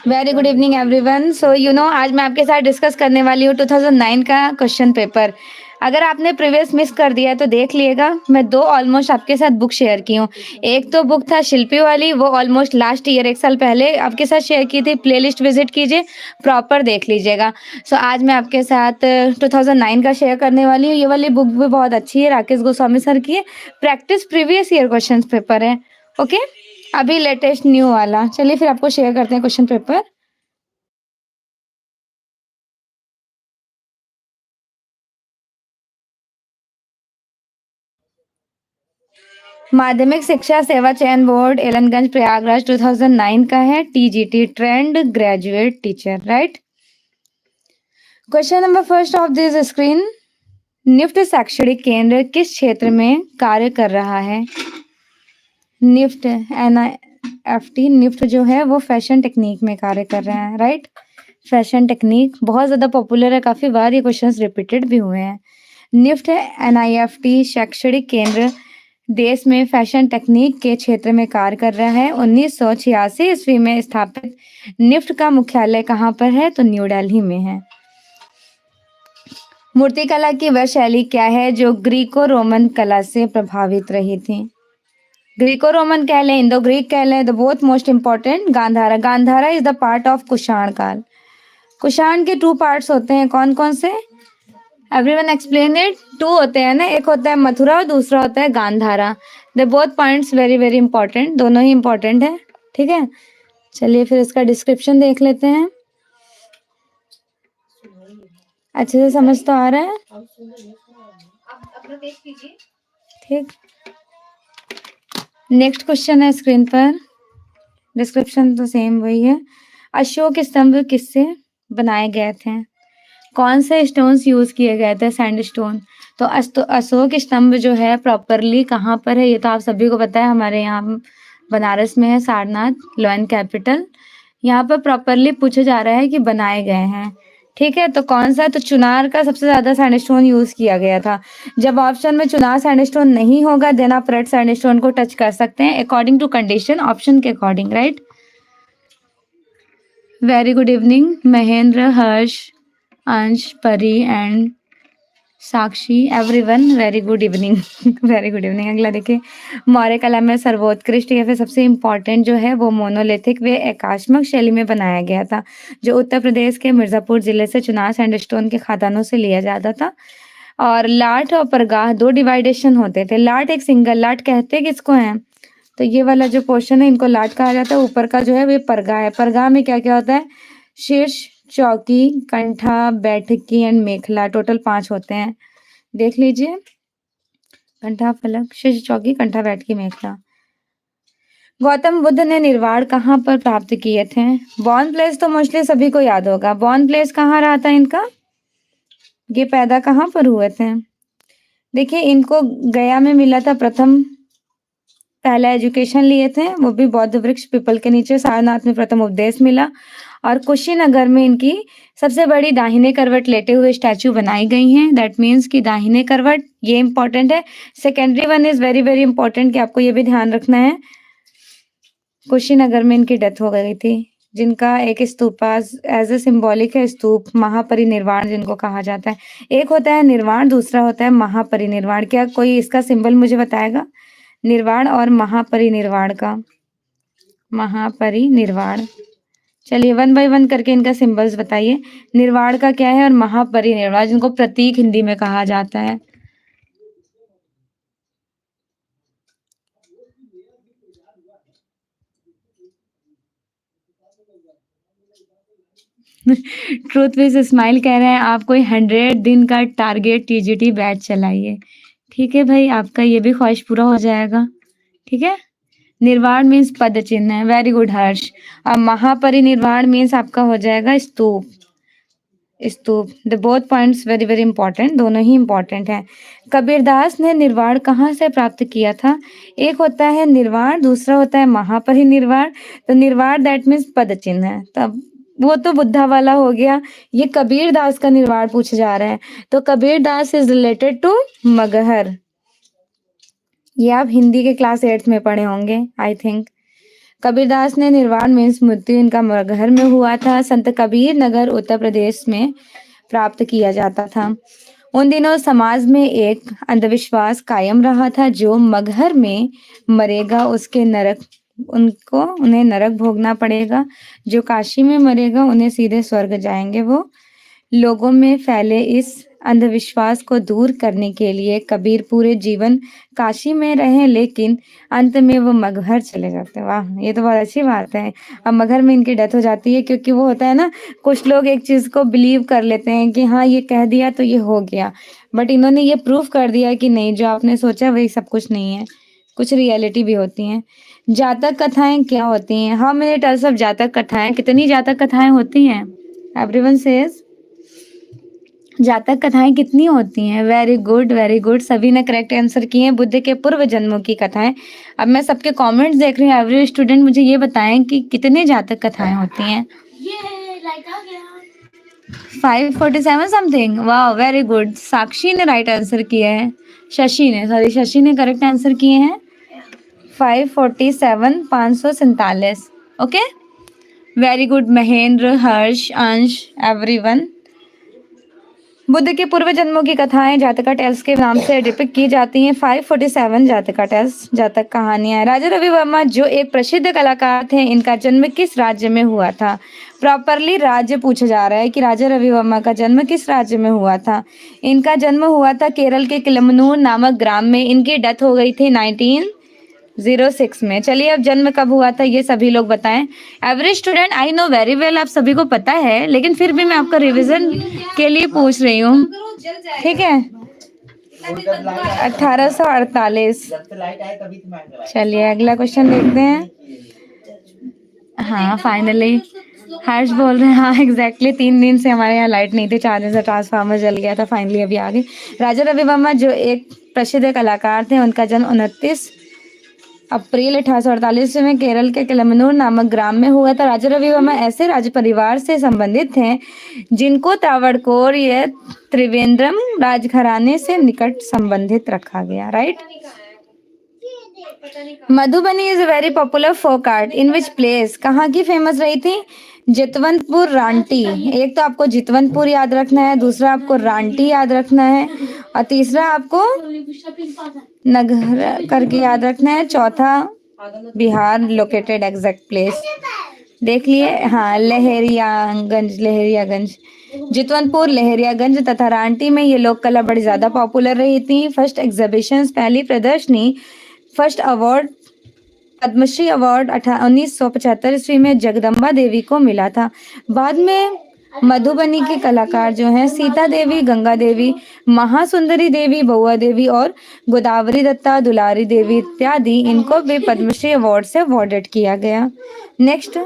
Very good evening everyone. सो आज मैं आपके साथ डिस्कस करने वाली हूँ 2009 का क्वेश्चन पेपर। अगर आपने प्रीवियस मिस कर दिया है तो देख लिएगा। मैं दो ऑलमोस्ट आपके साथ बुक शेयर की हूँ। एक तो बुक था शिल्पी वाली, वो ऑलमोस्ट लास्ट ईयर 1 साल पहले आपके साथ शेयर की थी। प्लेलिस्ट विजिट कीजिए, प्रॉपर देख लीजिएगा। सो आज मैं आपके साथ 2009 का शेयर करने वाली हूँ। ये वाली बुक भी बहुत अच्छी है, राकेश गोस्वामी सर की है। Practice previous year question paper है। ओके, अभी लेटेस्ट न्यू वाला। चलिए फिर आपको शेयर करते हैं क्वेश्चन पेपर। माध्यमिक शिक्षा सेवा चयन बोर्ड एलनगंज प्रयागराज 2009 का है। TGT trained graduate teacher, right. Question number first of this screen, NIFT शैक्षणिक केंद्र किस क्षेत्र में कार्य कर रहा है? निफ्ट NIFT निफ्ट जो है वो फैशन टेक्निक में कार्य कर रहा है, राइट। फैशन टेक्निक बहुत ज्यादा पॉपुलर है, काफी बार ये क्वेश्चंस रिपीटेड भी हुए हैं। निफ्ट NIFT शैक्षणिक केंद्र देश में फैशन टेक्निक के क्षेत्र में कार्य कर रहा है। 1986 ईस्वी में स्थापित निफ्ट का मुख्यालय कहाँ पर है? तो न्यू दिल्ली में है। मूर्तिकला की वह शैली क्या है जो ग्रीको रोमन कला से प्रभावित रही थी? ग्रीको रोमन कह लें, इंडो ग्रीक कह लें, the both most important. Gandhara, Gandhara is the part of Kushan काल। कुषाण के 2 पार्ट्स होते हैं, कौन कौन से? Everyone explain it. 2 होते हैं ना, एक होता है मथुरा और दूसरा होता है Gandhara. The both points very very important, दोनों ही इंपॉर्टेंट है, ठीक है। चलिए फिर इसका डिस्क्रिप्शन देख लेते हैं। अच्छे से समझ तो आ रहा है? ठीक। नेक्स्ट क्वेश्चन है स्क्रीन पर। डिस्क्रिप्शन तो सेम वही है। अशोक स्तंभ किससे बनाए गए थे? कौन से स्टोन्स यूज किए गए थे? सैंडस्टोन। तो अशोक स्तंभ जो है प्रॉपरली कहाँ पर है? ये तो आप सभी को पता है, हमारे यहाँ बनारस में है, सारनाथ लॉयन कैपिटल। यहाँ पर प्रॉपरली पूछा जा रहा है कि बनाए गए हैं, ठीक है। तो कौन सा? तो चुनार का सबसे ज्यादा सैंडस्टोन यूज किया गया था। जब ऑप्शन में चुनार सैंडस्टोन नहीं होगा देन आप रेड सैंडस्टोन को टच कर सकते हैं अकॉर्डिंग टू कंडीशन, ऑप्शन के according, right. Very good evening Mahendra, Harsh, Ansh, Pari and Sakshi, everyone very good evening. Very good evening. अगला देखिए, मौर्य कला में सर्वोत्कृष्ट या फिर सबसे इम्पोर्टेंट जो है वो मोनोलिथिक व एकात्मक शैली में बनाया गया था, जो उत्तर प्रदेश के मिर्जापुर जिले से चुनार सैंडस्टोन के खदानों से लिया जाता था। और लाट और परगाह 2 डिवाइडेशन होते थे। लाट एक सिंगल लाट कहते किसको है? तो ये वाला जो पोर्शन है इनको लाट कहा जाता है। ऊपर का जो है वो परगाह है। परगाह में क्या क्या होता है? शीर्ष, चौकी, कंठा, बैठकी एंड मेखला, टोटल 5 होते हैं, देख लीजिए। कंठा, फलक, शीर्ष, चौकी, कंठा, बैठकी, मेखला। गौतम बुद्ध ने निर्वाण कहाँ पर प्राप्त किए थे? बॉर्न प्लेस तो मोस्टली सभी को याद होगा। बॉर्न प्लेस कहाँ रहा था इनका? ये पैदा कहाँ पर हुए थे? देखिए, इनको गया में मिला था प्रथम, पहला एजुकेशन लिए थे वो भी बौद्ध वृक्ष पीपल के नीचे। सारनाथ में प्रथम उपदेश मिला। और कुशीनगर में इनकी सबसे बड़ी दाहिने करवट लेटे हुए स्टैचू बनाई गई हैं। दैट मीन्स कि दाहिने करवट, ये इंपॉर्टेंट है। Secondary one is very very important कि आपको ये भी ध्यान रखना है। कुशीनगर में इनकी डेथ हो गई थी, जिनका एक स्तूपा एज ए सिंबॉलिक है, स्तूप महापरिनिर्वाण जिनको कहा जाता है। एक होता है निर्वाण, दूसरा होता है महापरिनिर्वाण। क्या कोई इसका सिंबल मुझे बताएगा? निर्वाण और महापरिनिर्वाण का। महापरिनिर्वाण, चलिए 1 बाय 1 करके इनका सिंबल्स बताइए। निर्वाण का क्या है और महापरिनिर्वाण जिनको प्रतीक हिंदी में कहा जाता है। ट्रूथ विज स्माइल कह रहे हैं आप कोई 100 दिन का टारगेट टीजीटी बैच चलाइए। ठीक है भाई, आपका ये भी ख्वाहिश पूरा हो जाएगा, ठीक है। निर्वाण मीन्स पद चिन्ह है, वेरी गुड हर्ष। और महापरिनिर्वाण मीन्स आपका हो जाएगा स्तूप। स्तूप, the both points very very important, दोनों ही इंपॉर्टेंट हैं। कबीरदास ने निर्वाण कहाँ से प्राप्त किया था? एक होता है निर्वाण, दूसरा होता है महापरिनिर्वाण। तो निर्वाण दैट मीन्स पद चिन्ह है, तब वो तो बुद्धा वाला हो गया। ये कबीरदास का निर्वाण पूछा जा रहा है। तो Kabirdas is related to Maghar. ये आप हिंदी के क्लास 8th में पढ़े होंगे आई थिंक। कबीरदास ने निर्वाण मीन्स मृत्यु इनका मगहर में हुआ था। संत कबीर नगर उत्तर प्रदेश में प्राप्त किया जाता था। उन दिनों समाज में एक अंधविश्वास कायम रहा था, जो मगहर में मरेगा उन्हें नरक भोगना पड़ेगा, जो काशी में मरेगा उन्हें सीधे स्वर्ग जाएंगे। वो लोगों में फैले इस अंधविश्वास को दूर करने के लिए कबीर पूरे जीवन काशी में रहे, लेकिन अंत में वो मगहर चले जाते हैं। वाह, ये तो बहुत अच्छी बात है। अब मगहर में इनकी डेथ हो जाती है, क्योंकि वो होता है ना, कुछ लोग एक चीज को बिलीव कर लेते हैं कि हाँ ये कह दिया तो ये हो गया, बट इन्होंने ये प्रूफ कर दिया कि नहीं, जो आपने सोचा वही सब कुछ नहीं है, कुछ रियलिटी भी होती हैं। जातक कथाएं क्या होती हैं? हाउ मेनी टाइप्स ऑफ जातक कथाएं? कितनी जातक कथाएं होती हैं? एवरीवन सेज जातक कथाएं कितनी होती हैं? वेरी गुड, वेरी गुड, सभी ने करेक्ट आंसर किए हैं। बुद्ध के पूर्व जन्मों की कथाएं। अब मैं सबके कमेंट्स देख रही हूँ। एवरी स्टूडेंट मुझे ये बताएं कि कितने जातक कथाएं होती हैं? 547 समथिंग। वाह, वेरी गुड। साक्षी ने राइट आंसर किया है। शशि ने करेक्ट आंसर किए हैं 547, 547। Okay, very good. Mahendra, Harsh, Ansh, everyone. Buddha के पूर्व जन्मों की कथाएं जातका टेल्स के नाम से डिपिक्ट की जाती हैं। 547 जातका टेल्स, जातक कहानियां। राजा रवि वर्मा जो एक प्रसिद्ध कलाकार थे, इनका जन्म किस राज्य में हुआ था? प्रॉपरली राज्य पूछा जा रहा है कि राजा रवि वर्मा का जन्म किस राज्य में हुआ था। इनका जन्म हुआ था केरल के किलमनूर नामक ग्राम में। इनकी डेथ हो गई थी 1906 में। चलिए, अब जन्म कब हुआ था ये सभी लोग बताएं। Average student, I know very well, आप सभी को पता है, लेकिन फिर भी मैं आपका रिवीजन के लिए पूछ रही हूँ, ठीक है? 1848। चलिए अगला क्वेश्चन देखते हैं। हाँ, फाइनली हर्ष बोल रहे हैं। हाँ एग्जैक्टली, 3 दिन से हमारे यहाँ लाइट नहीं थी, 4 दिन से ट्रांसफार्मर जल गया था, फाइनली अभी आ गए। राजा रवि वर्मा जो एक प्रसिद्ध कलाकार थे, उनका जन्म 29 अप्रैल 1848 में केरल के किलमनूर नामक ग्राम में हुआ था। राजा रवि वर्मा ऐसे राज परिवार से संबंधित थे जिनको त्रावणकोर या त्रिवेंद्रम राजघराने से निकट संबंधित रखा गया। Right. Madhubani is a very popular folk art in which place? कहाँ की फेमस रही थी? जितवंतपुर रांटी। एक तो आपको जितवंतपुर याद रखना है, दूसरा आपको रांटी याद रखना है, और तीसरा आपको नगर करके याद रखना है, चौथा बिहार लोकेटेड एग्जैक्ट प्लेस देख लिए। हाँ, लहरियागंज। जितवंतपुर, लहरियागंज तथा रांटी में ये लोक कला बड़ी ज्यादा पॉपुलर रही थी। फर्स्ट एग्जीबिशन, पहली प्रदर्शनी, फर्स्ट अवार्ड, पद्मश्री अवार्ड 1975 ईस्वी में जगदम्बा देवी को मिला था। बाद में मधुबनी के कलाकार जो हैं सीता देवी, गंगा देवी, महासुंदरी देवी, बउआ देवी और गोदावरी दत्ता, दुलारी देवी इत्यादि, इनको भी पद्मश्री अवार्ड से अवॉर्डेड किया गया। Next,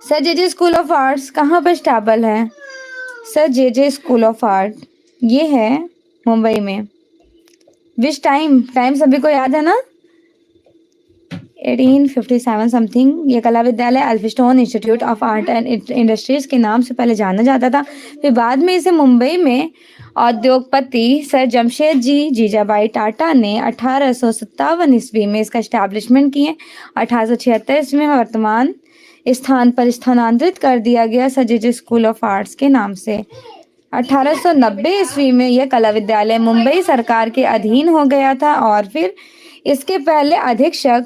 sir J school of arts कहाँ पर स्टैबल है? Sir J school of art ये है मुंबई में। विच टाइम सभी को याद है ना? 1857 समथिंग। ये कला विद्यालय Elphinstone institute of art and industries के नाम से पहले जाना जाता था। फिर बाद में इसे मुंबई में उद्योगपति सर जमशेदजी जीजाबाई टाटा ने 1857 ईस्वी में इसका एस्टैब्लिशमेंट किए। 1876 ईस्वी में वर्तमान स्थान पर स्थानांतरित कर दिया गया sir J school of arts के नाम से। 1890 ईस्वी में यह कला विद्यालय मुंबई सरकार के अधीन हो गया था, और फिर इसके पहले अधीक्षक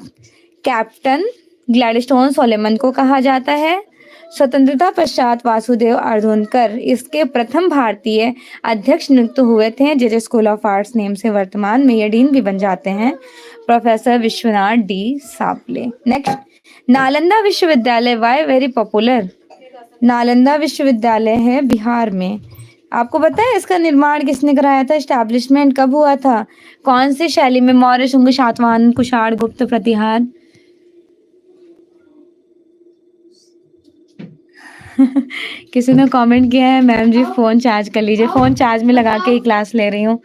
कैप्टन ग्लैडस्टोन सोलेमन को कहा जाता है। स्वतंत्रता पश्चात वासुदेव अर्धोनकर इसके प्रथम भारतीय अध्यक्ष नियुक्त हुए थे। जे स्कूल ऑफ आर्ट्स नेम से वर्तमान में ये डीन भी बन जाते हैं professor Vishwanath D Sable. Next, Nalanda विश्वविद्यालय, वाई वेरी पॉपुलर? नालंदा विश्वविद्यालय है बिहार में। आपको पता है इसका निर्माण किसने कराया था? एस्टैब्लिशमेंट कब हुआ था? कौन सी शैली में? मौर्य, शुंग, सातवाहन, कुषाण, गुप्त, प्रतिहार? किसी ने कमेंट किया है मैम जी फोन चार्ज कर लीजिए। फोन चार्ज में लगा के ही क्लास ले रही हूँ।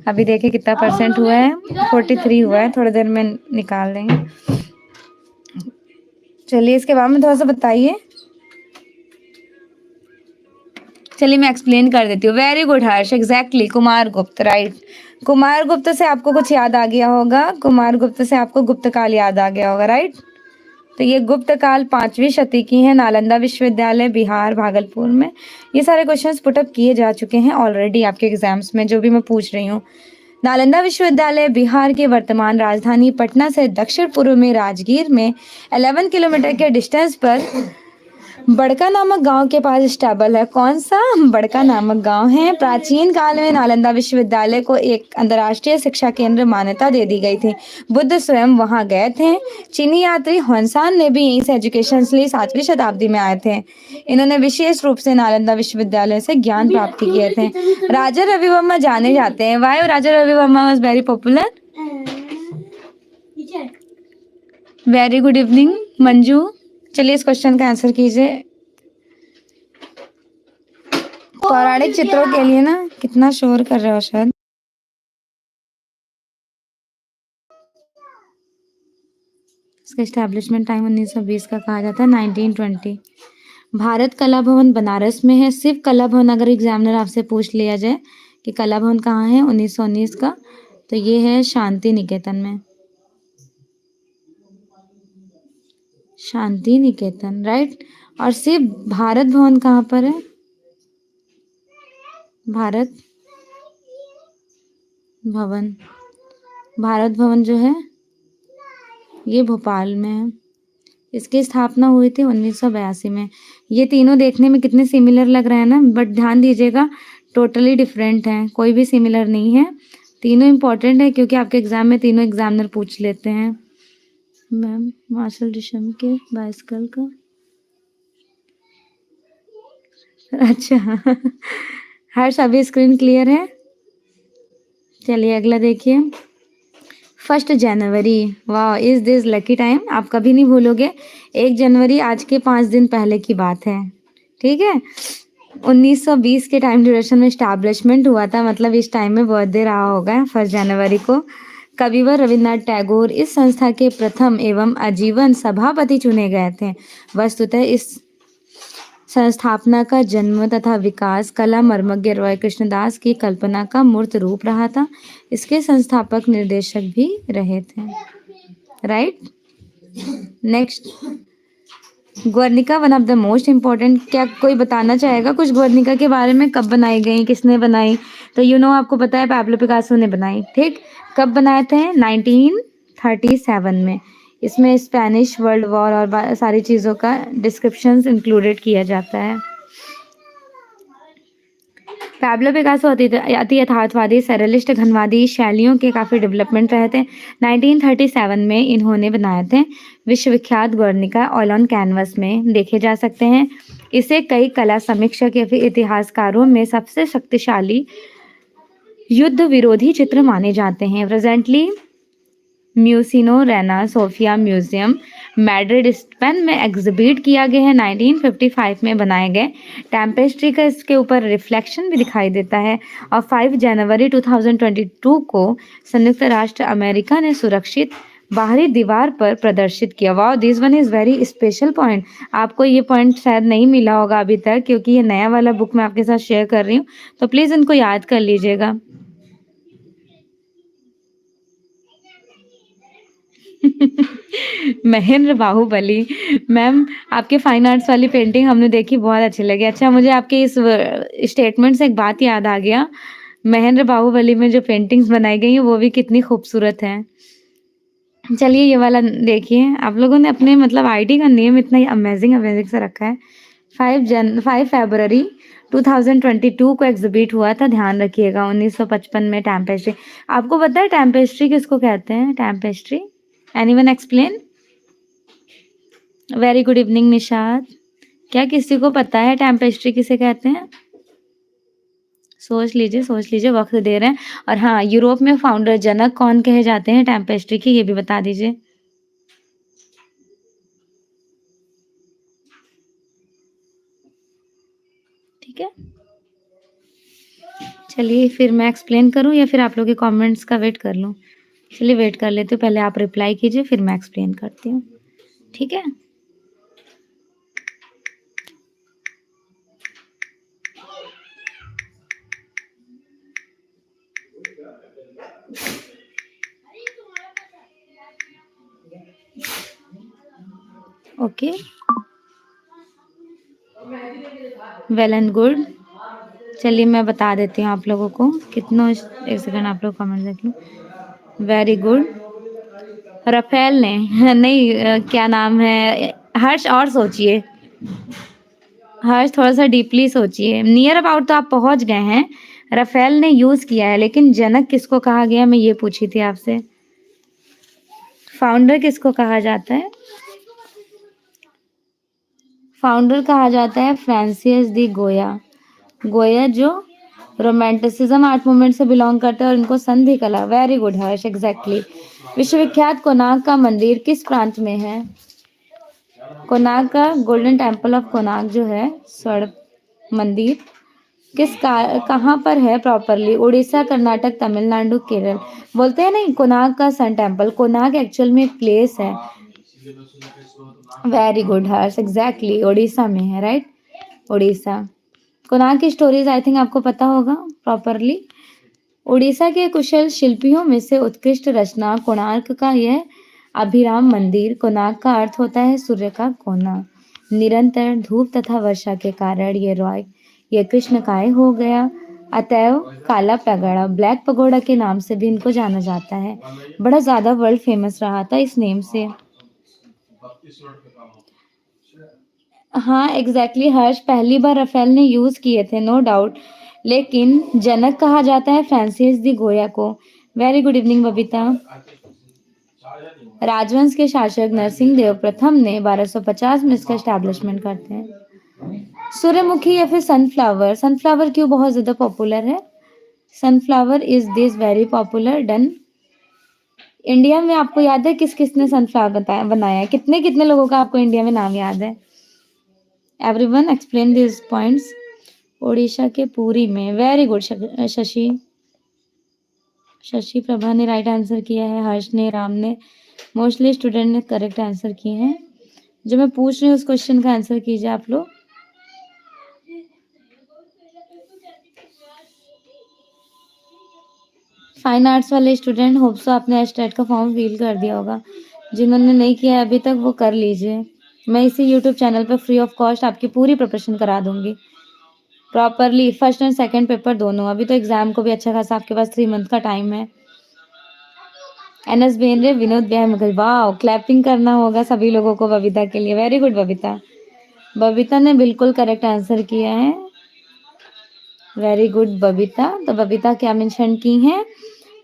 अभी देखिए कितना % हुआ है। 43 हुआ है, थोड़ी देर में निकाल देंगे। चलिए इसके बाद में थोड़ा सा बताइए। चलिए मैं एक्सप्लेन कर देती हूँ। वेरी गुड हर्ष, एग्जैक्टली, कुमार गुप्त। राइट, कुमार गुप्त से आपको कुछ याद आ गया होगा। कुमार गुप्त से आपको गुप्त काल याद आ गया होगा। राइट, तो ये गुप्त काल 5वीं शती की है, नालंदा विश्वविद्यालय बिहार भागलपुर में। ये सारे क्वेश्चंस पुटअप किए जा चुके हैं ऑलरेडी आपके एग्जाम्स में, जो भी मैं पूछ रही हूँ। नालंदा विश्वविद्यालय बिहार के वर्तमान राजधानी पटना से दक्षिण पूर्व में राजगीर में 11 किलोमीटर के डिस्टेंस पर बड़का नामक गांव के पास स्टेबल है। कौन सा? बड़का नामक गांव है। प्राचीन काल में नालंदा विश्वविद्यालय को एक अंतर्राष्ट्रीय शिक्षा केंद्र मान्यता दे दी गई थी। बुद्ध स्वयं वहां गए थे। चीनी यात्री ह्वेनसान ने भी यहीं से एजुकेशन लिए 7वीं शताब्दी में आए थे। इन्होंने विशेष रूप से नालंदा विश्वविद्यालय से ज्ञान प्राप्त किए थे। राजा रवि वर्मा जाने जाते हैं। Why Raja Ravi Varma was very popular? Very good evening Manju. चलिए इस क्वेश्चन का आंसर कीजिए। पौराणिक चित्रों के लिए ना कितना शोर कर रहे हो शायद। इसका एस्टैब्लिशमेंट टाइम 1920 का कहा जाता है, 1920। भारत कला भवन बनारस में है। सिर्फ कला भवन, अगर एग्जामिनर आपसे पूछ लिया जाए कि कला भवन कहाँ है 1919 का, तो ये है शांति निकेतन में। शांति निकेतन, राइट। और सिर्फ भारत भवन कहाँ पर है? भारत भवन, भारत भवन जो है ये भोपाल में है। इसकी स्थापना हुई थी 1982 में। ये तीनों देखने में कितने सिमिलर लग रहे हैं ना, बट ध्यान दीजिएगा टोटली डिफरेंट हैं, कोई भी सिमिलर नहीं है। तीनों इंपॉर्टेंट है क्योंकि आपके एग्जाम में तीनों एग्जामिनर पूछ लेते हैं। मैम मार्शल डिशम के बाइसिकल का, अच्छा हर्ष अभी स्क्रीन क्लियर है? चलिए अगला देखिए। 1 जनवरी, वाह इज दिस लकी टाइम, आप कभी नहीं भूलोगे। 1 जनवरी आज के 5 दिन पहले की बात है, ठीक है। 1920 के टाइम ड्यूरेशन में स्टैब्लिशमेंट हुआ था, मतलब इस टाइम में बर्थडे रहा होगा 1 जनवरी को। कविवर रविन्द्रनाथ टैगोर इस संस्था के प्रथम एवं आजीवन सभापति चुने गए थे। वस्तुतः इस संस्थापना का जन्म तथा विकास कला मर्मज्ञ रॉय कृष्णदास की कल्पना का मूर्त रूप रहा था। इसके संस्थापक निर्देशक भी रहे थे, right. Next, Guernica one of the most important. क्या कोई बताना चाहेगा कुछ ग्वर्निका के बारे में? कब बनाई गई, किसने बनाई? तो आपको पता है पैब्लो पिकासो ने बनाई, ठीक। कब बनाए थे? 1937 में। इसमें स्पेनिश वर्ल्ड वॉर और सारी चीज़ों का डिस्क्रिप्शन इंक्लूडेड किया जाता है। पैब्लो पिकासो अति यथार्थवादी सरलिस्ट घनवादी शैलियों के काफ़ी डेवलपमेंट रहे थे। 1937 में इन्होंने बनाए थे विश्वविख्यात गुर्निका, ऑयल ऑन कैनवस में देखे जा सकते हैं। इसे कई कला समीक्षक या फिर इतिहासकारों में सबसे शक्तिशाली युद्ध विरोधी चित्र माने जाते हैं। Presently Museo Reina Sofia museum Madrid Spain में एग्जिबिट किया गया है। 1955 में बनाए गए टेम्पेस्ट्री का इसके ऊपर रिफ्लेक्शन भी दिखाई देता है। और 5 जनवरी 2022 को संयुक्त राष्ट्र अमेरिका ने सुरक्षित बाहरी दीवार पर प्रदर्शित किया। Wow, this one is very special point. आपको ये पॉइंट शायद नहीं मिला होगा अभी तक, क्योंकि ये नया वाला बुक मैं आपके साथ शेयर कर रही हूँ, तो प्लीज़ इनको याद कर लीजिएगा। महेंद्र बाहुबली, मैम आपके फाइन आर्ट्स वाली पेंटिंग हमने देखी, बहुत अच्छी लगी। अच्छा, मुझे आपके इस स्टेटमेंट से एक बात याद आ गया। महेंद्र बाहुबली में जो पेंटिंग्स बनाई गई हैं वो भी कितनी खूबसूरत हैं। चलिए ये वाला देखिए, आप लोगों ने अपने मतलब आईडी का नेम इतना ही अमेजिंग अमेजिंग से रखा है। 5 फरवरी 2022 को एग्जिबिट हुआ था, ध्यान रखिएगा। 1955 में टेम्पेस्ट्री। आपको पता है टेम्पेस्ट्री किसको कहते हैं? Tapestry, anyone explain? Very good evening Nishad. क्या किसी को पता है टेम्पेस्ट्री किसे कहते हैं? सोच लीजिए, वक्त दे रहे हैं। और हाँ, यूरोप में फाउंडर जनक कौन कहे जाते हैं टेम्पेस्ट्री की, ये भी बता दीजिए। ठीक है, चलिए फिर मैं एक्सप्लेन करूं या फिर आप लोग के कमेंट्स का वेट कर लूं? चलिए वेट कर लेते हूँ, पहले आप रिप्लाई कीजिए फिर मैं एक्सप्लेन करती हूँ, ठीक है। Okay, well and good. चलिए मैं बता देती हूँ आप लोगों को कितनों। एक सेकंड, आप लोग कमेंट देख लो। Very good. रफेल ने नहीं, क्या नाम है, हर्ष, और सोचिए हर्ष, थोड़ा सा डीपली सोचिए। नियर अबाउट तो आप पहुंच गए हैं। रफेल ने यूज किया है, लेकिन जनक किसको कहा गया, मैं ये पूछी थी आपसे। फाउंडर किसको कहा जाता है? फाउंडर कहा जाता है फ्रांसिस दी गोया। गोया जो रोमांटिसिज्म आर्ट मूवमेंट से बिलोंग करते हैं, और इनको संधि कला। वेरी गुड हर्ष, एग्जैक्टली। विश्वविख्यात कोणार्क का मंदिर किस प्रांत में है? कोणार्क का गोल्डन टेम्पल ऑफ कोणार्क जो है, स्वर्ण मंदिर, कहाँ पर है प्रॉपरली? उड़ीसा, कर्नाटक, तमिलनाडु, केरल। बोलते हैं नहीं कोणार्क का सन टेम्पल, कोणार्क एक्चुअल में एक प्लेस है। वेरी गुड हर्ष, एग्जैक्टली, उड़ीसा में है, राइट, उड़ीसा। कोणार्क की स्टोरीज आई थिंक आपको पता होगा प्रॉपरली। उड़ीसा के कुशल शिल्पियों में से उत्कृष्ट रचना कोणार्क का यह अभिराम मंदिर। कोणार्क का अर्थ होता है सूर्य का कोना। निरंतर धूप तथा वर्षा के कारण ये कृष्णकाय हो गया, अतएव काला पगोड़ा, ब्लैक पगोड़ा के नाम से भी इनको जाना जाता है। बड़ा ज्यादा वर्ल्ड फेमस रहा था इस नेम से। हाँ एग्जैक्टली हर्ष, पहली बार रफेल ने यूज किए थे, नो डाउट, लेकिन जनक कहा जाता है फ्रांसिस दी गोया को। Very good evening Babita. राजवंश के शासक नरसिंह देव प्रथम ने 1250 में इसका एस्टैब्लिशमेंट करते हैं। सूर्यमुखी या फिर सनफ्लावर, सनफ्लावर क्यों बहुत ज्यादा पॉपुलर है? Sunflower is this very popular done. India में आपको याद है किस किसने सनफ्लावर बनाया है? कितने कितने लोगों का आपको इंडिया में नाम याद है? Everyone explain this points. Odisha के पुरी में। वेरी गुड शशि, शशि प्रभा ने राइट आंसर किया है। हर्ष ने, राम ने, मोस्टली स्टूडेंट ने करेक्ट आंसर किए हैं। जो मैं पूछ रही हूँ उस क्वेश्चन का आंसर कीजिए आप लोग। फाइन आर्ट्स वाले स्टूडेंट, होप सो आपने एस्टेट का फॉर्म फिल कर दिया होगा। जिन्होंने नहीं किया है अभी तक वो कर लीजिए। मैं इसी यूट्यूब चैनल पर फ्री ऑफ कॉस्ट आपकी पूरी प्रिपरेशन करा दूंगी properly, first and second paper दोनों। अभी तो एग्जाम को भी अच्छा खासा आपके पास 3 मंथ का टाइम है। एनएस बेनरे, विनोद बिहार मुगल, वाह, क्लैपिंग करना होगा सभी लोगों को बबीता के लिए। वेरी गुड बबीता, बबीता ने बिल्कुल करेक्ट आंसर किया है। Very good Babita. तो बबीता क्या मेंशन की है?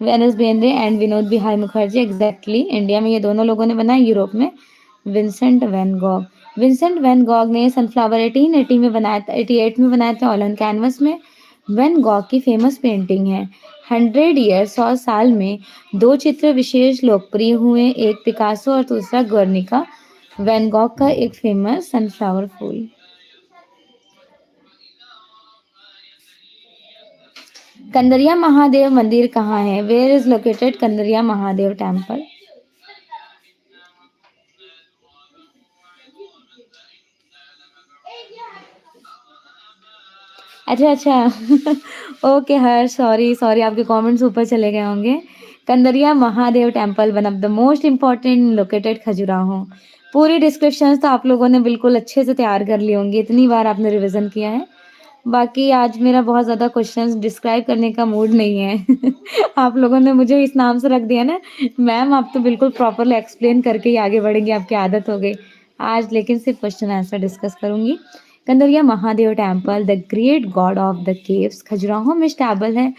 N S Bendre and Vinod Bihari Mukherjee, exactly. India में ये दोनों लोगों ने बनाया, यूरोप में Vincent van Gogh. Vincent van Gogh ने सनफ्लावर 1880 में बनाया था, 88 में बनाया था ऑयल ऑन कैनवस में। वैन गॉग की फेमस पेंटिंग है 100 ईयर, 100 साल में 2 चित्र विशेष लोकप्रिय हुए, एक पिकासो और दूसरा गुर्निका। वैन गॉग का एक फेमस सनफ्लावर फूल। कंदरिया महादेव मंदिर कहाँ है? Where is located Kandariya Mahadev temple? अच्छा अच्छा ओके हर्ष, सॉरी सॉरी, आपके कमेंट्स ऊपर चले गए होंगे। Kandariya Mahadev temple, one of the most important, located Khajuraho. पूरी डिस्क्रिप्शन तो आप लोगों ने बिल्कुल अच्छे से तैयार कर ली होंगी, इतनी बार आपने रिवीजन किया है। बाकी आज मेरा बहुत ज़्यादा क्वेश्चंस डिस्क्राइब करने का मूड नहीं है आप लोगों ने मुझे इस नाम से रख दिया ना, मैम आप तो बिल्कुल प्रॉपरली एक्सप्लेन करके ही आगे बढ़ेंगे, आपकी आदत हो गई। आज लेकिन सिर्फ क्वेश्चन आंसर डिस्कस करूंगी। Kandariya Mahadev temple, the great God of the caves, Khajuraho में स्टैबल है।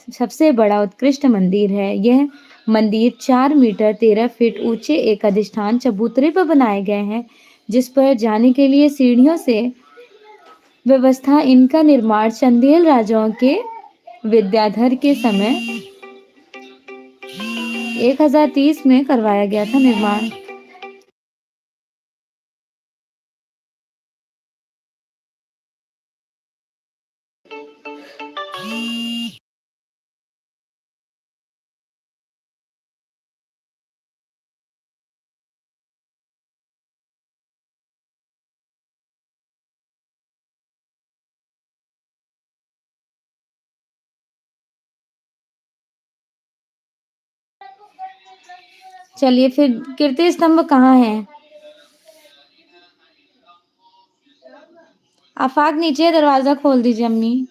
सबसे बड़ा उत्कृष्ट मंदिर है यह। मंदिर 4 मीटर 13 फीट ऊंचे एक अधिष्ठान चबूतरे पर बनाए गए हैं, जिस पर जाने के लिए सीढ़ियों से व्यवस्था। इनका निर्माण चंदेल राजाओं के विद्याधर के समय 1030 में करवाया गया था निर्माण। चलिए फिर कीर्ति स्तंभ कहाँ है? आफाक नीचे दरवाजा खोल दीजिए अम्मी।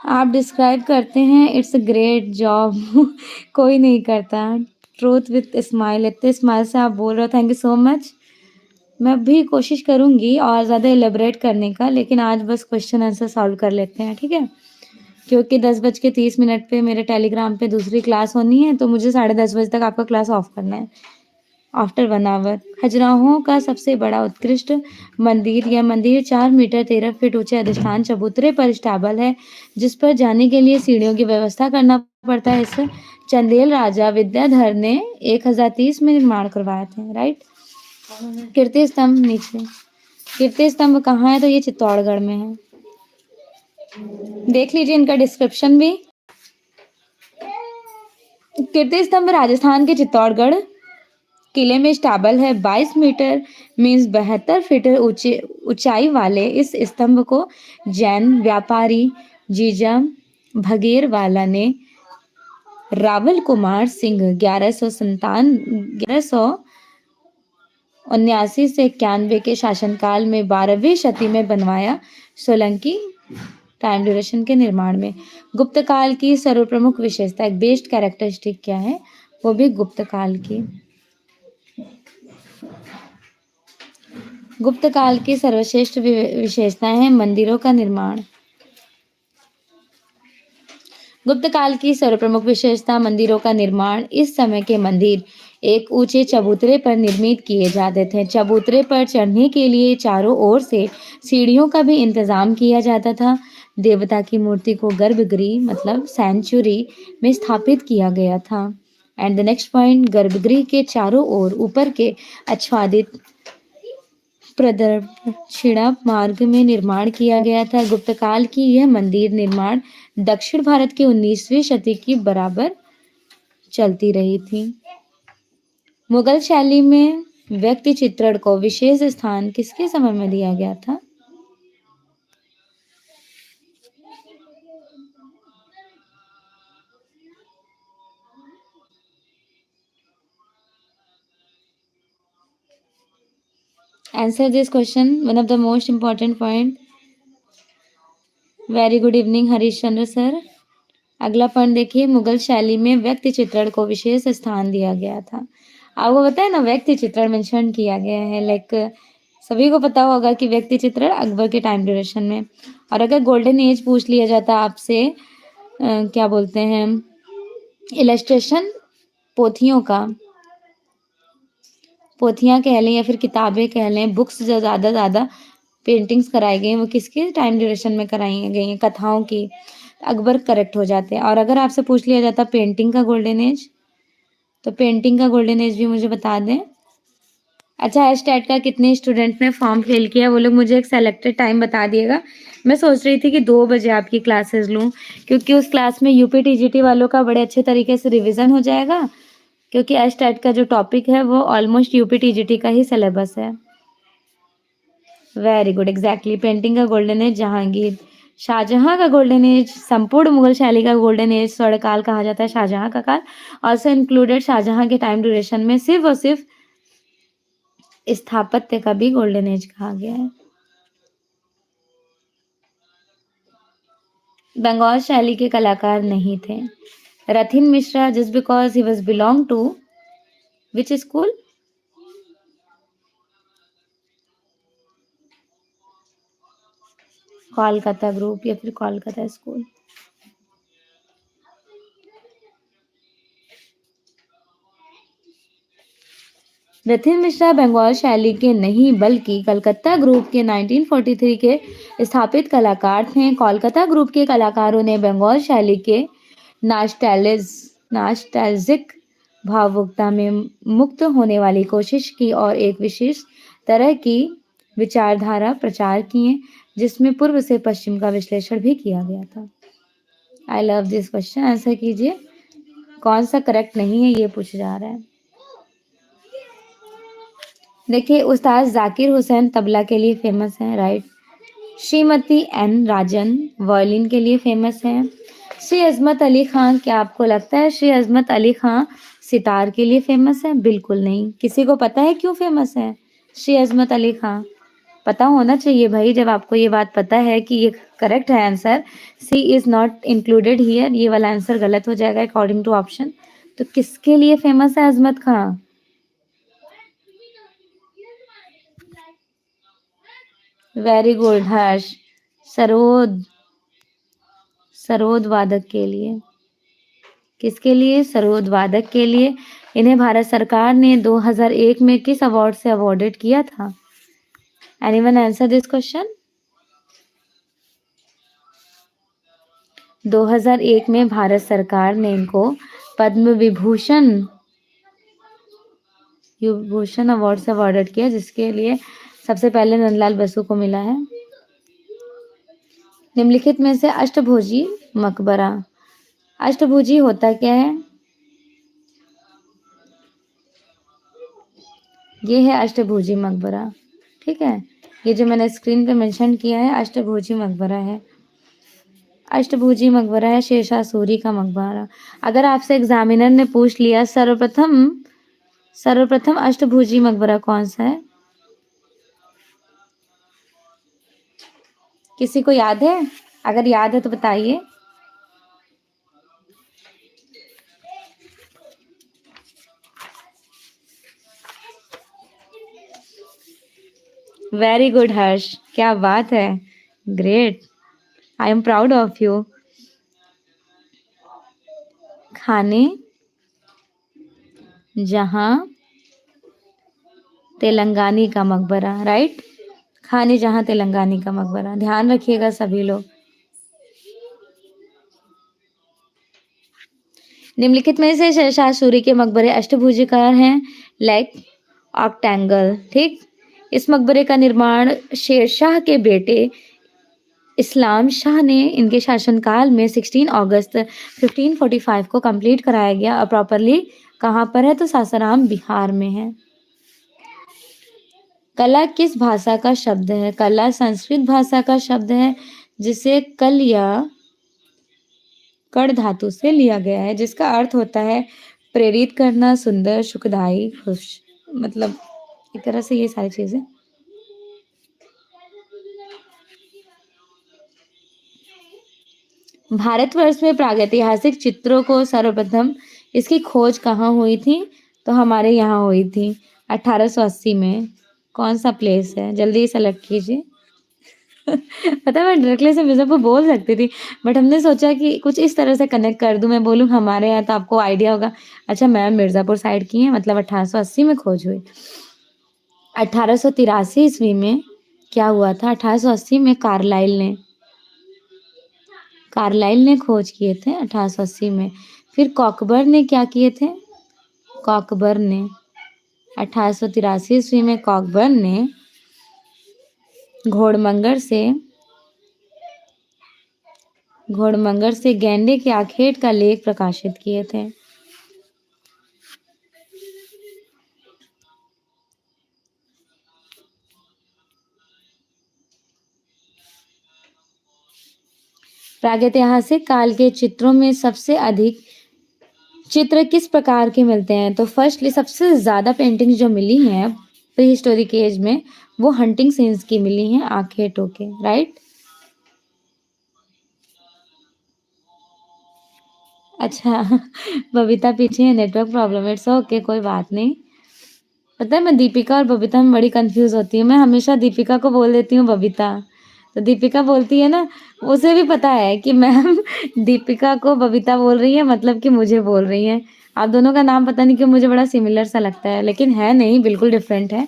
आप डिस्क्राइब करते हैं, इट्स अ ग्रेट जॉब। कोई नहीं करता। ट्रूथ विथ स्माइल, इतने स्माइल से आप बोल रहे हो, थैंक यू सो मच। मैं भी कोशिश करूंगी और ज़्यादा एलेबरेट करने का, लेकिन आज बस क्वेश्चन आंसर सॉल्व कर लेते हैं, ठीक है? क्योंकि 10:30 पे मेरे टेलीग्राम पे दूसरी क्लास होनी है, तो मुझे 10:30 तक आपका क्लास ऑफ करना है आफ्टर 1 आवर। खजुराहों का सबसे बड़ा उत्कृष्ट मंदिर, यह मंदिर 4 मीटर 13 फीट ऊंचे अधिष्ठान चबूतरे पर स्टेबल है, जिस पर जाने के लिए सीढ़ियों की व्यवस्था करना पड़ता है। इस चंदेल राजा विद्याधर ने 1030 में निर्माण करवाए थे, राइट? कीर्ति स्तंभ नीचे, कीर्ति स्तंभ कहाँ है? तो ये चित्तौड़गढ़ में है, देख लीजिए इनका डिस्क्रिप्शन भी। कीर्ति स्तंभ राजस्थान के चित्तौड़गढ़ किले में स्टेबल है। 22 मीटर मीन्स 72 फीट ऊंचाई वाले इस स्तंभ को जैन व्यापारी जीजा भगेरवाला ने रावल कुमार सिंह 1179 से 91 के शासनकाल में 12वीं शती में बनवाया। सोलंकी टाइम ड्यूरेशन के निर्माण में गुप्त काल की सर्वप्रमुख विशेषता, एक बेस्ट कैरेक्टरिस्टिक क्या है, वो भी गुप्त काल की। गुप्त काल की सर्वश्रेष्ठ विशेषताएं हैं मंदिरों का निर्माण। गुप्त काल की सर्वप्रमुख विशेषता मंदिरों का निर्माण। इस समय के मंदिर एक ऊंचे चबूतरे पर निर्मित किए जाते थे। चबूतरे पर चढ़ने के लिए चारों ओर से सीढ़ियों का भी इंतजाम किया जाता था। देवता की मूर्ति को गर्भगृह मतलब सेंचुरी में स्थापित किया गया था। एंड द नेक्स्ट पॉइंट, गर्भगृह के चारों ओर ऊपर के आच्छादित प्रदक्षिणा मार्ग में निर्माण किया गया था। गुप्त काल की यह मंदिर निर्माण दक्षिण भारत के 19वीं शती की बराबर चलती रही थी। मुगल शैली में व्यक्ति चित्रण को विशेष स्थान किसके समय में दिया गया था? Answer this question, one of the most important point. Very good evening Harish Chandra sir. अगला पॉइंट देखिए, मुगल शैली में व्यक्ति चित्रण को विशेष स्थान दिया गया था। आपको पता है ना, व्यक्ति चित्रण मेंशन किया गया है, लाइक सभी को पता होगा कि व्यक्ति चित्रण अकबर के टाइम ड्यूरेशन में। और अगर गोल्डन एज पूछ लिया जाता आपसे, क्या बोलते हैं, इलस्ट्रेशन पोथियों का, पोथियां कह लें या फिर किताबें कह लें, बुक्स जो ज़्यादा पेंटिंग्स कराई गई हैं, वो किसके टाइम ड्यूरेशन में कराई गई हैं? कथाओं की। अकबर करेक्ट हो जाते हैं। और अगर आपसे पूछ लिया जाता पेंटिंग का गोल्डन एज, तो पेंटिंग का गोल्डन एज भी मुझे बता दें। अच्छा, एस्टेट का कितने स्टूडेंट ने फॉर्म फिल किया, वो लोग मुझे एक सेलेक्टेड टाइम बता दिएगा। मैं सोच रही थी कि 2 बजे आपकी क्लासेस लूँ, क्योंकि उस क्लास में यूपी टीजीटी वालों का बड़े अच्छे तरीके से रिविजन हो जाएगा, क्योंकि एस्टेट का जो टॉपिक है वो ऑलमोस्ट यूपी टीजीटी का ही सिलेबस है। Very good, exactly. पेंटिंग का गोल्डन एज जहांगीर, शाहजहां का गोल्डन एज, संपूर्ण मुगल शैली का गोल्डन एज स्वर्णकाल कहा जाता है शाहजहां का काल। ऑल्सो इंक्लूडेड शाहजहां के टाइम ड्यूरेशन में सिर्फ और सिर्फ स्थापत्य का भी गोल्डन एज कहा गया है। बंगाल शैली के कलाकार नहीं थे। Rathin Mishra, just because he was belong to which school? Kolkata group या फिर कोलकाता स्कूल। रथिन मिश्रा बंगाल शैली के नहीं बल्कि कलकत्ता ग्रुप के 1943 के स्थापित कलाकार थे। कोलकाता ग्रुप के कलाकारों ने बंगाल शैली के नास्टैल्जिक भावुकता में मुक्त होने वाली कोशिश की और एक विशेष तरह की विचारधारा प्रचार किए, जिसमें पूर्व से पश्चिम का विश्लेषण भी किया गया था। I love this question. Answer कीजिए, कौन सा करेक्ट नहीं है ये पूछा जा रहा है। देखिए, उस्ताद जाकिर हुसैन तबला के लिए फेमस हैं, राइट। श्रीमती एन राजन वायलिन के लिए फेमस हैं। श्री अजमत अली खां, क्या आपको लगता है श्री अजमत अली खां सितार के लिए फेमस है? बिल्कुल नहीं। किसी को पता है क्यों फेमस है? श्री अजमत अली खां। पता होना चाहिए भाई, जब आपको ये बात पता है कि ये करेक्ट है answer, C is not included here, ये वाला आंसर गलत हो जाएगा अकॉर्डिंग टू ऑप्शन। तो किसके लिए फेमस है अजमत खां? वेरी गुड हर्ष। सरोद, सरोद वादक के लिए। किसके लिए? सरोद वादक के लिए। इन्हें भारत सरकार ने 2001 में किस अवार्ड से अवॉर्डेड किया था? Anyone answer this question? 2001 में भारत सरकार ने इनको पद्म विभूषण विभूषण अवार्ड से अवॉर्डेड किया, जिसके लिए सबसे पहले नंदलाल बसु को मिला है। निम्नलिखित में से अष्टभुजी मकबरा, अष्टभुजी होता क्या है? ये है अष्टभुजी मकबरा, ठीक है। ये जो मैंने स्क्रीन पे मेंशन किया है अष्टभुजी मकबरा है। अष्टभुजी मकबरा है शेरशाह सूरी का मकबरा। अगर आपसे एग्जामिनर ने पूछ लिया सर्वप्रथम अष्टभुजी मकबरा कौन सा है, किसी को याद है? अगर याद है तो बताइए। वेरी गुड हर्ष, क्या बात है, great, I am proud of you. खाने जहां तेलंगानी का मकबरा, राइट। खाने जहां तेलंगानी का मकबरा, ध्यान रखिएगा सभी लोग। निम्नलिखित में से शेरशाह सूरी के मकबरे अष्टभुजाकार हैं, लाइक ऑक्टेंगल, ठीक। इस मकबरे का निर्माण शेरशाह के बेटे इस्लाम शाह ने इनके शासनकाल में 16 अगस्त 1545 को कंप्लीट कराया गया। और प्रॉपरली कहाँ पर है? तो सासाराम बिहार में है। कला किस भाषा का शब्द है? कला संस्कृत भाषा का शब्द है, जिसे कल या कड़ धातु से लिया गया है, जिसका अर्थ होता है प्रेरित करना, सुंदर, सुखदाई, खुश, मतलब एक तरह से ये सारी चीजें। भारतवर्ष में प्रागैतिहासिक चित्रों को सर्वप्रथम इसकी खोज कहाँ हुई थी? तो हमारे यहाँ हुई थी 1880 में। कौन सा प्लेस है? जल्दी सेलेक्ट कीजिए। पता है मैं डायरेक्टली से मिर्जापुर बोल सकती थी, बट हमने सोचा कि कुछ इस तरह से कनेक्ट कर दूं, मैं बोलूं हमारे यहाँ, तो आपको आइडिया होगा। अच्छा मैम मिर्जापुर साइड की है, मतलब 1880 में खोज हुई। 1883 ईस्वी में क्या हुआ था? 1880 में कार्लाइल ने खोज किए थे 1880 में। फिर कॉकबर्न ने क्या किए थे? कॉकबर्न ने 1883 ईस्वी में कॉकबर्न ने घोड़मंगर से गैंडे के आखेट का लेख प्रकाशित किए थे। प्रागैतिहासिक काल के चित्रों में सबसे अधिक चित्र किस प्रकार के मिलते हैं? तो फर्स्टली सबसे ज्यादा पेंटिंग्स जो मिली हैं प्री हिस्टोरिक एज में, वो हंटिंग सीन्स की मिली हैं, आखेटों के, राइट। अच्छा बबीता पीछे है, नेटवर्क प्रॉब्लम, इट्स ओके, कोई बात नहीं। पता है मैं दीपिका और बबीता में बड़ी कंफ्यूज होती हूँ। मैं हमेशा दीपिका को बोल देती हूँ बबीता, तो दीपिका बोलती है ना, उसे भी पता है कि मैम दीपिका को बबीता बोल रही है, मतलब कि मुझे बोल रही है। आप दोनों का नाम पता नहीं क्यों मुझे बड़ा सिमिलर सा लगता है, लेकिन है नहीं, बिल्कुल डिफरेंट है।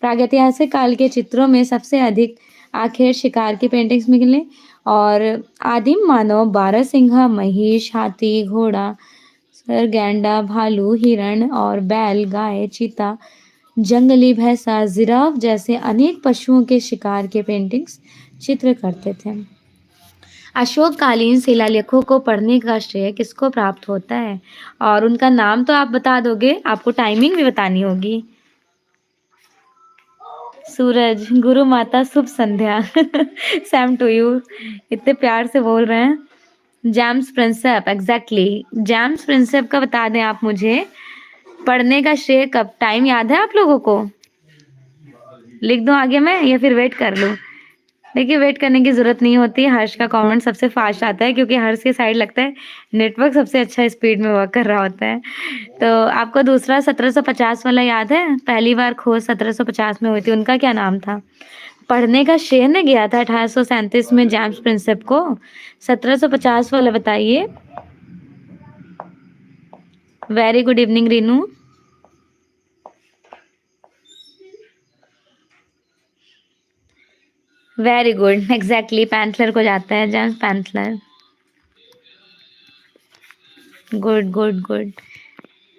प्रागैतिहासिक काल के चित्रों में सबसे अधिक आखिर शिकार की पेंटिंग्स मिले, और आदिम मानव बारहसिंघा, महिष, हाथी, घोड़ा, सर, गैंडा, भालू, हिरण और बैल, गाय, चीता, जंगली भैंसा, जिराफ जैसे अनेक पशुओं के शिकार के पेंटिंग्स चित्र करते थे। अशोककालीन शिलालेखों को पढ़ने का श्रेय किसको प्राप्त होता है? और उनका नाम तो आप बता दोगे, आपको टाइमिंग भी बतानी होगी। सूरज, गुरु माता, शुभ संध्या सेम टू यू, इतने प्यार से बोल रहे हैं। James Prinsep, exactly James Prinsep का बता दें आप मुझे। पढ़ने का श्रेय कब, टाइम याद है आप लोगों को? लिख दूं आगे मैं या फिर वेट कर लूं? देखिए वेट करने की जरूरत नहीं होती। हर्ष का कमेंट सबसे फास्ट आता है क्योंकि हर्ष की साइड लगता है नेटवर्क सबसे अच्छा स्पीड में वर्क कर रहा होता है। तो आपको दूसरा 1750 वाला याद है? पहली बार खोज 1750 में हुई थी, उनका क्या नाम था? पढ़ने का श्रेय न गया था 1837 में जेम्स प्रिंसेप को। 1750 वाला बताइए। Very good evening Renu. Very good, exactly Panthaler को जाता है, James Panthaler. Good good good.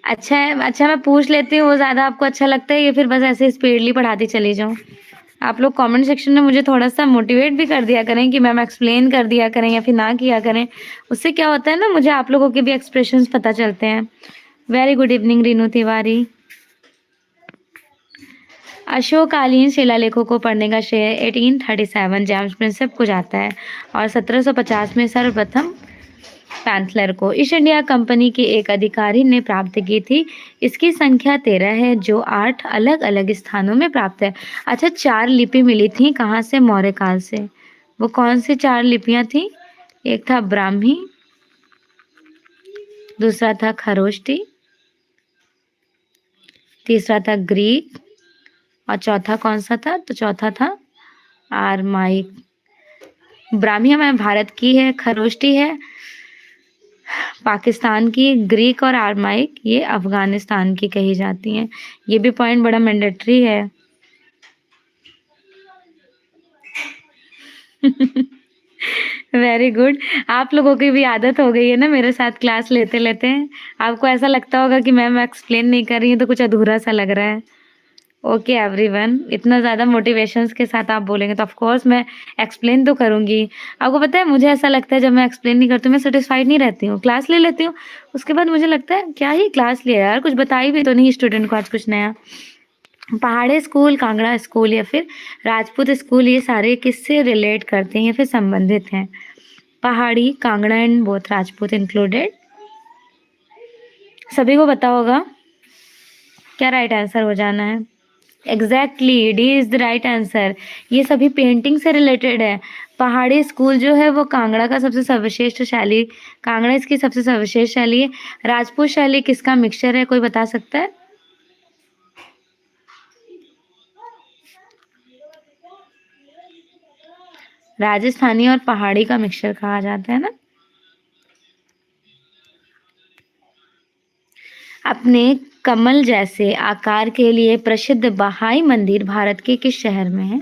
अच्छा है, अच्छा मैं पूछ लेती हूँ, वो ज़्यादा आपको अच्छा लगता है या फिर बस ऐसे स्पीडली पढ़ाती चली जाऊँ? आप लोग कमेंट सेक्शन में मुझे थोड़ा सा मोटिवेट भी कर दिया करें कि मैम एक्सप्लेन कर दिया करें या फिर ना किया करें। उससे क्या होता है ना, मुझे आप लोगों के भी एक्सप्रेशंस पता चलते हैं। Very good evening Renu Tiwari. अशोककालीन शिलालेखों को पढ़ने का श्रेय 1837 जेम्स प्रिंसेप को जाता है और 1750 में सर्वप्रथम पैंथलर को ईस्ट इंडिया कंपनी के एक अधिकारी ने प्राप्त की थी। इसकी संख्या 13 है जो 8 अलग अलग स्थानों में प्राप्त है। अच्छा, 4 लिपि मिली थी कहाँ से? मौर्य काल से। वो कौन सी 4 लिपियां थी? एक था ब्राह्मी, दूसरा था खरोष्टी, तीसरा था ग्रीक और चौथा कौन सा था? तो चौथा था आरमाइक। ब्राह्मी हमारे भारत की है, खरोष्टी है पाकिस्तान की, ग्रीक और आरमाइक ये अफगानिस्तान की कही जाती हैं। ये भी पॉइंट बड़ा मैंडेटरी है। Very good. आप लोगों की भी आदत हो गई है ना मेरे साथ क्लास लेते लेते। आपको ऐसा लगता होगा कि मैम एक्सप्लेन नहीं कर रही हूँ तो कुछ अधूरा सा लग रहा है। ओके एवरीवन, इतना ज़्यादा मोटिवेशंस के साथ आप बोलेंगे तो ऑफ कोर्स मैं एक्सप्लेन तो करूँगी। आपको पता है मुझे ऐसा लगता है जब मैं एक्सप्लेन नहीं करती हूँ मैं सेटिस्फाइड नहीं रहती हूँ। क्लास ले लेती हूँ, उसके बाद मुझे लगता है क्या ही क्लास लिया यार, कुछ बताई भी तो नहीं स्टूडेंट को आज कुछ नया। पहाड़ी स्कूल, कांगड़ा स्कूल या फिर राजपूत स्कूल, ये सारे किससे रिलेट करते हैं या फिर संबंधित हैं? पहाड़ी, Kangra and both Rajput included. सभी को पता होगा क्या राइट आंसर हो जाना है? Exactly D is the right answer. ये सभी पेंटिंग से रिलेटेड है। पहाड़ी स्कूल जो है वो कांगड़ा का सबसे सर्वश्रेष्ठ शैली, कांगड़ा इसकी सबसे सर्वश्रेष्ठ शैली है। राजपूत शैली किसका मिक्सचर है, कोई बता सकता है? राजस्थानी और पहाड़ी का मिक्सचर कहा जाता है ना। अपने कमल जैसे आकार के लिए प्रसिद्ध बहाई मंदिर भारत के किस शहर में है?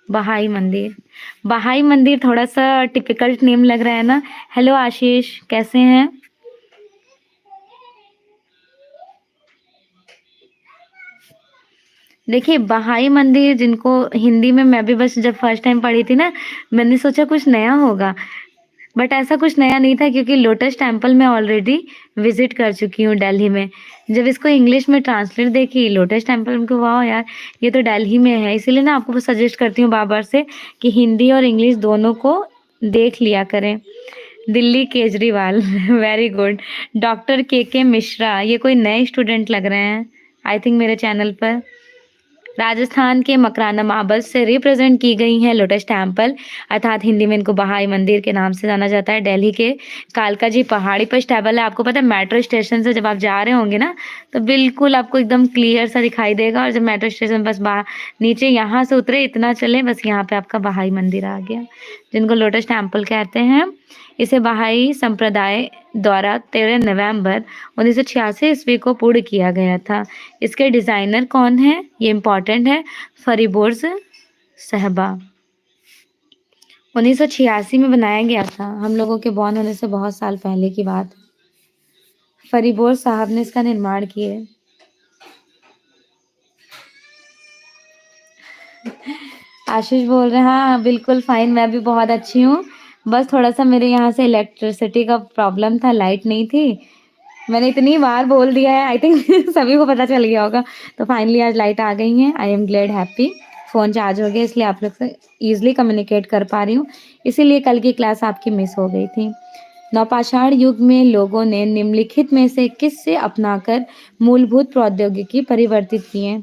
बहाई मंदिर। बहाई मंदिर थोड़ा सा टिपिकल नेम लग रहा है ना। हेलो आशीष, कैसे हैं? देखिए बहाई मंदिर, जिनको हिंदी में मैं भी बस जब फर्स्ट टाइम पढ़ी थी ना, मैंने सोचा कुछ नया होगा, बट ऐसा कुछ नया नहीं था क्योंकि लोटस टेम्पल मैं ऑलरेडी विजिट कर चुकी हूँ दिल्ली में। जब इसको इंग्लिश में ट्रांसलेट देखी लोटस टेम्पल में, वाह यार ये तो दिल्ली में है। इसीलिए ना आपको सजेस्ट करती हूँ बार बार से कि हिंदी और इंग्लिश दोनों को देख लिया करें। Delhi Kejriwal. Very good. Doctor के मिश्रा, ये कोई नए स्टूडेंट लग रहे हैं आई थिंक मेरे चैनल पर। राजस्थान के मकराना मार्बल से रिप्रेजेंट की गई है लोटस टेम्पल, अर्थात हिंदी में इनको बहाई मंदिर के नाम से जाना जाता है। दिल्ली के कालका जी पहाड़ी पर स्टेबल है। आपको पता है मेट्रो स्टेशन से जब आप जा रहे होंगे ना तो बिल्कुल आपको एकदम क्लियर सा दिखाई देगा, और जब मेट्रो स्टेशन बस बाहर नीचे यहाँ से उतरे इतना चले बस यहाँ पे आपका बहाई मंदिर आ गया, जिनको लोटस टेम्पल कहते हैं। इसे बहाई संप्रदाय द्वारा 13 नवंबर 1986 ईस्वी को पूर्ण किया गया था। इसके डिजाइनर कौन है ये इम्पोर्टेंट है, फरीबोर्ज सहबा। 1986 में बनाया गया था, हम लोगों के बॉर्न होने से बहुत साल पहले की बात। फरीबोर्ज साहब ने इसका निर्माण किए। आशीष बोल रहे हैं हाँ बिल्कुल फाइन, मैं भी बहुत अच्छी हूँ। बस थोड़ा सा मेरे यहाँ से इलेक्ट्रिसिटी का प्रॉब्लम था, लाइट नहीं थी। मैंने इतनी बार बोल दिया है, आई थिंक सभी को पता चल गया होगा। तो फाइनली आज लाइट आ गई है, I am glad happy. Phone charge हो गया इसलिए आप लोग से ईजिली कम्युनिकेट कर पा रही हूँ, इसीलिए कल की क्लास आपकी मिस हो गई थी। नवपाषाण युग में लोगों ने निम्नलिखित में से किससे अपनाकर मूलभूत प्रौद्योगिकी परिवर्तित किए?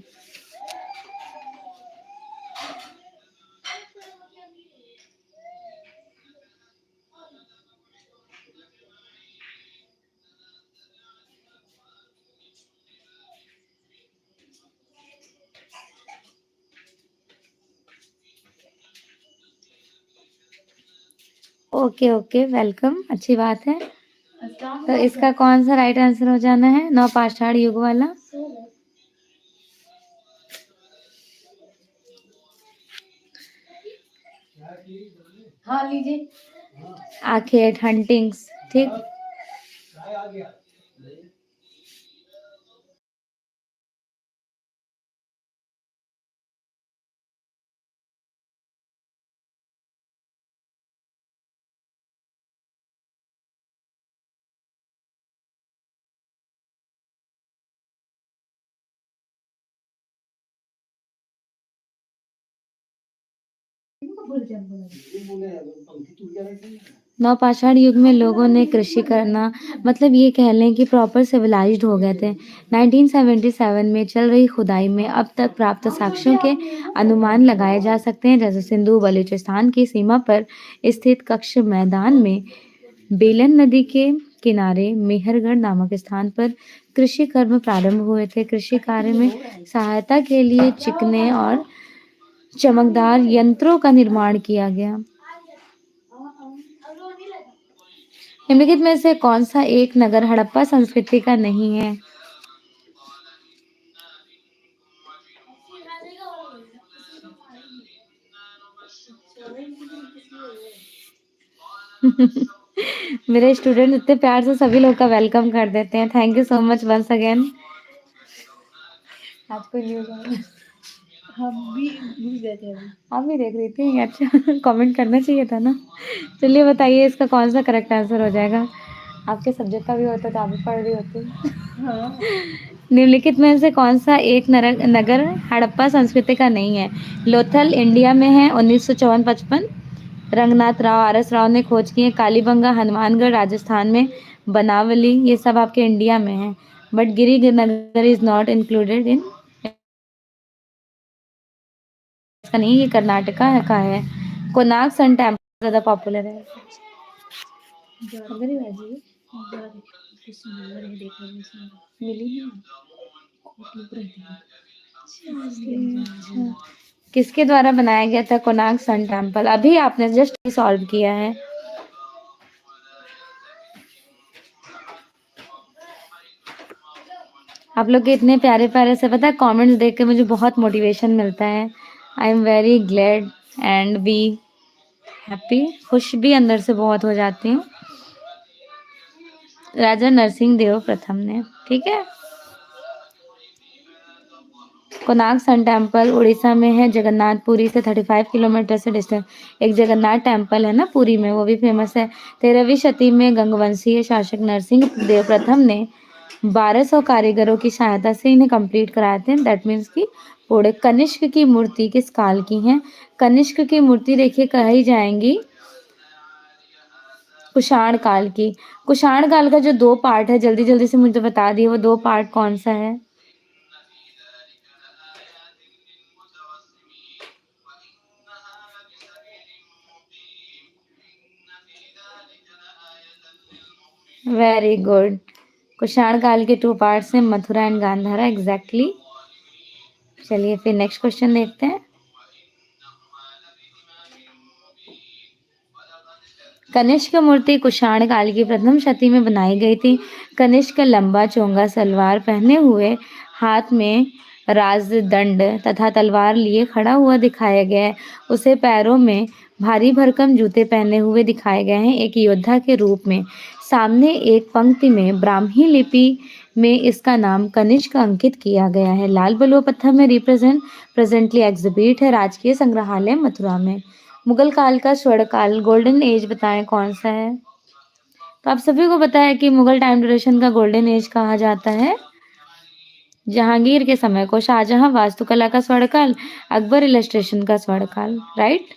ओके ओके, वेलकम, अच्छी बात है। तो इसका कौन सा राइट आंसर हो जाना है, नवपाषाण युग वाला? हाँ लीजिए। आखेट हंटिंग्स, ठीक। नवपाषाण युग में लोगों ने कृषि करना, मतलब ये कह लें कि प्रॉपर सिविलाइज्ड हो गए थे। 1977 में चल रही खुदाई में अब तक प्राप्त साक्ष्यों के अनुमान लगाए जा सकते हैं, जैसे सिंधु बलूचिस्तान की सीमा पर स्थित कक्ष मैदान में बेलन नदी के किनारे मेहरगढ़ नामक स्थान पर कृषि कर्म प्रारंभ हुए थे। कृषि कार्य में सहायता के लिए चिकने और चमकदार यंत्रों का निर्माण किया गया। निम्नलिखित में से कौन सा एक नगर हड़प्पा संस्कृति का नहीं है? मेरे स्टूडेंट इतने प्यार से सभी लोग का वेलकम कर देते हैं। Thank you so much once again. आज कोई न्यूज़ आया? हम भी भूल गए थे अभी। आप भी देख रही थी? अच्छा, कमेंट करना चाहिए था ना। चलिए बताइए इसका कौन सा करेक्ट आंसर हो जाएगा। आपके सब्जेक्ट का भी होता तो आप भी पढ़ रही होती। हाँ निम्नलिखित में से कौन सा एक नगर हड़प्पा संस्कृति का नहीं है? लोथल इंडिया में है 1954-55। रंगनाथ राव आर एस राव ने खोज की है। कालीबंगा हनुमानगढ़ राजस्थान में। बनावली, ये सब आपके इंडिया में है, but Girinagar is not included in. इसका नहीं, ये कर्नाटका है का है। कोनार्क सन टेम्पल ज्यादा पॉपुलर है। अगर ही बाजी मिली नहीं। अच्छा, किसके द्वारा बनाया गया था कोणार्क सन टेम्पल? अभी आपने जस्ट सॉल्व किया है। आप लोग के इतने प्यारे प्यारे से, पता है, कमेंट्स देख के मुझे बहुत मोटिवेशन मिलता है। I am very glad and be happy, खुश भी अंदर से बहुत हो जाती हूँ। राजा नरसिंह देव प्रथम ने, ठीक है। कोणार्क सन टेम्पल उड़ीसा में है, जगन्नाथपुरी से 35 किलोमीटर से डिस्टेंस। एक जगन्नाथ टेम्पल है ना पुरी में, वो भी फेमस है। 13वीं शती में गंगवंशीय शासक नरसिंह देव प्रथम ने 1200 कारीगरों की सहायता से इन्हें कंप्लीट कराए थे। दैट मीन्स कि पूरे कनिष्क की मूर्ति किस काल की है? कनिष्क की मूर्ति देखिए कही जाएंगी कुषाण काल की। कुषाण काल का जो 2 पार्ट है, जल्दी जल्दी से मुझे बता दिए, वो 2 पार्ट कौन सा है? Very good. कुषाण काल के 2 पार्ट्स हैं, मथुरा एंड गांधारा, एग्जैक्टली। चलिए फिर नेक्स्ट क्वेश्चन देखते हैं। कनिष्क मूर्ति कुषाण काल की प्रथम शती में बनाई गई थी। कनिष्क लंबा चोंगा सलवार पहने हुए, हाथ में राजदंड तथा तलवार लिए खड़ा हुआ दिखाया गया है। उसे पैरों में भारी भरकम जूते पहने हुए दिखाए गए हैं, एक योद्धा के रूप में। सामने एक पंक्ति में ब्राह्मी लिपि में इसका नाम कनिष्क अंकित किया गया है। लाल बलुआ पत्थर में रिप्रेजेंट प्रेजेंटली एग्जिबिट है राजकीय संग्रहालय मथुरा में। मुगल काल का स्वर्ण काल, गोल्डन एज बताएं कौन सा है? तो आप सभी को पता है कि मुगल टाइम ड्यूरेशन का गोल्डन एज कहा जाता है जहांगीर के समय को, शाहजहां वास्तुकला का स्वर्ण काल, अकबर इलस्ट्रेशन का स्वर्ण काल, राइट।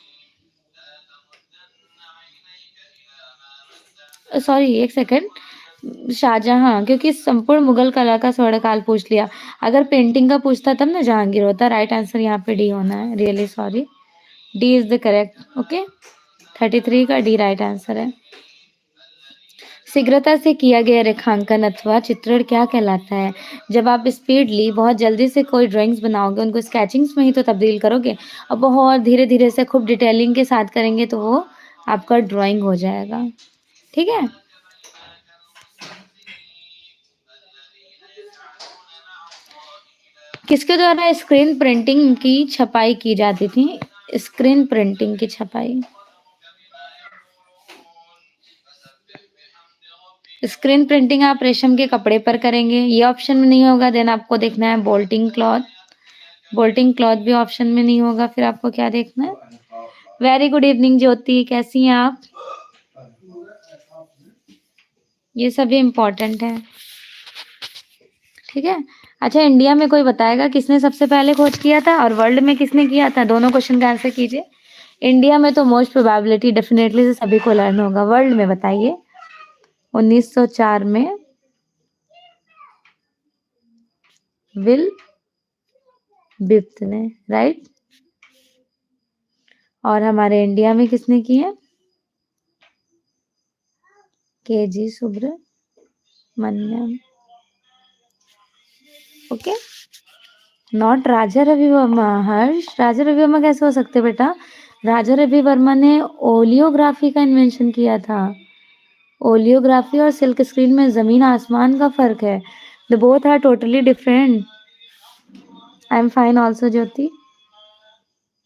सॉरी एक सेकंड, शाहजहां, क्योंकि संपूर्ण मुगल कला का स्वर्णकाल पूछ लिया। अगर पेंटिंग का पूछता तब ना जहांगीर होता। राइट आंसर यहाँ पे डी होना है। Really sorry, D is the correct. Okay, 33 का डी राइट आंसर है। शीघ्रता से किया गया रेखांकन अथवा चित्रण क्या कहलाता है? जब आप स्पीडली बहुत जल्दी से कोई ड्राइंग्स बनाओगे, उनको स्केचिंग्स में ही तो तब्दील करोगे, और बहुत धीरे धीरे से खूब डिटेलिंग के साथ करेंगे तो वो आपका ड्राइंग हो जाएगा। ठीक है। किसके द्वारा स्क्रीन प्रिंटिंग की छपाई की जाती थी? स्क्रीन प्रिंटिंग की छपाई, स्क्रीन प्रिंटिंग आप रेशम के कपड़े पर करेंगे, ये ऑप्शन में नहीं होगा। देन आपको देखना है बोल्टिंग क्लॉथ, बोल्टिंग क्लॉथ भी ऑप्शन में नहीं होगा। फिर आपको क्या देखना है? वेरी गुड इवनिंग ज्योति, कैसी हैं आप? ये सभी इम्पोर्टेंट है। ठीक है। अच्छा, इंडिया में कोई बताएगा किसने सबसे पहले खोज किया था और वर्ल्ड में किसने किया था? दोनों क्वेश्चन का आंसर कीजिए। इंडिया में तो मोस्ट प्रोबेबिलिटी डेफिनेटली से सभी को लर्न होगा। वर्ल्ड में बताइए। 1904 में विल बिप्त ने, राइट। और हमारे इंडिया में किसने की है? के.जी. सुब्रमण्यम। ओके, नॉट राजा रवि वर्मा। हर्ष, राजा रवि वर्मा कैसे हो सकते बेटा? राजा रवि वर्मा ने ओलियोग्राफी का इन्वेंशन किया था। ओलियोग्राफी और सिल्क स्क्रीन में जमीन आसमान का फर्क है। The both are totally different. I am fine also Jyoti,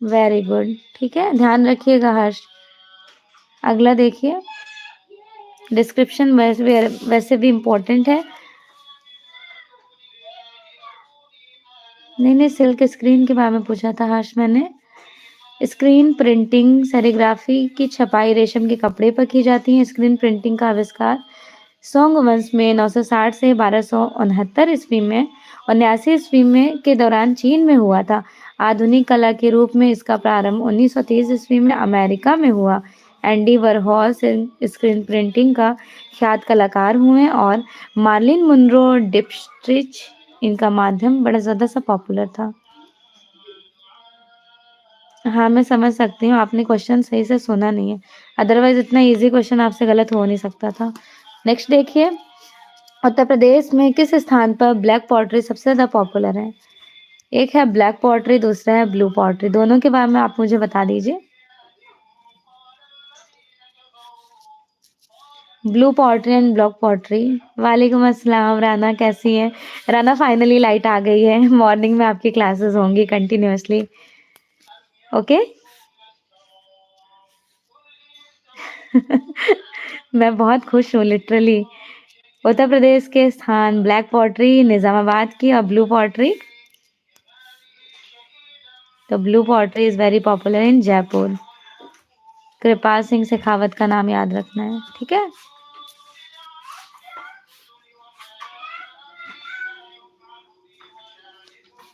very good. ठीक है, ध्यान रखिएगा हर्ष। अगला देखिए, डिस्क्रिप्शन वैसे भी इम्पोर्टेंट है। नहीं, सिल्क स्क्रीन के बारे में पूछा था हर्ष मैंने। स्क्रीन प्रिंटिंग सेरिग्राफी की छपाई रेशम के कपड़े पर की जाती है। स्क्रीन प्रिंटिंग का आविष्कार सोंग वंश में 960 से 1269 ईस्वी में 79 ईस्वी में के दौरान चीन में हुआ था। आधुनिक कला के रूप में इसका प्रारंभ 1930 ईस्वी में अमेरिका में हुआ। एंडी वरहॉल स्क्रीन प्रिंटिंग का ख्यात कलाकार हुए और मार्लिन मुनरो डिप्स्ट्रिच इनका माध्यम बड़ा ज़्यादा सा पॉपुलर था। हाँ, मैं समझ सकती हूँ, आपने क्वेश्चन सही से सुना नहीं है, अदरवाइज इतना इजी क्वेश्चन आपसे गलत हो नहीं सकता था। नेक्स्ट देखिए, उत्तर प्रदेश में किस स्थान पर ब्लैक पॉटरी सबसे ज़्यादा पॉपुलर है? एक है ब्लैक पॉटरी, दूसरा है ब्लू पॉटरी। दोनों के बारे में आप मुझे बता दीजिए। Blue pottery and black pottery. वालेकुम अस्सलाम राना, कैसी है? राना फाइनली लाइट आ गई है। मॉर्निंग में आपकी क्लासेस होंगी कंटिन्यूअसली। ओके। मैं बहुत खुश हूँ लिटरली। उत्तर प्रदेश के स्थान ब्लैक पॉटरी निजामाबाद की और ब्लू पॉटरी, तो blue pottery is very popular in Jaipur. Kripal Singh Shekhawat का नाम याद रखना है। ठीक है।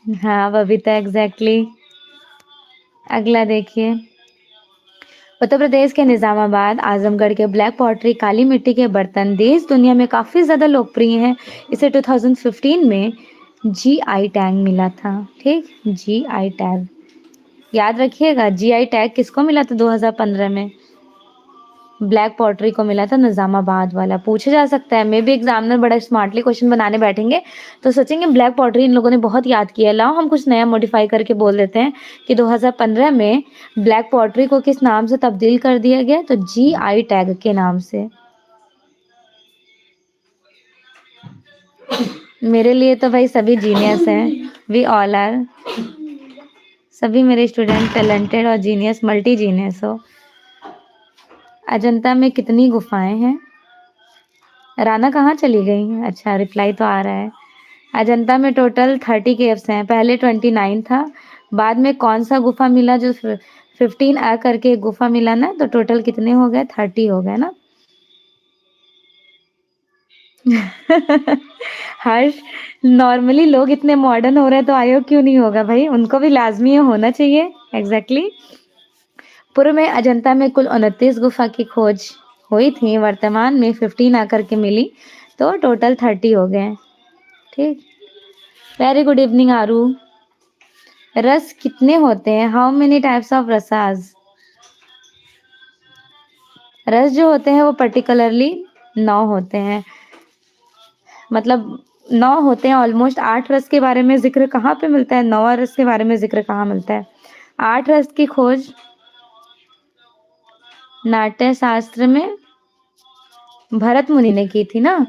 हाँ बबीता, एग्जैक्टली। अगला देखिए, उत्तर प्रदेश के निजामाबाद आजमगढ़ के ब्लैक पॉटरी काली मिट्टी के बर्तन देश दुनिया में काफ़ी ज़्यादा लोकप्रिय हैं। इसे 2015 में जीआई टैग मिला था। ठीक, जीआई टैग याद रखिएगा। जीआई टैग किसको मिला था 2015 में? ब्लैक पॉटरी को मिला था, निजामाबाद वाला। पूछा जा सकता है, मे भी एग्जामिनर बड़ा स्मार्टली क्वेश्चन बनाने बैठेंगे तो सोचेंगे ब्लैक पॉटरी इन लोगों ने बहुत याद किया, लाओ हम कुछ नया मॉडिफाई करके बोल देते हैं कि 2015 में ब्लैक पॉटरी को किस नाम से तब्दील कर दिया गया, तो जीआई टैग के नाम से। मेरे लिए तो भाई सभी जीनियस हैं, वी ऑल आर। सभी मेरे स्टूडेंट टैलेंटेड और जीनियस, मल्टी जीनियस हो। अजंता में कितनी गुफाएं हैं? राना कहाँ चली गई? अच्छा, रिप्लाई तो आ रहा है। अजंता में टोटल 30 केव्स हैं। पहले 29 था, बाद में कौन सा गुफा मिला जो 15 आ करके गुफा मिला ना, तो टोटल कितने हो गए? 30 हो गए ना। हर्ष, नॉर्मली लोग इतने मॉडर्न हो रहे हैं तो आयोग क्यों नहीं होगा भाई? उनको भी लाजमी होना चाहिए। एग्जैक्टली। पूर्व में अजंता में कुल 29 गुफा की खोज हुई थी, वर्तमान में 15 आकर के मिली, तो टोटल 30 हो गए। ठीक, वेरी गुड इवनिंग आरू। रस कितने होते हैं? How many types of रसाज? रस जो होते हैं वो पर्टिकुलरली 9 होते हैं, मतलब 9 होते हैं ऑलमोस्ट। 8 रस के बारे में जिक्र कहाँ पे मिलता है? 9वां रस के बारे में जिक्र कहाँ मिलता है? 8 रस की खोज नाट्य शास्त्र में भरत मुनि ने की थी ना।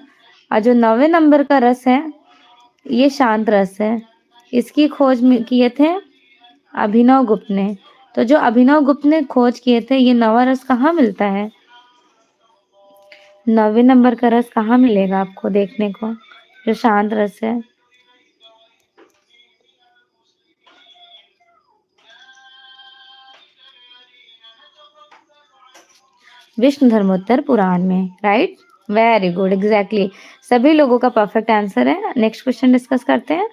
और जो 9वें नंबर का रस है ये शांत रस है, इसकी खोज किए थे अभिनव गुप्त ने। तो जो अभिनव गुप्त ने खोज किए थे, ये 9वां रस कहाँ मिलता है? 9वें नंबर का रस कहाँ मिलेगा आपको देखने को, जो शांत रस है? विष्णु धर्मोत्तर पुराण में, राइट? Very good, exactly. सभी लोगों का परफेक्ट आंसर है। नेक्स्ट क्वेश्चन डिस्कस करते हैं।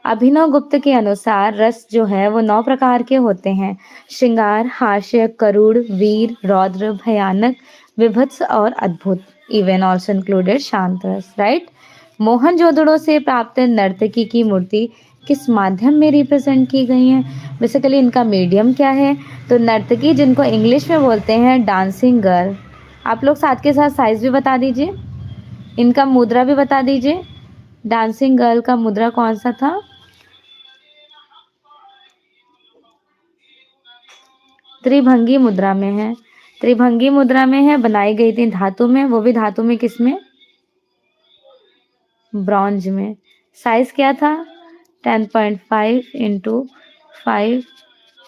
अभिनव गुप्त के अनुसार रस जो है वो 9 प्रकार के होते हैं: श्रृंगार, हास्य, करुण, वीर, रौद्र, भयानक, विभत्स और अद्भुत। इवन ऑल्सो इंक्लूडेड शांत रस, राइट? मोहनजोदड़ो से प्राप्त नर्तकी की मूर्ति किस माध्यम में रिप्रेजेंट की गई है? बेसिकली इनका मीडियम क्या है? तो नर्तकी, जिनको इंग्लिश में बोलते हैं डांसिंग गर्ल। आप लोग साथ के साथ साइज भी बता दीजिए, इनका मुद्रा भी बता दीजिए। डांसिंग गर्ल का मुद्रा कौन सा था? त्रिभंगी मुद्रा में है। त्रिभंगी मुद्रा में है, बनाई गई थी धातु में, वो भी धातु में किसमें? ब्रॉन्ज में। साइज क्या था? 10.5 इंटू 5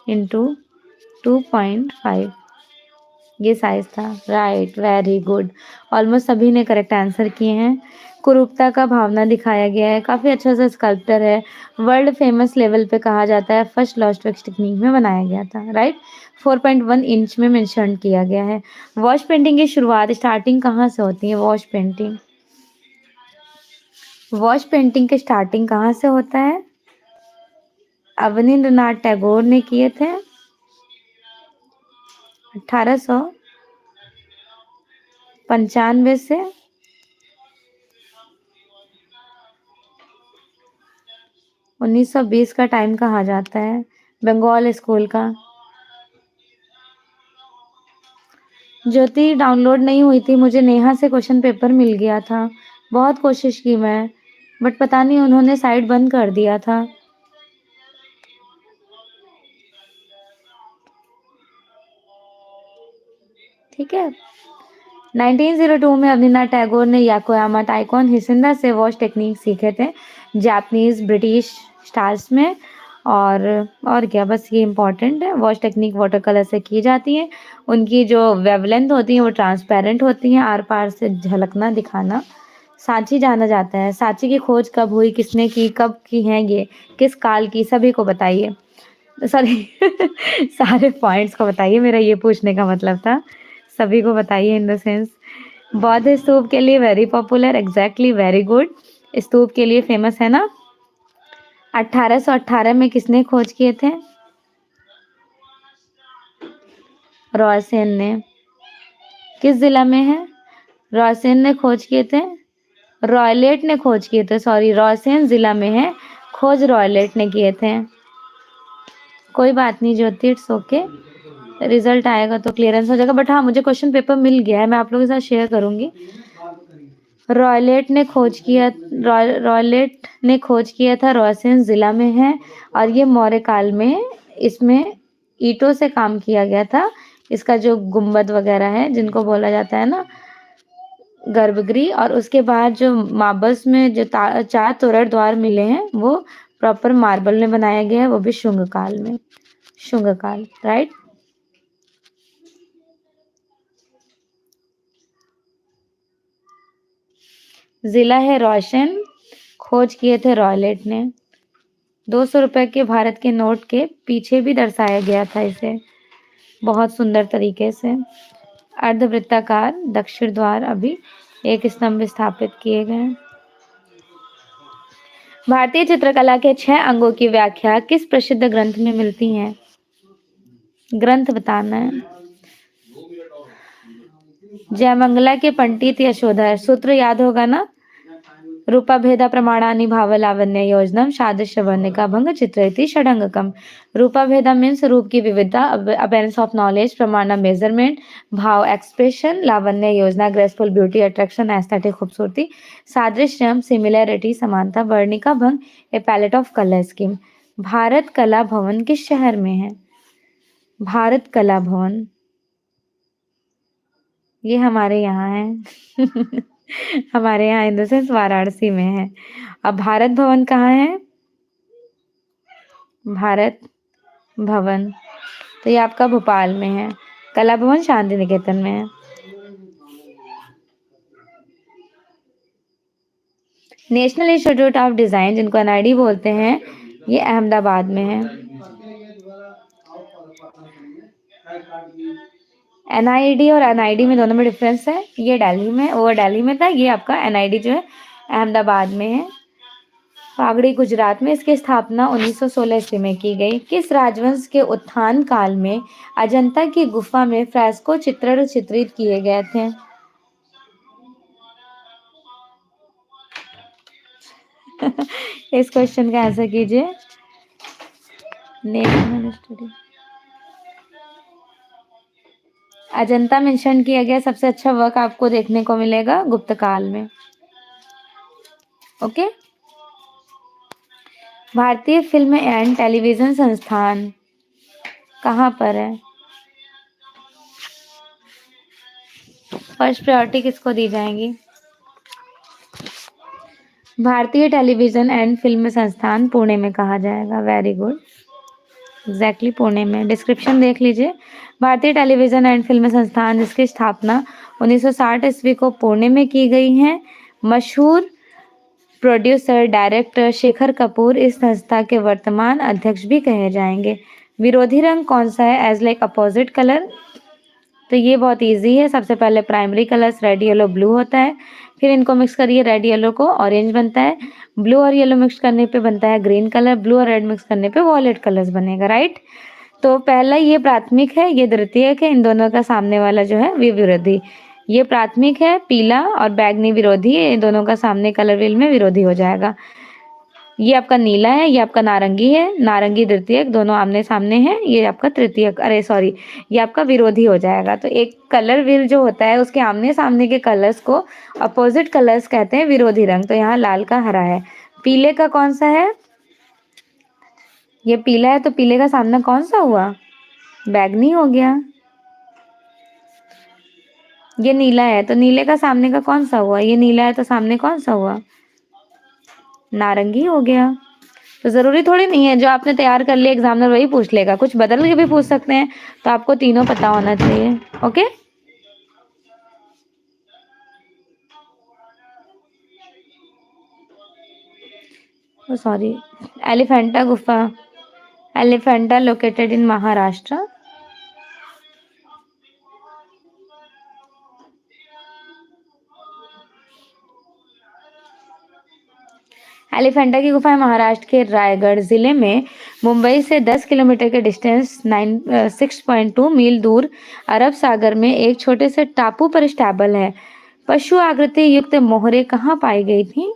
इंटू 2.5, ये साइज था, राइट? वेरी गुड, ऑलमोस्ट सभी ने करेक्ट आंसर किए हैं। कुरूपता का भावना दिखाया गया है, काफ़ी अच्छा सा स्कल्पचर है, वर्ल्ड फेमस लेवल पे कहा जाता है, फर्स्ट लॉस्ट वैक्स टेक्निक में बनाया गया था, राइट? 4.1 इंच में मेंशन किया गया है। वॉश पेंटिंग की शुरुआत, स्टार्टिंग कहाँ से होती है? वॉश पेंटिंग, वॉश पेंटिंग के स्टार्टिंग कहाँ से होता है? अवनींद्रनाथ टैगोर ने किए थे 1895 से 1920 का टाइम कहा जाता है, बंगाल स्कूल का। ज्योति डाउनलोड नहीं हुई थी, मुझे नेहा से क्वेश्चन पेपर मिल गया था, बहुत कोशिश की मैं, बट पता नहीं उन्होंने साइट बंद कर दिया था। ठीक है, 1902 में अवनींद्रनाथ टैगोर ने याकोयामा ताइकोन हिसिंदा से वॉश टेक्निक सीखे थे, जापानीज ब्रिटिश स्टाइल्स में। और क्या, बस ये इम्पॉर्टेंट है। वॉश टेक्निक वाटर कलर से की जाती है, उनकी जो वेवलेंथ होती है वो ट्रांसपेरेंट होती हैं, आर पार से झलकना दिखाना। सांची जाना जाता है, सांची की खोज कब हुई, किसने की, कब की है ये, किस काल की, सभी को बताइए। सॉरी सारे पॉइंट्स को बताइए, मेरा ये पूछने का मतलब था, सभी को बताइए इन द सेंस। बौद्ध स्तूप के लिए very popular, exactly, very good, stupa के लिए फेमस है ना। 1818 में किसने खोज किए थे? रॉयसेन ने। किस जिला में है? रॉयसेन ने खोज किए थे, रॉयलेट ने खोज किए थे, सॉरी, रॉयसेन जिला में है, खोज रॉयलेट ने किए थे। कोई बात नहीं ज्योति, इट्स ओके, रिजल्ट आएगा तो क्लियरेंस हो जाएगा। बट हाँ, मुझे क्वेश्चन पेपर मिल गया है, मैं आप लोगों के साथ शेयर करूंगी। रॉयलेट ने खोज किया, रॉयलेट ने खोज किया था, रॉयसेन जिला में है, और ये मौर्य काल में इसमें ईंटों से काम किया गया था। इसका जो गुम्बद वगैरह है, जिनको बोला जाता है ना गर्भगृह, और उसके बाद जो मार्बल्स में जो 4 तोरण द्वार मिले हैं वो प्रॉपर मार्बल में बनाया गया है, वो भी शुंग काल में, शुंग काल, राइट? जिला है रोशन, खोज किए थे रॉयलेट ने। 200 रुपए के भारत के नोट के पीछे भी दर्शाया गया था इसे, बहुत सुंदर तरीके से। अर्धवृत्ताकार दक्षिण द्वार अभी एक स्तंभ स्थापित किए गए। भारतीय चित्रकला के 6 अंगों की व्याख्या किस प्रसिद्ध ग्रंथ में मिलती है? ग्रंथ बताना है। जयमंगला के पंडित यशोधर, सूत्र याद होगा ना, रूपा भेदा प्रमाणानि भाव लावण्य योजनम सादृश्यवर्णिका भंग चित्रयति षडंगकम। रूपा भेदा मीन्स रूप की विविधता, अपेयरेंस ऑफ नॉलेज, प्रमाण मेजरमेंट, भाव एक्सप्रेशन, लावण्य योजना ग्रेसफुल ब्यूटी अट्रैक्शन एस्थेटिक खूबसूरती, सादृश्यम सिमिलैरिटी समानता, वर्णिका भंग a palette of colour scheme. Bharat Kala Bhavan किस शहर में है? भारत कला भवन ये हमारे यहाँ है हमारे यहाँ इन द सेंस वाराणसी में है। अब भारत भवन कहाँ है? भारत भवन तो ये आपका भोपाल में है। कला भवन शांति निकेतन में है। नेशनल इंस्टीट्यूट ऑफ डिजाइन जिनको एनआईडी बोलते हैं, ये अहमदाबाद में है। एनआईडी और एनआईडी में दोनों में डिफरेंस है। ये दिल्ली में, वो दिल्ली में था, ये आपका एनआईडी जो है अहमदाबाद में है। फागड़ी गुजरात में। इसकी स्थापना 1916 ईस्वी में की गई। किस राजवंश के उत्थान काल में अजंता की गुफा में फ्रेस्को चित्रण चित्रित किए गए थे? इस क्वेश्चन का आंसर कीजिए। नेशनल स्टडी अजंता मेंशन किया गया सबसे अच्छा वर्क आपको देखने को मिलेगा गुप्त काल में। ओके। भारतीय फिल्म एंड टेलीविजन संस्थान कहाँ पर है? फर्स्ट प्रायोरिटी किसको दी जाएगी? भारतीय टेलीविजन एंड फिल्म संस्थान पुणे में कहा जाएगा। वेरी गुड, एग्जैक्टली पुणे में। डिस्क्रिप्शन देख लीजिए। भारतीय टेलीविजन एंड फिल्म संस्थान जिसकी स्थापना 1960 ईस्वी को पुणे में की गई है। मशहूर प्रोड्यूसर डायरेक्टर शेखर कपूर इस संस्था के वर्तमान अध्यक्ष भी कहे जाएंगे। विरोधी रंग कौन सा है? एज लाइक अपोजिट कलर, तो ये बहुत इजी है। सबसे पहले primary colours red yellow blue होता है, फिर इनको मिक्स करिए, रेड येलो को ऑरेंज बनता है, ब्लू और येलो मिक्स करने पे बनता है ग्रीन कलर, ब्लू और रेड मिक्स करने पे वॉयलेट कलर्स बनेगा, राइट। तो पहला ये प्राथमिक है, ये द्वितीयक है, इन दोनों का सामने वाला जो है वे विरोधी। ये प्राथमिक है पीला और बैगनी विरोधी, इन दोनों का सामने कलर व्हील में विरोधी हो जाएगा। ये आपका नीला है, ये आपका नारंगी है, नारंगी द्वितीयक, दोनों आमने सामने हैं। ये आपका तृतीयक, अरे सॉरी, ये आपका विरोधी हो जाएगा। तो एक कलर व्हील जो होता है उसके आमने सामने के कलर्स को अपोजिट कलर्स कहते हैं, विरोधी रंग। तो यहाँ लाल का हरा है। पीले का कौन सा है? ये पीला है, तो पीले का सामना कौन सा हुआ? बैगनी हो गया। ये नीला है, तो नीले का सामने का कौन सा हुआ? ये नीला है, तो सामने कौन सा हुआ? नारंगी हो गया। तो जरूरी थोड़ी नहीं है जो आपने तैयार कर लिया एग्जामिनर वही पूछ लेगा, कुछ बदल के भी पूछ सकते हैं। तो आपको तीनों पता होना चाहिए। ओके। सॉरी, एलिफेंटा गुफा, एलिफेंटा लोकेटेड इन महाराष्ट्र। एलिफेंटा की गुफा महाराष्ट्र के रायगढ़ जिले में मुंबई से 10 किलोमीटर के डिस्टेंस 6.2 मील दूर अरब सागर में एक छोटे से टापू पर स्टेबल है। पशु आकृति युक्त मोहरे कहाँ पाई गई थी?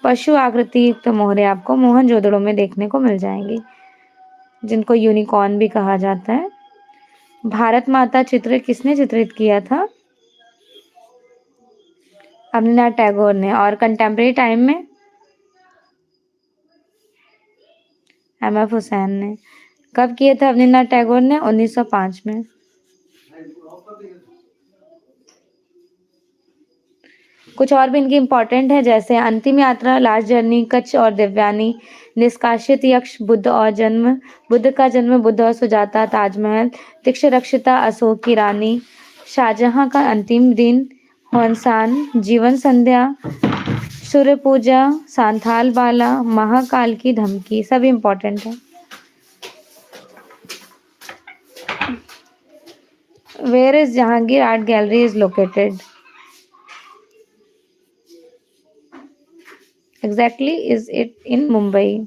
पशु आकृति युक्त मोहरे आपको मोहनजोदड़ो में देखने को मिल जाएंगी, जिनको यूनिकॉर्न भी कहा जाता है। भारत माता चित्र किसने चित्रित किया था? अवनीनाथ टैगोर ने। और कंटेम्प्रेरी टाइम में एम.एफ. हुसैन ने। कब किए थे अवनीनाथ टैगोर ने? 1905 में। कुछ और भी इनकी इंपॉर्टेंट है, जैसे अंतिम यात्रा, लास्ट जर्नी, कच्छ और दिव्यानी, निष्कासित यक्ष, बुद्ध और जन्म, बुद्ध का जन्म, बुद्ध और सुजाता, ताजमहल, तीक्ष्ण रक्षिता, अशोक की रानी, शाहजहां का अंतिम दिन, होनसान, जीवन संध्या, सूर्य पूजा, सांथाल बाला, महाकाल की धमकी, सब इम्पोर्टेंट है। Where is Jahangir art gallery is located? Exactly is it in Mumbai?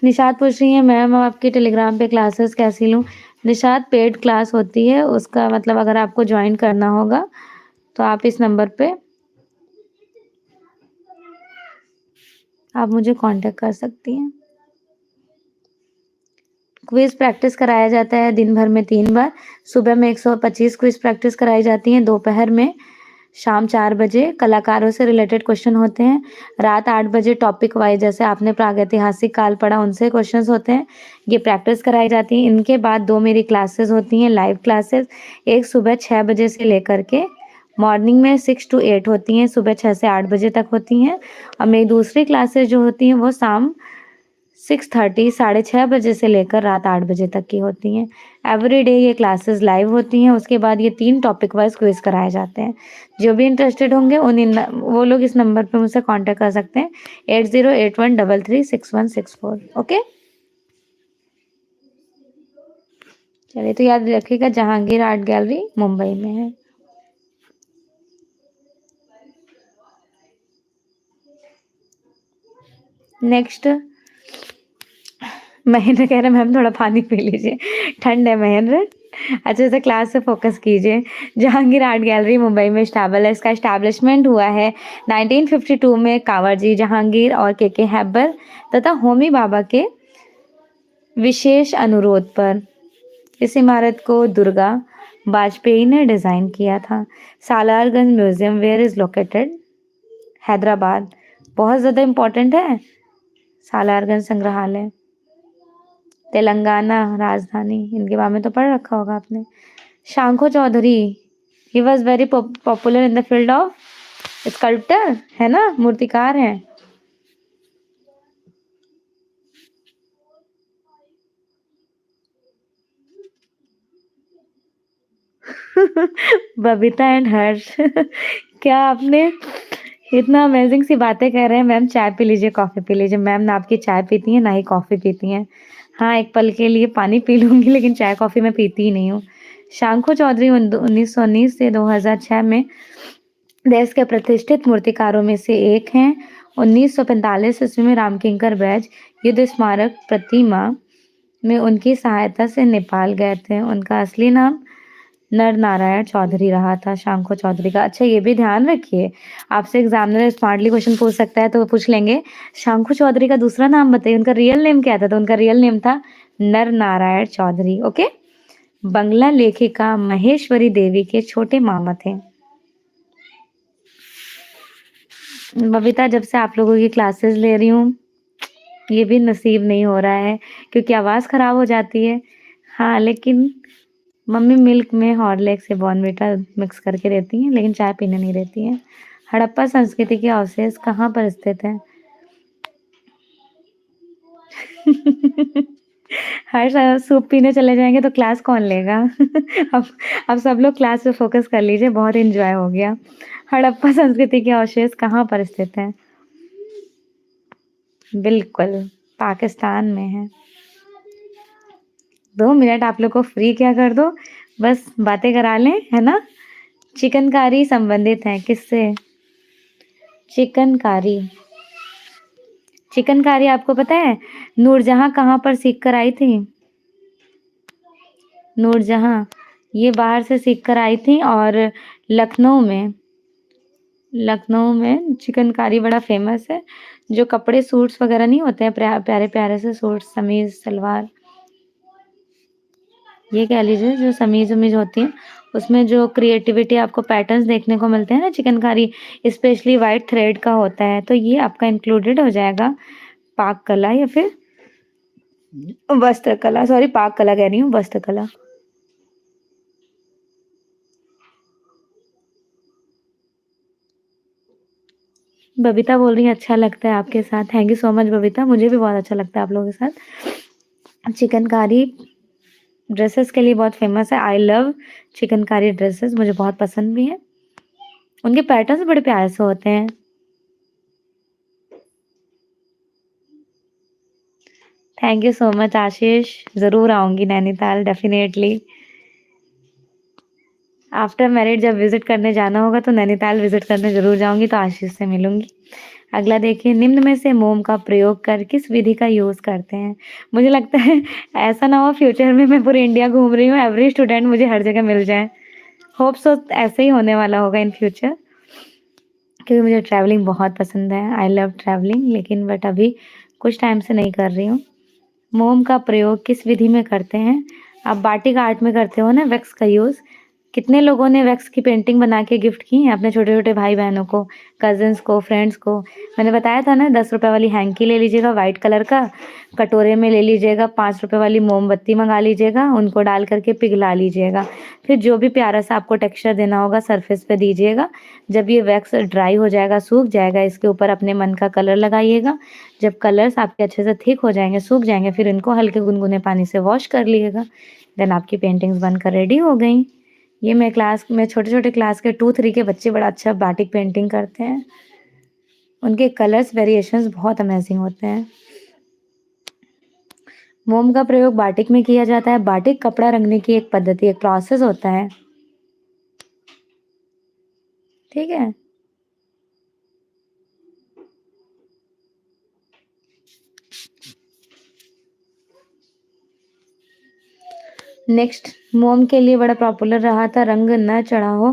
Nishat पूछ रही है मैम आपकी टेलीग्राम पे क्लासेस कैसी लूँ? निशात पेड क्लास होती है, उसका मतलब अगर आपको ज्वाइन करना होगा तो आप इस नंबर पे आप मुझे कांटेक्ट कर सकती हैं। क्विज प्रैक्टिस कराया जाता है दिन भर में 3 बार। सुबह में 125 क्विज प्रैक्टिस कराई जाती हैं, दोपहर में शाम 4 बजे कलाकारों से रिलेटेड क्वेश्चन होते हैं, रात 8 बजे टॉपिक वाइज जैसे आपने प्रागैतिहासिक काल पढ़ा उनसे क्वेश्चंस होते हैं, ये प्रैक्टिस कराई जाती है। इनके बाद 2 मेरी क्लासेस होती हैं लाइव क्लासेस, एक सुबह 6 बजे से लेकर के मॉर्निंग में 6 टू 8 होती हैं, सुबह 6 से 8 बजे तक होती हैं। और मेरी दूसरी क्लासेस जो होती हैं वो शाम 6:30 6:30 बजे से लेकर रात 8 बजे तक की होती हैं। एवरीडे ये क्लासेस लाइव होती हैं। उसके बाद ये 3 टॉपिक वाइज क्विज कराए जाते हैं। जो भी इंटरेस्टेड होंगे वो लोग इस नंबर पे मुझसे कांटेक्ट कर सकते हैं 8081336164। ओके, चलिए तो याद रखिएगा जहांगीर आर्ट गैलरी मुंबई में है। नेक्स्ट महेंद्र कह रहे मैम थोड़ा पानी पी लीजिए, ठंड है महेंद्र, अच्छे से क्लास से फोकस कीजिए। जहांगीर आर्ट गैलरी मुंबई में स्टैबल है। इसका इस्टेब्लिशमेंट हुआ है 1952 में कांवर जी जहांगीर और के हैबर तथा होमी बाबा के विशेष अनुरोध पर। इस इमारत को दुर्गा वाजपेयी ने डिज़ाइन किया था। Salarganj museum where is located Hyderabad, बहुत ज़्यादा इम्पोर्टेंट है सालारगंज संग्रहालय, तेलंगाना राजधानी, इनके बारे में तो पढ़ रखा होगा आपने। Sankho Chaudhuri, he was very popular in the field of sculptor, है ना, मूर्तिकार हैं। बबीता एंड हर्ष क्या आपने इतना अमेजिंग सी बातें कह रहे हैं। मैम चाय पी लीजिए, कॉफ़ी पी लीजिए। मैम ना आपकी चाय पीती हैं ना ही कॉफ़ी पीती हैं। हाँ, एक पल के लिए पानी पी लूँगी लेकिन चाय कॉफ़ी मैं पीती ही नहीं हूँ। शांको चौधरी 1919 से 2006 में देश के प्रतिष्ठित मूर्तिकारों में से एक हैं। 1945 ईस्वी में रामकिंकर बैज युद्ध स्मारक प्रतिमा में उनकी सहायता से नेपाल गए थे। उनका असली नाम नर नारायण चौधरी रहा था, शांको चौधरी का। अच्छा ये भी ध्यान रखिए, आपसे एग्जामिनर स्मार्टली क्वेश्चन पूछ सकता है, तो वो पूछ लेंगे शांको चौधरी का दूसरा नाम बताइए, उनका रियल नेम क्या था? तो उनका रियल नेम था नर नारायण चौधरी। ओके, बंगला लेखिका महेश्वरी देवी के छोटे मामा थे। बबीता जब से आप लोगों की क्लासेस ले रही हूँ ये भी नसीब नहीं हो रहा है क्योंकि आवाज़ खराब हो जाती है। हाँ, लेकिन मम्मी मिल्क में हॉर्लिक्स से बॉर्नविटा मिक्स करके देती हैं लेकिन चाय पीने नहीं देती हैं। हड़प्पा संस्कृति के अवशेष कहाँ पर स्थित है? हर सूप पीने चले जाएंगे तो क्लास कौन लेगा? अब अब सब लोग क्लास पे फोकस कर लीजिए, बहुत एंजॉय हो गया। हड़प्पा संस्कृति के अवशेष कहाँ पर स्थित है? बिल्कुल पाकिस्तान में है। 2 मिनट आप लोग को फ्री क्या कर दो, बस बातें करा लें, है ना। चिकनकारी संबंधित है किससे? चिकनकारी, चिकनकारी आपको पता है नूरजहां कहाँ पर सीख कर आई थी? नूरजहां ये बाहर से सीख कर आई थी और लखनऊ में चिकनकारी बड़ा फेमस है। जो कपड़े सूट्स वगैरह नहीं होते हैं प्यारे प्यारे से सूट, समीज सलवार, ये कह लीजिए जो समीज उमीज होती हैं उसमें जो क्रिएटिविटी आपको पैटर्न्स देखने को मिलते हैं ना, चिकनकारी स्पेशली वाइट थ्रेड का होता है, तो ये आपका इंक्लूडेड हो जाएगा पाक कला या फिर वस्त्र कला। सॉरी, पाक कला कह रही हूँ, वस्त्र कला। बबीता बोल रही है अच्छा लगता है आपके साथ। Thank you so much Babita, मुझे भी बहुत अच्छा लगता है आप लोगों के साथ। चिकनकारी ड्रेसेस के लिए बहुत फेमस है। आई लव चिकनकारी ड्रेसेस, मुझे बहुत पसंद भी है। उनके पैटर्न्स बड़े प्यारे से होते हैं। थैंक यू सो मच आशीष, ज़रूर आऊँगी नैनीताल डेफिनेटली। आफ्टर मैरिड जब विज़िट करने जाना होगा तो नैनीताल विज़िट करने ज़रूर जाऊँगी, तो आशीष से मिलूँगी। अगला देखिए, निम्न में से मोम का प्रयोग कर किस विधि का यूज़ करते हैं? मुझे लगता है ऐसा ना हो फ्यूचर में मैं पूरी इंडिया घूम रही हूँ, एवरी स्टूडेंट मुझे हर जगह मिल जाए। होप सो ऐसे ही होने वाला होगा इन फ्यूचर, क्योंकि मुझे ट्रैवलिंग बहुत पसंद है। आई लव ट्रैवलिंग, लेकिन बट अभी कुछ टाइम से नहीं कर रही हूँ। मोम का प्रयोग किस विधि में करते हैं? आप बाटिक आर्ट में करते हो ना वैक्स का यूज़। कितने लोगों ने वैक्स की पेंटिंग बना के गिफ्ट की हैं अपने छोटे-छोटे भाई-बहनों को, कज़िन्स को, फ्रेंड्स को? मैंने बताया था ना, ₹10 वाली हैंकी ले लीजिएगा व्हाइट कलर का, कटोरे में ले लीजिएगा, ₹5 वाली मोमबत्ती मँगा लीजिएगा, उनको डाल कर के पिघला लीजिएगा। फिर जो भी प्यारा-सा आपको टेक्सचर देना होगा सरफेस पे दीजिएगा। जब ये वैक्स ड्राई हो जाएगा, सूख जाएगा, इसके ऊपर अपने मन का कलर लगाइएगा। जब कलर्स आपके अच्छे से थिक हो जाएँगे, सूख जाएँगे, फिर इनको हल्के गुनगुने पानी से वॉश कर लीजिएगा। देन आपकी पेंटिंग्स बनकर रेडी हो गई। ये मैं छोटे-छोटे क्लास के 2-3 के बच्चे बड़ा अच्छा बाटिक पेंटिंग करते हैं। उनके कलर्स वेरिएशंस बहुत अमेज़िंग होते हैं। मोम का प्रयोग बाटिक में किया जाता है। बाटिक कपड़ा रंगने की एक पद्धति, एक प्रोसेस होता है। ठीक है? नेक्स्ट, मोम के लिए बड़ा पॉपुलर रहा था रंग ना चढ़ा हो।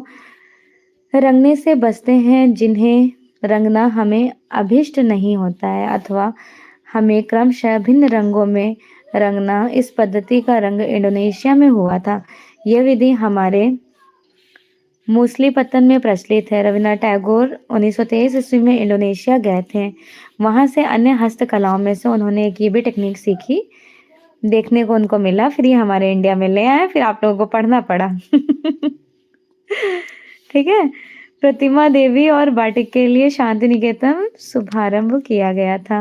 रंगने से बचते हैं जिन्हें रंगना हमें अभिष्ट नहीं होता है, अथवा हमें क्रमशः भिन्न रंगों में रंगना। इस पद्धति का रंग इंडोनेशिया में हुआ था। यह विधि हमारे मूसलीपट्टन में प्रचलित है। रवीन्द्रनाथ टैगोर 1923 ईस्वी में इंडोनेशिया गए थे। वहाँ से अन्य हस्तकलाओं में से उन्होंने एक ये भी टेक्निक सीखी, देखने को उनको मिला, फिर ये हमारे इंडिया में ले आए, फिर आप लोगों को पढ़ना पड़ा। ठीक है? प्रतिमा देवी और बाटिक के लिए शांति निकेतन शुभारंभ किया गया था।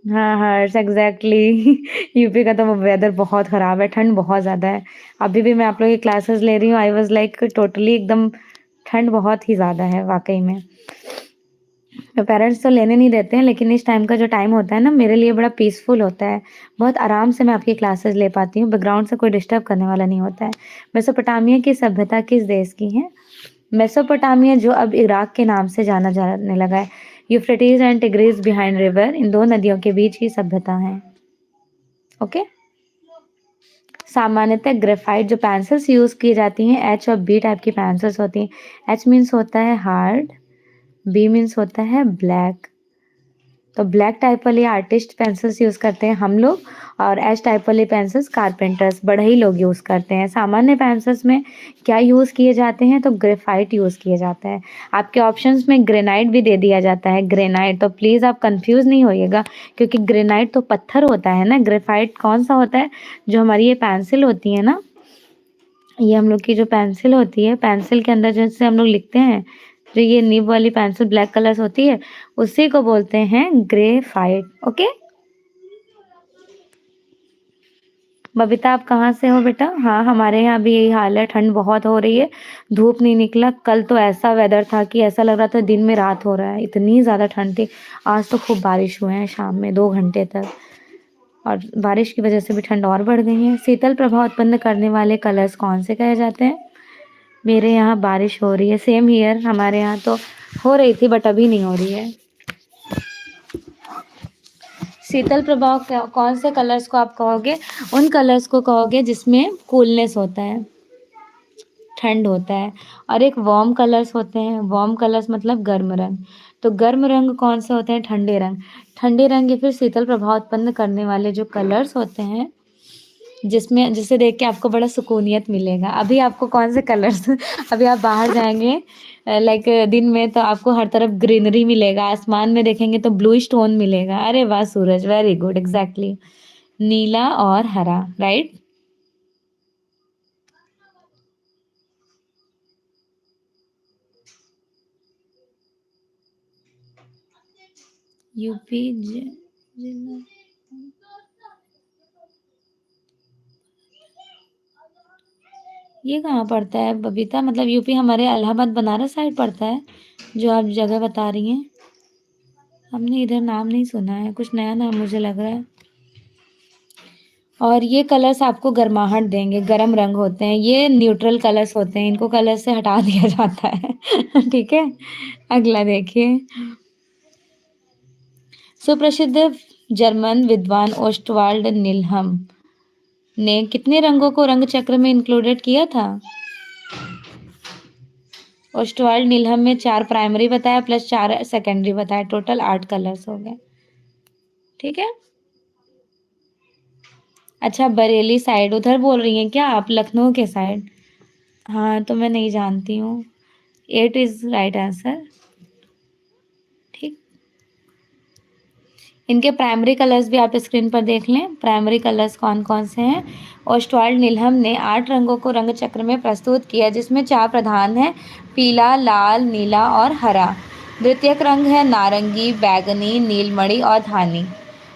हाँ, हाँ, एग्ज़ैक्टली। यूपी का तो वेदर बहुत ख़राब है, ठंड बहुत ज़्यादा है। अभी भी मैं आप लोगों की क्लासेस ले रही हूँ, आई वाज़ लाइक टोटली एकदम ठंड बहुत ही ज़्यादा है वाक़ई में। तो पेरेंट्स तो लेने नहीं देते हैं, लेकिन इस टाइम का जो टाइम होता है ना, मेरे लिए बड़ा पीसफुल होता है। बहुत आराम से मैं आपकी क्लासेस ले पाती हूँ, बैकग्राउंड से कोई डिस्टर्ब करने वाला नहीं होता है। मेसोपोटामिया की सभ्यता किस देश की है? मेसोपोटामिया, जो अब इराक के नाम से जाना जाने लगा है। Euphrates and Tigris behind river, इन 2 नदियों के बीच की सभ्यता है। ओके? सामान्यतः ग्रेफाइट जो पेंसिल्स यूज़ की जाती हैं, एच और बी टाइप की पेंसिल्स होती हैं। एच मीन्स होता है हार्ड, बी मीन्स होता है ब्लैक। तो ब्लैक टाइप वाली आर्टिस्ट पेंसिल्स यूज़ करते हैं हम लोग, और एच टाइप वाली पेंसिल्स कारपेंटर्स, बढ़ई लोग यूज़ करते हैं। सामान्य पेंसिल्स में क्या यूज़ किए जाते हैं? तो ग्रेफाइट यूज़ किया जाता है। आपके ऑप्शंस में ग्रेनाइट भी दे दिया जाता है, ग्रेनाइट। तो प्लीज़ आप कंफ्यूज नहीं होइएगा, क्योंकि ग्रेनाइट तो पत्थर होता है ना, ग्रेफाइट कौन सा होता है? जो हमारी ये पेंसिल होती है ना, ये हम लोग की जो पेंसिल होती है, पेंसिल के अंदर जैसे हम लोग लिखते हैं, जो ये निब वाली पेंसिल ब्लैक कलर होती है, उसी को बोलते हैं ग्रेफाइट। ओके? बबीता, आप कहाँ से हो बेटा? हाँ, हमारे यहाँ भी यही हाल है, ठंड बहुत हो रही है, धूप नहीं निकला। कल तो ऐसा वेदर था कि ऐसा लग रहा था दिन में रात हो रहा है, इतनी ज़्यादा ठंड थी। आज तो खूब बारिश हुए हैं शाम में 2 घंटे तक, और बारिश की वजह से भी ठंड और बढ़ गई है। शीतल प्रभाव उत्पन्न करने वाले कलर्स कौन से कहे जाते हैं? मेरे यहाँ बारिश हो रही है, सेम हियर, हमारे यहाँ तो हो रही थी बट अभी नहीं हो रही है। शीतल प्रभाव कौन से कलर्स को आप कहोगे? उन कलर्स को कहोगे जिसमें कूलनेस होता है, ठंड होता है। और एक वार्म कलर्स होते हैं, वार्म कलर्स मतलब गर्म रंग। तो गर्म रंग कौन से होते हैं? ठंडे रंग। ठंडे रंग या फिर शीतल प्रभाव उत्पन्न करने वाले जो कलर्स होते हैं, जिसमें जिसे देख के आपको बड़ा सुकूनियत मिलेगा। अभी आपको कौन से कलर्स अभी आप बाहर जाएँगे लाइक दिन में, तो आपको हर तरफ ग्रीनरी मिलेगा, आसमान में देखेंगे तो ब्लू स्टोन मिलेगा। अरे वाह सूरज, वेरी गुड, एग्ज़ैक्टली। नीला और हरा, राइट? यूपी जिला, ये कहाँ पड़ता है बबीता? मतलब यूपी हमारे इलाहाबाद बनारस साइड पड़ता है, जो आप जगह बता रही हैं? हमने इधर नाम नहीं सुना है, कुछ नया नाम मुझे लग रहा है। और ये कलर्स आपको गर्माहट देंगे, गर्म रंग होते हैं, ये न्यूट्रल कलर्स होते हैं, इनको कलर से हटा दिया जाता है। ठीक है, अगला देखिए। सुप्रसिद्ध जर्मन विद्वान ओस्टवाल्ड नीलहम ने कितने रंगों को रंग चक्र में इंक्लूडेड किया था? ओस्टवाल्ड नीलहम में 4 प्राइमरी बताया प्लस 4 सेकेंडरी बताया, टोटल 8 कलर्स हो गए। ठीक है। अच्छा, बरेली साइड उधर बोल रही हैं क्या आप, लखनऊ के साइड? हाँ, तो मैं नहीं जानती हूँ। 8 इज राइट आंसर। ठीक। इनके प्राइमरी कलर्स भी आप स्क्रीन पर देख लें, प्राइमरी कलर्स कौन कौन से हैं। ओस्टवाल्ड नीलहम ने 8 रंगों को रंग चक्र में प्रस्तुत किया, जिसमें 4 प्रधान हैं, पीला, लाल, नीला और हरा। द्वितीयक रंग है नारंगी, बैगनी, नीलमणि और धानी।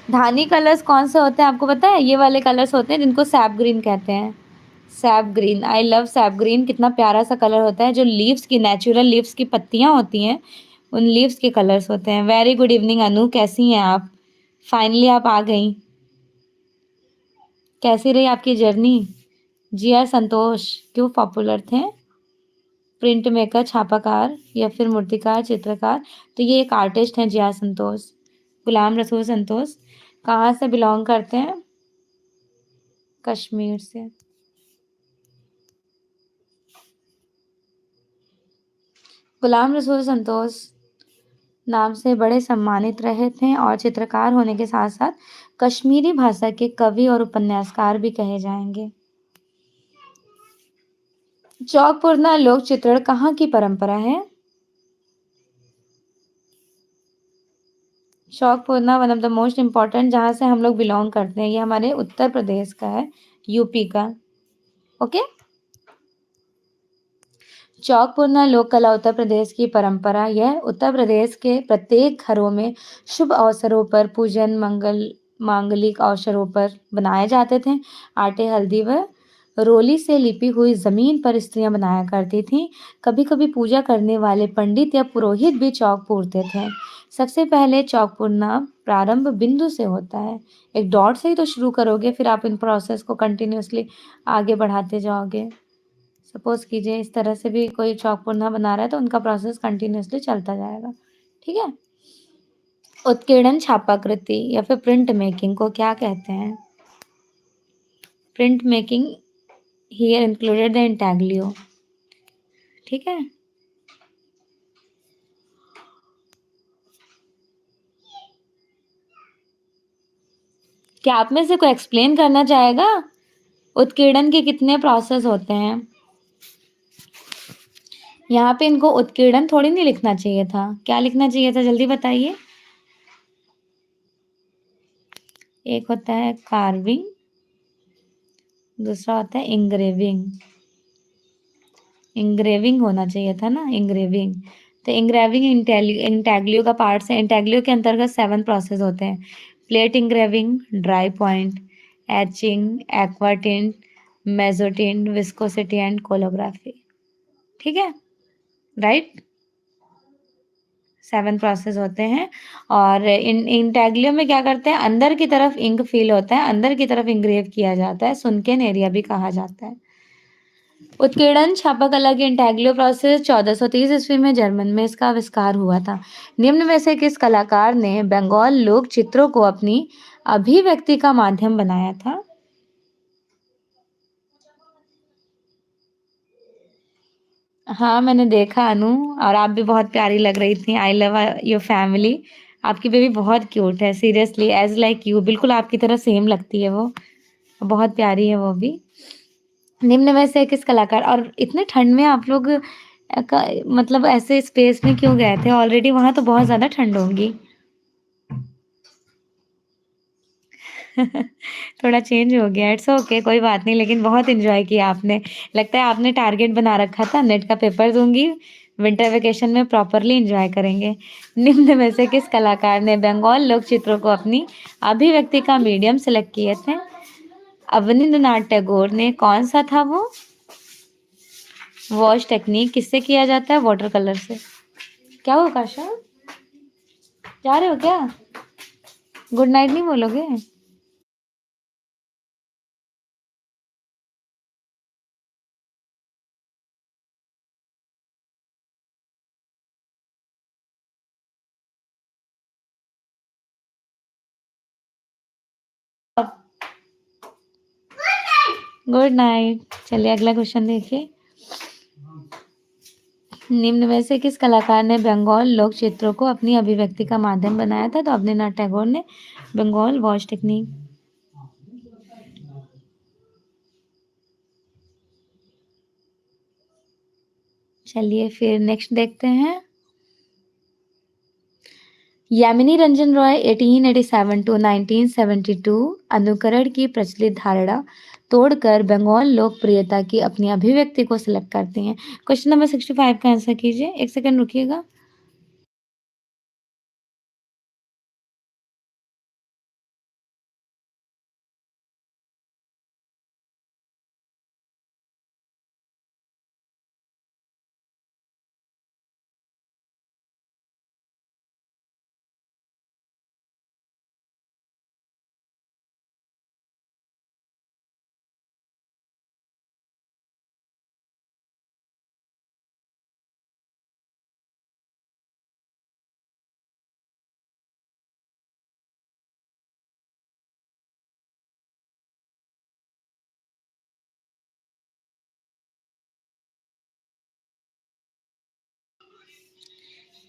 धानी कलर्स कौन से होते हैं आपको पता है? ये वाले कलर्स होते हैं जिनको सैप ग्रीन कहते हैं। SAP green, I love SAP green, कितना प्यारा सा कलर होता है। जो लीव्स की, नेचुरल लीव्स की पत्तियां होती हैं, उन लीव्स के कलर्स होते हैं। वेरी गुड इवनिंग अनु, कैसी हैं आप? फाइनली आप आ गई। कैसी रही आपकी जर्नी? जिया संतोष क्यों पॉपुलर थे? प्रिंट मेकर, छापाकार या फिर मूर्तिकार, चित्रकार? तो ये एक आर्टिस्ट हैं जिया संतोष, गुलाम रसूल संतोष। कहाँ से बिलोंग करते हैं? कश्मीर से। गुलाम रसूल संतोष नाम से बड़े सम्मानित रहे थे और चित्रकार होने के साथ साथ कश्मीरी भाषा के कवि और उपन्यासकार भी कहे जाएंगे। चौकपुरना लोक चित्रण कहाँ की परंपरा है? Chaukpurana one of the most important, जहाँ से हम लोग बिलोंग करते हैं, ये हमारे उत्तर प्रदेश का है, यूपी का। ओके। चौकपुरना लोक कला उत्तर प्रदेश की परंपरा, यह उत्तर प्रदेश के प्रत्येक घरों में शुभ अवसरों पर, पूजन, मांगलिक अवसरों पर बनाए जाते थे। आटे, हल्दी व रोली से लिपी हुई जमीन पर स्त्रियां बनाया करती थीं। कभी कभी पूजा करने वाले पंडित या पुरोहित भी चौक पूरते थे। सबसे पहले चौक पूरना प्रारंभ बिंदु से होता है। एक डॉट से ही तो शुरू करोगे, फिर आप इन प्रोसेस को कंटिन्यूअसली आगे बढ़ाते जाओगे। सपोज कीजिए इस तरह से भी कोई चौक पुन्ना बना रहा है तो उनका प्रोसेस कंटिन्यूअसली चलता जाएगा। ठीक है। उत्कीर्णन छापाकृति या फिर प्रिंट मेकिंग को क्या कहते हैं? Print making here included the intaglio. ठीक है। क्या आप में से कोई एक्सप्लेन करना चाहेगा उत्कीर्णन के कितने प्रोसेस होते हैं? यहाँ पे इनको उत्कीर्णन थोड़ी नहीं लिखना चाहिए था, क्या लिखना चाहिए था, जल्दी बताइए। एक होता है कार्विंग, दूसरा होता है इंग्रेविंग। इंग्रेविंग होना चाहिए था ना, इंग्रेविंग। तो इंग्रेविंग इंटैग्लियो का पार्ट है। इंटैग्लियो के अंतर्गत 7 प्रोसेस होते हैं। Plate engraving, dry point, etching, aquatint, mezzotint, viscosity and collography. ठीक है, राइट। 7 प्रोसेस होते हैं। और इंटैग्लियो में क्या करते हैं, अंदर की तरफ इंक फील होता है, अंदर की तरफ इंग्रेव किया जाता है, सुनकेन एरिया भी कहा जाता है। उत्कीर्णन छापाकला की इंटैग्लियो प्रोसेस 1430 ईस्वी में जर्मन में इसका आविष्कार हुआ था। निम्न में से किस कलाकार ने बंगाल लोक चित्रों को अपनी अभिव्यक्ति का माध्यम बनाया था? हाँ, मैंने देखा अनु, और आप भी बहुत प्यारी लग रही थी। I love your family. आपकी बेबी बहुत क्यूट है, सीरियसली एज लाइक यू, बिल्कुल आपकी तरह सेम लगती है वो, बहुत प्यारी है वो भी। निम्न में से किस कलाकार, और इतने ठंड में आप लोग मतलब ऐसे स्पेस में क्यों गए थे? ऑलरेडी वहां तो बहुत ज्यादा ठंड होगी। थोड़ा चेंज हो गया, इट्स ओके, कोई बात नहीं, लेकिन बहुत एंजॉय किया आपने। लगता है आपने टारगेट बना रखा था, नेट का पेपर दूंगी, विंटर वेकेशन में प्रॉपरली एंजॉय करेंगे। निम्न में से किस कलाकार ने बंगाल लोक चित्रों को अपनी अभिव्यक्ति का मीडियम सेलेक्ट किए थे? अवनींद्रनाथ टैगोर ने। कौन सा था वो? वॉश टेक्निक किससे किया जाता है? वाटर कलर से। क्या हुआ काशा, जा रहे हो क्या? गुड नाइट नहीं बोलोगे? Good night. चलिए अगला क्वेश्चन देखिए। निम्न में से किस कलाकार ने बंगाल लोक चित्रों को अपनी अभिव्यक्ति का माध्यम बनाया था? तो अवनीन्द्रनाथ टैगोर ने बंगाल वॉच टेक्निक। चलिए फिर नेक्स्ट देखते हैं। यामिनी रंजन रॉय 1887 टू 1972 अनुकरण की प्रचलित धारणा तोड़कर बंगाल लोकप्रियता की अपनी अभिव्यक्ति को सिलेक्ट करती हैं। क्वेश्चन नंबर 65 का आंसर कीजिए। एक सेकंड रुकिएगा।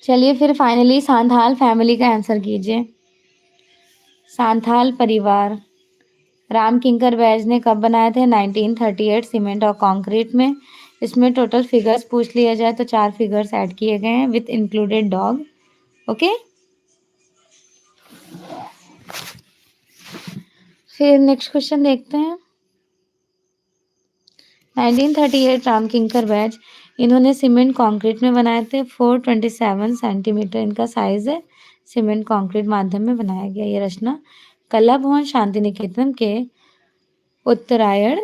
चलिए फिर फाइनली सांथाल फैमिली का आंसर कीजिए। सांथाल परिवार राम किंकर बैज ने कब बनाए थे? 1938 सीमेंट और कंक्रीट में। इसमें टोटल फिगर्स पूछ लिया जाए तो 4 फिगर्स ऐड किए गए हैं विथ इंक्लूडेड डॉग। ओके, फिर नेक्स्ट क्वेश्चन देखते हैं। 1938 राम किंकर बैज इन्होंने सीमेंट कंक्रीट में बनाए थे। 427 सेंटीमीटर इनका साइज है। सीमेंट कंक्रीट माध्यम में बनाया गया। ये रचना कला भवन शांति निकेतन के उत्तरायण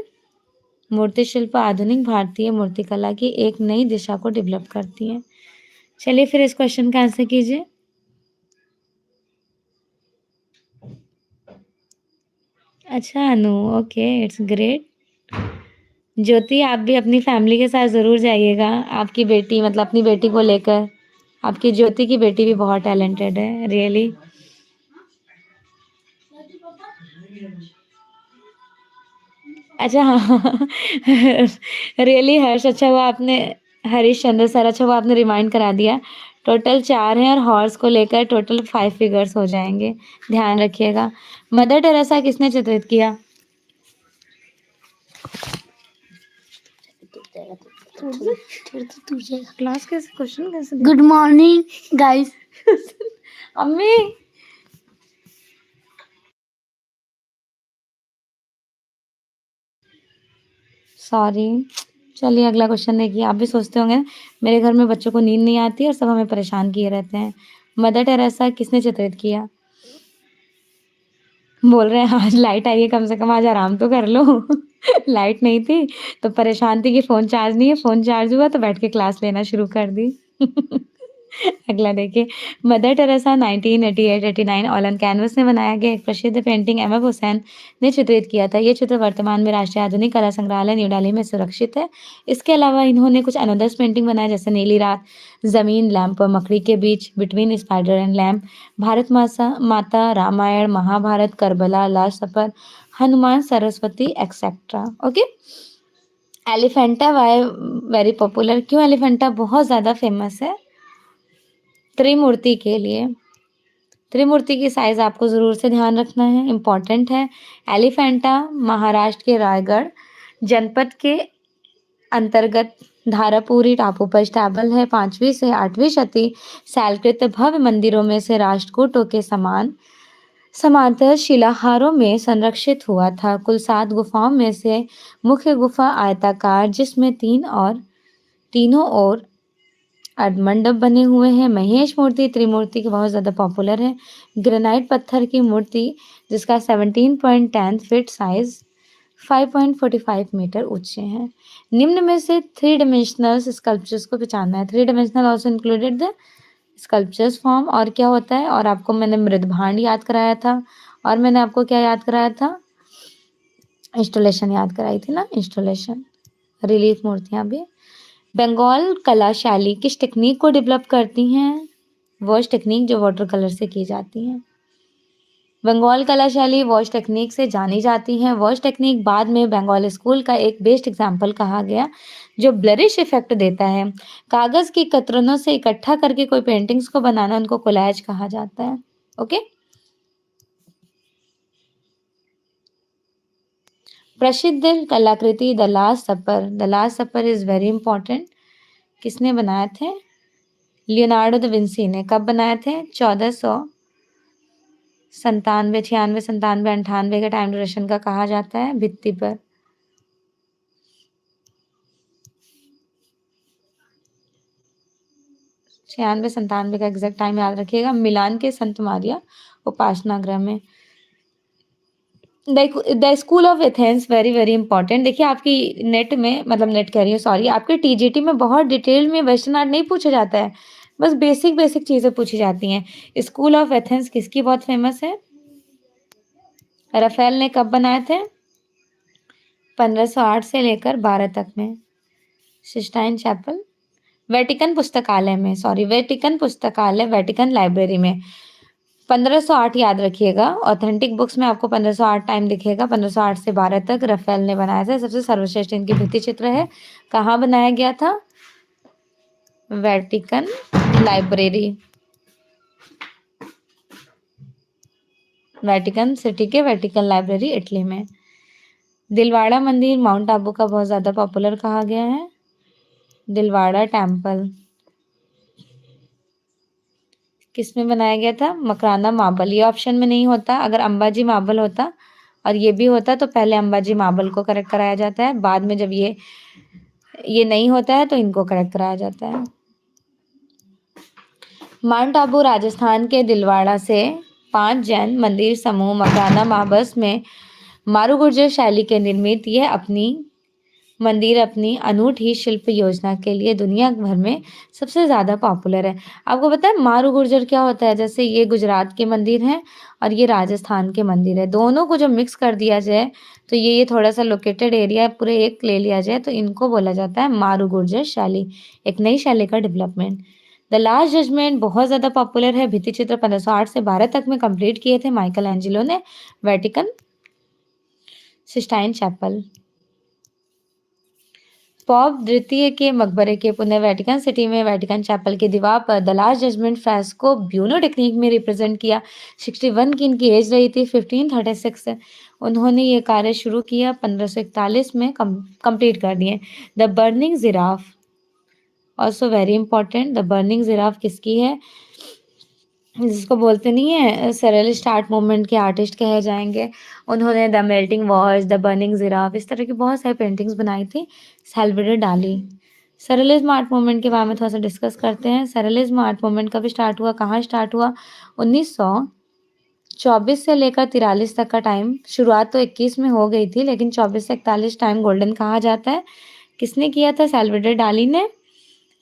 मूर्ति शिल्प आधुनिक भारतीय मूर्तिकला की एक नई दिशा को डेवलप करती है। चलिए फिर इस क्वेश्चन का आंसर कीजिए। अच्छा अनु, ओके, इट्स ग्रेट। ज्योति, आप भी अपनी फैमिली के साथ ज़रूर जाइएगा। आपकी बेटी मतलब अपनी बेटी को लेकर। आपकी ज्योति की बेटी भी बहुत टैलेंटेड है, रियली। अच्छा हाँ रियली हर्ष, अच्छा हुआ आपने, हरीश चंद्र सर, अच्छा हुआ आपने रिमाइंड करा दिया। टोटल 4 हैं और हॉर्स को लेकर टोटल 5 फिगर्स हो जाएंगे, ध्यान रखिएगा। मदर टेरेसा किसने चित्रित किया? क्लास कैसे क्वेश्चन कैसे? Good morning guys. अम्मी सॉरी। चलिए अगला क्वेश्चन देखिए। आप भी सोचते होंगे मेरे घर में बच्चों को नींद नहीं आती और सब हमें परेशान किए रहते हैं। मदर टेरेसा किसने चित्रित किया? बोल रहे हैं आज लाइट आई है, कम से कम आज आराम तो कर लो लाइट नहीं थी तो परेशान थी कि फोन चार्ज नहीं है, फोन चार्ज हुआ तो बैठ के क्लास लेना शुरू कर दी अगला देखिए। मदर टेरेसा 1988-89 ऑन कैनवस में बनाया गया एक प्रसिद्ध पेंटिंग एम एफ हुसैन ने चित्रित किया था। ये चित्र वर्तमान में राष्ट्रीय आधुनिक कला संग्रहालय न्यू दिल्ली में सुरक्षित है। इसके अलावा इन्होंने कुछ अनदर्स पेंटिंग बनाए जैसे नीली रात, जमीन, लैंप और मकड़ी के बीच, between spider and lamp, Bharat Mata, Ramayan, Mahabharat, Karbala, last Safar, Hanuman, Saraswati etcetera. Okay, Elephanta why very popular? क्यों एलिफेंटा बहुत ज़्यादा फेमस है? त्रिमूर्ति के लिए। त्रिमूर्ति की साइज आपको जरूर से ध्यान रखना है, इंपॉर्टेंट है। एलिफेंटा महाराष्ट्र के रायगढ़ जनपद के अंतर्गत धारापुरी टापू पर स्टैबल है। 5वीं से 8वीं शती शैलकृत भव्य मंदिरों में से राष्ट्रकूटों के समान समांतर शिलाहारों में संरक्षित हुआ था। कुल 7 गुफाओं में से मुख्य गुफा आयताकार जिसमें तीनों ओर मंडप बने हुए हैं। महेश मूर्ति त्रिमूर्ति की बहुत ज़्यादा पॉपुलर है। ग्रेनाइट पत्थर की मूर्ति जिसका 17.10 फीट साइज 5.45 मीटर ऊंचे हैं। निम्न में से 3 डिमेंशनल स्कल्पचर्स को पहचानना है। 3 dimensional also included the sculptures form. और क्या होता है? और आपको मैंने मृदभांड याद कराया था और मैंने आपको क्या याद कराया था? इंस्टॉलेशन याद कराई थी ना, इंस्टॉलेशन, रिलीफ मूर्तियां भी। बंगाल कला शैली किस टेक्निक को डेवलप करती हैं? वॉश टेक्निक जो वाटर कलर से की जाती है। बंगाल कला शैली वॉश टेक्निक से जानी जाती है। वॉश टेक्निक बाद में बंगाल स्कूल का एक बेस्ट एग्जाम्पल कहा गया, जो ब्लरिश इफेक्ट देता है। कागज की कतरनों से इकट्ठा करके कोई पेंटिंग्स को बनाना, उनको कोलैज कहा जाता है। ओके। प्रसिद्ध कलाकृति the last supper. The last supper is very important. किसने बनाए थे? लियोनार्डो द विंसी ने। कब बनाए थे? 1497, 96, 97, 98 के टाइम ड्यूरेशन का कहा जाता है। भित्ति पर 96, 97 का एग्जैक्ट टाइम याद रखिएगा। मिलान के संत मारिया उपासना गृह में। The school of Athens very very important. देखिए आपकी नेट में, मतलब नेट कह रही हूँ सॉरी, आपके टीजीटी में बहुत डिटेल में वेस्टर्न आर्ट नहीं पूछा जाता है, बस बेसिक बेसिक चीजें पूछी जाती हैं। स्कूल ऑफ एथेंस किसकी बहुत फेमस है? राफेल ने कब बनाए थे? 1508 से लेकर 12 तक में। सिस्टाइन चैपल, वेटिकन पुस्तकालय में, सॉरी वेटिकन पुस्तकालय, वेटिकन लाइब्रेरी में। 1508 याद रखिएगा। ऑथेंटिक बुक्स में आपको 1508 टाइम दिखेगा। 1508 से 12 तक राफेल ने बनाया था। सबसे सर्वश्रेष्ठ इनकी भित्ति चित्र है। कहाँ बनाया गया था? वेटिकन लाइब्रेरी, वेटिकन सिटी के वेटिकन लाइब्रेरी इटली में। दिलवाड़ा मंदिर माउंट आबू का बहुत ज्यादा पॉपुलर कहा गया है। दिलवाड़ा टेम्पल किसमें बनाया गया था? मकराना मार्बल। ये ऑप्शन में नहीं होता। अगर अंबाजी मार्बल होता और ये भी होता तो पहले अंबाजी मार्बल को करेक्ट कराया जाता है, बाद में जब ये नहीं होता है तो इनको करेक्ट कराया जाता है। माउंट आबू राजस्थान के दिलवाड़ा से 5 जैन मंदिर समूह मकराना मार्बल्स में मारू गुर्जर शैली के निर्मित ये मंदिर अपनी अनूठी शिल्प योजना के लिए दुनिया भर में सबसे ज़्यादा पॉपुलर है। आपको पता है मारू गुर्जर क्या होता है? जैसे ये गुजरात के मंदिर हैं और ये राजस्थान के मंदिर है, दोनों को जब मिक्स कर दिया जाए तो ये थोड़ा सा लोकेटेड एरिया पूरे एक ले लिया जाए तो इनको बोला जाता है मारू गुर्जर शैली, एक नई शैली का डेवलपमेंट। द लास्ट जजमेंट बहुत ज़्यादा पॉपुलर है। भित्ति चित्र 1508 से 12 तक में कंप्लीट किए थे माइकल एंजेलो ने। Vatican Sistine chapel. पॉप द्वितीय के मकबरे के पुणे वेटिकन सिटी में वेटिकन चैपल की दीवार पर the last judgement fresco buono technique में रिप्रेजेंट किया। 61 की इनकी एज रही थी। 1536 से उन्होंने ये कार्य शुरू किया, 1541 में कंप्लीट कर दिए। The burning giraffe also very important. The burning giraffe किसकी है? जिसको बोलते नहीं है सरेलिस्ट आर्ट मूवमेंट के आर्टिस्ट कहे जाएंगे। उन्होंने the melting watch, the burning giraffe, इस तरह की बहुत सारी पेंटिंग्स बनाई थी। सैल्वेडर डाली। सरेलिज्म आर्ट मूवमेंट के बारे में थोड़ा सा डिस्कस करते हैं। सरेलिज्म आर्ट मूवमेंट कब स्टार्ट हुआ, कहाँ स्टार्ट हुआ? 1924 से लेकर 43 तक का टाइम। शुरुआत तो 21 में हो गई थी, लेकिन 24 से 41 टाइम गोल्डन कहा जाता है। किसने किया था? सैल्वेडर डाली ने।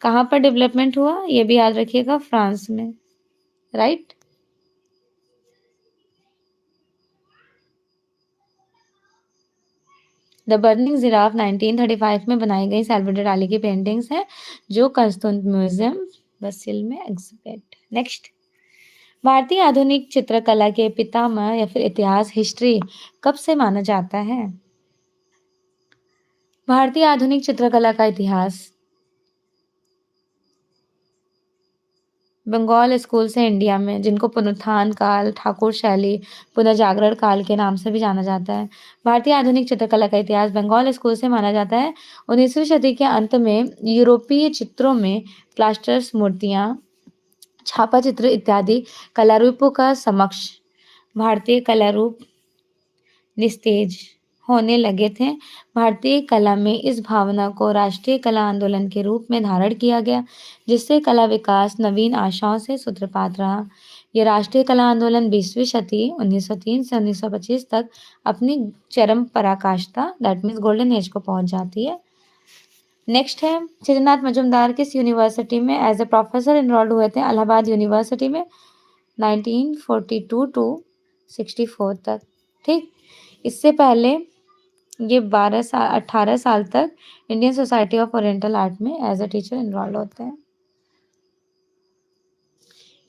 कहाँ पर डेवलपमेंट हुआ ये भी याद रखिएगा, फ्रांस में, राइट। द बर्निंग जिराफ 1935 में बनाई गई सैल्वेडर डाली की पेंटिंग्स हैं, जो कंस्तून म्यूजियम ब्रसिल में एग्जिबिट। नेक्स्ट, भारतीय आधुनिक चित्रकला के पितामह या फिर इतिहास, हिस्ट्री कब से माना जाता है? भारतीय आधुनिक चित्रकला का इतिहास बंगाल स्कूल से इंडिया में, जिनको पुनरुत्थान काल, ठाकुर शैली, पुनर्जागरण काल के नाम से भी जाना जाता है। भारतीय आधुनिक चित्रकला का इतिहास बंगाल स्कूल से माना जाता है। 19वीं सदी के अंत में यूरोपीय चित्रों में प्लास्टर्स, मूर्तियां, छापा चित्र इत्यादि कलारूपों का समक्ष भारतीय कलारूप निस्तेज होने लगे थे। भारतीय कला में इस भावना को राष्ट्रीय कला आंदोलन के रूप में धारण किया गया, जिससे कला विकास नवीन आशाओं से सूत्रपात रहा। यह राष्ट्रीय कला आंदोलन 20वीं शती 1903 से 1925 तक अपनी चरम पराकाष्ठा, दैट मीन्स गोल्डन एज को पहुंच जाती है। नेक्स्ट है, चित्रनाथ मजूमदार किस यूनिवर्सिटी में एज ए प्रोफेसर इनरोल्ड हुए थे? इलाहाबाद यूनिवर्सिटी में 1942 टू 64 तक। ठीक, इससे पहले ये 18 साल तक Indian society of oriental art में एज ए टीचर इनरोल्ड होते हैं।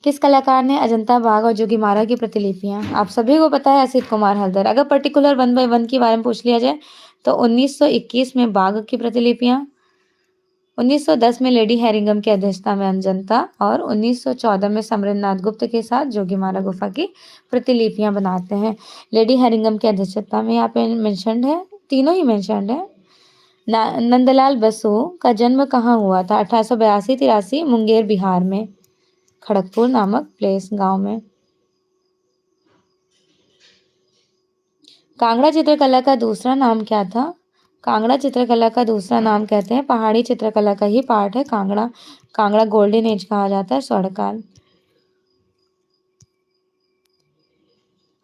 किस कलाकार ने अजंता बाघ और जोगीमारा की प्रतिलिपियां? आप सभी को पता है, असित कुमार हल्दर। अगर पर्टिकुलर 1 बाय 1 के बारे में पूछ लिया जाए तो 1921 में बाघ की प्रतिलिपियां, 1910 में लेडी हैरिंगम की अध्यक्षता में अजंता और 1914 में समरेंद्रनाथ गुप्त के साथ जोगीमारा गुफा की प्रतिलिपियां बनाते हैं। लेडी हैरिंगम की अध्यक्षता में यहाँ पे मेंशन्ड है, तीनों ही मेंशन्ड है। नंदलाल बसु का जन्म कहाँ हुआ था? 1882-83 मुंगेर बिहार में, खड़गपुर नामक प्लेस गांव में। कांगड़ा चित्रकला का दूसरा नाम क्या था? कांगड़ा चित्रकला का दूसरा नाम कहते हैं पहाड़ी चित्रकला का ही पार्ट है कांगड़ा। कांगड़ा गोल्डन एज कहा जाता है, स्वर्णकाल।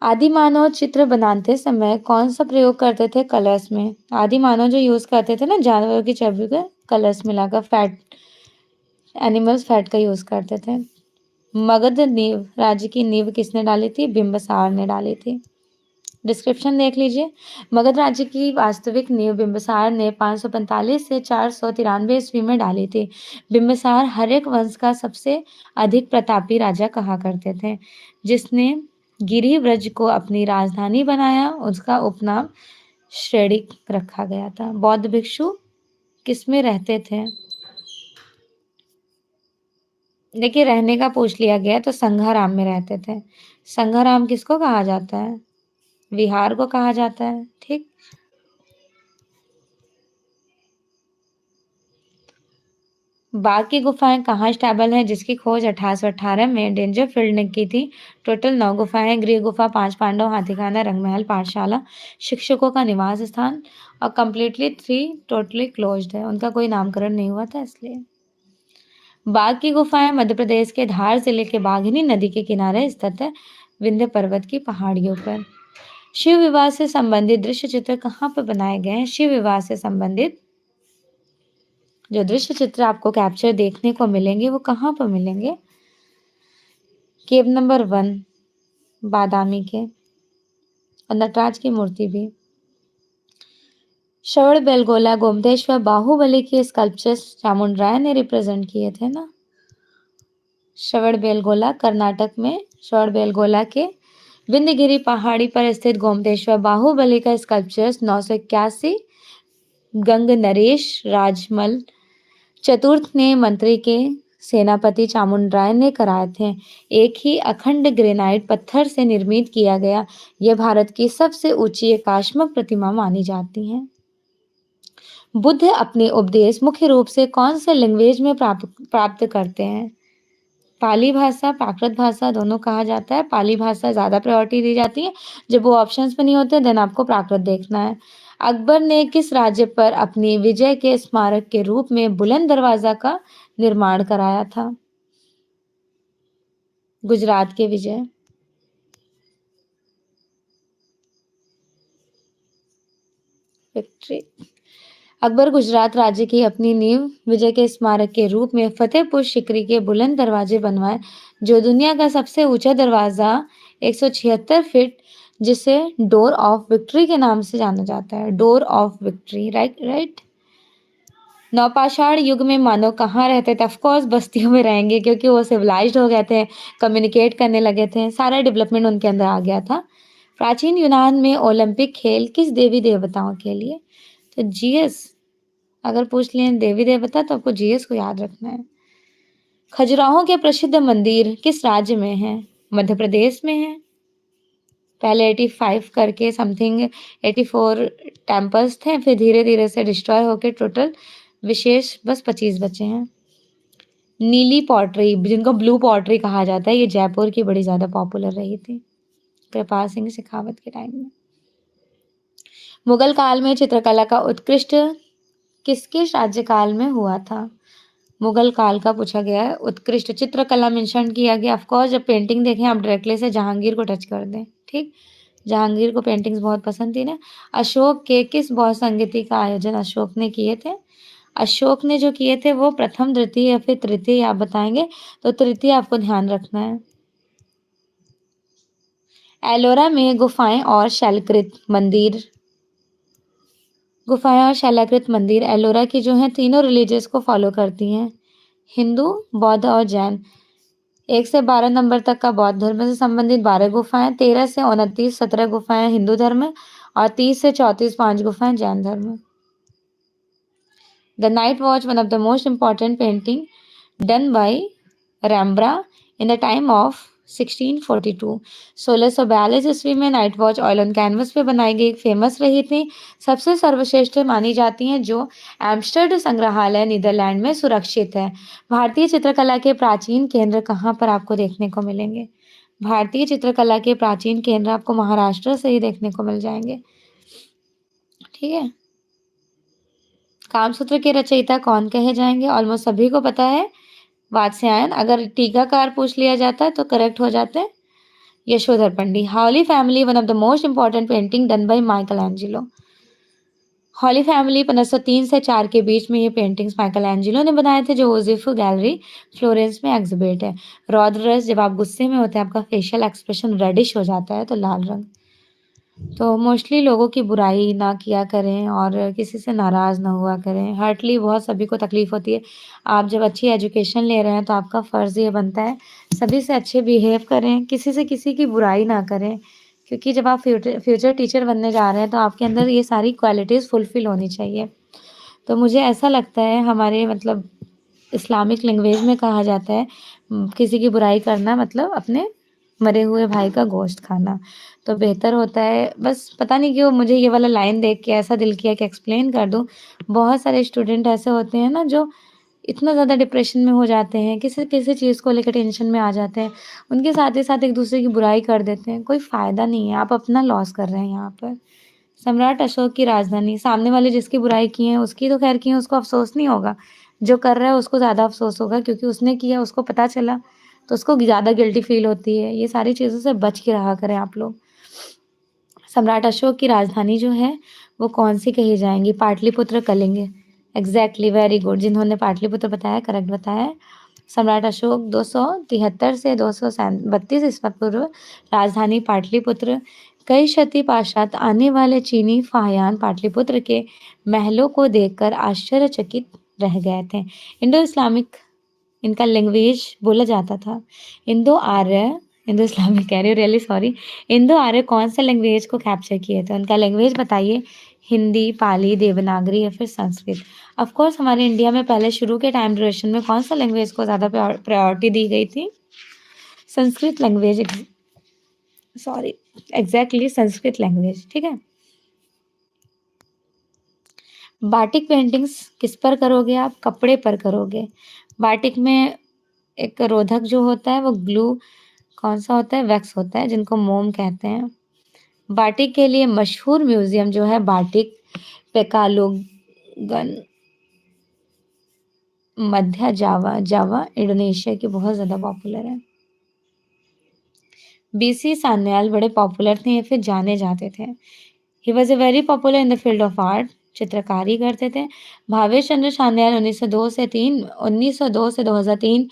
आदि मानव चित्र बनाते समय कौन सा प्रयोग करते थे कलर्स में? आदि मानव जो यूज करते थे ना जानवरों की चर्बी को कलर्स मिलाकर, फैट, एनिमल्स फैट का यूज करते थे। मगध नींव राज्य की नींव किसने डाली थी? बिंबिसार ने डाली थी। डिस्क्रिप्शन देख लीजिए। मगध राज्य की वास्तविक नींव बिंबिसार ने 545 से 493 ईस्वी में डाली थी। बिंबिसार हर्यक वंश का सबसे अधिक प्रतापी राजा कहा करते थे, जिसने गिरिव्रज को अपनी राजधानी बनाया। उसका उपनाम श्रेणिक रखा गया था। बौद्ध भिक्षु किसमें रहते थे? देखिए, रहने का पूछ लिया गया तो संघाराम में रहते थे। संघाराम किसको कहा जाता है? विहार को कहा जाता है। ठीक। बाघ की गुफाएं कहाँ स्टेबल है, जिसकी खोज 1818 में डेंजरफील्ड ने की थी? टोटल 9 गुफाएं। गृह गुफा, 5 पांडव, हाथीखाना, रंगमहल, पाठशाला, शिक्षकों का निवास स्थान और कंप्लीटली 3 टोटली क्लोज्ड है। उनका कोई नामकरण नहीं हुआ था इसलिए। बाघ की गुफाएं मध्य प्रदेश के धार जिले के बाघिनी नदी के किनारे स्थित है, विंध्य पर्वत की पहाड़ियों पर। शिव विवाह से संबंधित दृश्य चित्र कहाँ पर बनाए गए हैं? शिव विवाह से संबंधित जो दृश्य चित्र आपको कैप्चर देखने को मिलेंगे वो कहाँ पर मिलेंगे? केव नंबर 1 बादामी के, और नटराज की मूर्ति भी। श्रवण बेलगोला गोमतेश्वर बाहुबली के स्कल्पचर्स चामुंडराय ने रिप्रेजेंट किए थे ना। श्रवण बेलगोला कर्नाटक में, श्रवण बेलगोला के विंध्यगिरी पहाड़ी पर स्थित गोमतेश्वर बाहुबली का स्कल्पचर्स 981 गंग नरेश राजमल चतुर्थ ने मंत्री के सेनापति चामुंडराय ने कराए थे। एक ही अखंड ग्रेनाइट पत्थर से निर्मित किया गया यह भारत की सबसे ऊंची एकाश्मक प्रतिमा मानी जाती है। बुद्ध अपने उपदेश मुख्य रूप से कौन से लैंग्वेज में प्राप्त करते हैं? पाली भाषा, प्राकृत भाषा, दोनों कहा जाता है। पाली भाषा ज्यादा प्रायोरिटी दी जाती है। जब वो ऑप्शंस में नहीं होते देन आपको प्राकृत देखना है। अकबर ने किस राज्य पर अपनी विजय के स्मारक के रूप में बुलंद दरवाजा का निर्माण कराया था? गुजरात के विजय। विक्ट्री। अकबर गुजरात राज्य की अपनी नींव विजय के स्मारक के रूप में फतेहपुर सिकरी के बुलंद दरवाजे बनवाए, जो दुनिया का सबसे ऊंचा दरवाजा 176 फीट, जिसे डोर ऑफ विक्ट्री के नाम से जाना जाता है। Door of victory, right. नवपाषाण युग में मानव कहाँ रहते थे? ऑफकोर्स बस्तियों में रहेंगे, क्योंकि वो सिविलाइज्ड हो गए थे, कम्युनिकेट करने लगे थे, सारा डेवलपमेंट उनके अंदर आ गया था। प्राचीन यूनान में ओलंपिक खेल किस देवी देवताओं के लिए? तो जीएस। अगर पूछ लें देवी देवता तो आपको जीएस को याद रखना है। खजुराहो के प्रसिद्ध मंदिर किस राज्य में है? मध्य प्रदेश में है। पहले 85 करके समथिंग 84 टेम्पल्स थे, फिर धीरे धीरे से डिस्ट्रॉय होके टोटल विशेष बस 25 बचे हैं। नीली पॉटरी, जिनको ब्लू पॉटरी कहा जाता है, ये जयपुर की बड़ी ज्यादा पॉपुलर रही थी कृपाल सिंह शेखावत के टाइम में। मुगल काल में चित्रकला का उत्कृष्ट किसके राज्यकाल में हुआ था? मुगल काल का पूछा गया है। उत्कृष्ट चित्रकला मेंशन किया गया। ऑफकोर्स जब पेंटिंग देखें आप डायरेक्टली से जहांगीर को टच कर दें। ठीक, जहांगीर को पेंटिंग्स बहुत पसंद थी ना। अशोक के किस बौद्ध संगीति का आयोजन अशोक ने किए थे? अशोक ने जो किए थे वो प्रथम, द्वितीय या फिर तृतीय आप बताएंगे, तो तृतीय आपको ध्यान रखना है। एलोरा में गुफाएं और शैलकृत मंदिर, गुफाएं और शैलाकृत मंदिर एलोरा की जो है तीनों रिलीजियस को फॉलो करती हैं, हिंदू, बौद्ध और जैन। 1 से 12 नंबर तक का बौद्ध धर्म से संबंधित 12 गुफाएं, 13 से 29 17 गुफाएं हिंदू धर्म और 30 से 34 5 गुफाएं जैन धर्म। The night watch, one of the most important painting done bye रैम्ब्रा in the time of 1642। 1642 ईस्वी में night watch oil on canvas पे बनाई गई, फेमस रही थी, सबसे सर्वश्रेष्ठ मानी जाती हैं, जो एम्स्टर्ड संग्रहालय नीदरलैंड में सुरक्षित है। भारतीय चित्रकला के प्राचीन केंद्र कहाँ पर आपको देखने को मिलेंगे? भारतीय चित्रकला के प्राचीन केंद्र आपको महाराष्ट्र से ही देखने को मिल जाएंगे। ठीक है। कामसूत्र के रचयिता कौन कहे जाएंगे? ऑलमोस्ट सभी को पता है, वात्स्यायन। अगर टीकाकार पूछ लिया जाता है तो करेक्ट हो जाते हैं Yashodhar Pandit. Holy family, one of the most important painting done by Michelangelo. Holy family 1503 से 4 के बीच में ये पेंटिंग्स माइकल एंजेलो ने बनाए थे, जो ओजिफ गैलरी फ्लोरेंस में एग्जिबिट है। रौद्र रस, जब आप गुस्से में होते हैं, आपका फेशियल एक्सप्रेशन रेडिश हो जाता है, तो लाल रंग। तो मोस्टली लोगों की बुराई ना किया करें और किसी से नाराज़ ना हुआ करें। हार्टली बहुत सभी को तकलीफ़ होती है। आप जब अच्छी एजुकेशन ले रहे हैं तो आपका फ़र्ज़ ये बनता है सभी से अच्छे बिहेव करें, किसी से किसी की बुराई ना करें, क्योंकि जब आप फ्यूचर टीचर बनने जा रहे हैं तो आपके अंदर ये सारी क्वालिटीज़ फुलफ़िल होनी चाहिए। तो मुझे ऐसा लगता है हमारे मतलब इस्लामिक लैंग्वेज में कहा जाता है किसी की बुराई करना मतलब अपने मरे हुए भाई का गोश्त खाना। तो बेहतर होता है, बस पता नहीं क्यों मुझे ये वाला लाइन देख के ऐसा दिल किया कि एक्सप्लेन कर दूँ। बहुत सारे स्टूडेंट ऐसे होते हैं ना जो इतना ज़्यादा डिप्रेशन में हो जाते हैं, किसी किसी चीज़ को लेकर टेंशन में आ जाते हैं, उनके साथ ही साथ एक-दूसरे की बुराई कर देते हैं। कोई फ़ायदा नहीं है, आप अपना लॉस कर रहे हैं यहाँ पर। सम्राट अशोक की राजधानी, सामने वाले जिसकी बुराई की है उसकी तो खैर की है, उसको अफ़सोस नहीं होगा। जो कर रहा है उसको ज़्यादा अफ़सोस होगा, क्योंकि उसने किया, उसको पता चला, तो उसको ज़्यादा गिल्टी फ़ील होती है। ये सारी चीज़ों से बच के रहा करें आप लोग। सम्राट अशोक की राजधानी जो है वो कौन-सी कही जाएँगी? Pataliputra, Kalinga. Exactly, very good. जिन्होंने पाटलिपुत्र बताया, करेक्ट बताया है। सम्राट अशोक 273 से 232 ईस्वी पूर्व, राजधानी पाटलिपुत्र। कई शती पश्चात आने वाले चीनी फ़ाहियान पाटलिपुत्र के महलों को देखकर आश्चर्यचकित रह गए थे। इंडो इस्लामिक इनका लैंग्वेज बोला जाता था। इंडो आर्य, इंडो इस्लामिक कह रही हूँ, रियली सॉरी। इंडो आर्य कौन सा लैंग्वेज को कैप्चर किए थे? उनका लैंग्वेज बताइए। हिंदी, पाली, देवनागरी या फिर संस्कृत। ऑफ कोर्स हमारे इंडिया में पहले शुरू के टाइम ड्यूरेशन में कौन सा लैंग्वेज को ज़्यादा प्रायोरिटी दी गई थी? Sanskrit language, sorry, exactly Sanskrit language. ठीक है। बाटिक पेंटिंग्स किस पर करोगे आप? कपड़े पर करोगे। बाटिक में एक रोधक जो होता है वो ग्लू कौन सा होता है? वैक्स होता है, जिनको मोम कहते हैं। बाटिक के लिए मशहूर म्यूजियम जो है बाटिक पेकालोगन, मध्य जावा, जावा इंडोनेशिया की बहुत ज़्यादा पॉपुलर है। बीसी सान्याल बड़े पॉपुलर थे या फिर जाने जाते थे? ही was a very popular in the field of art, चित्रकारी करते थे। भावेश चंद्र सान्याल 1902 से 2003,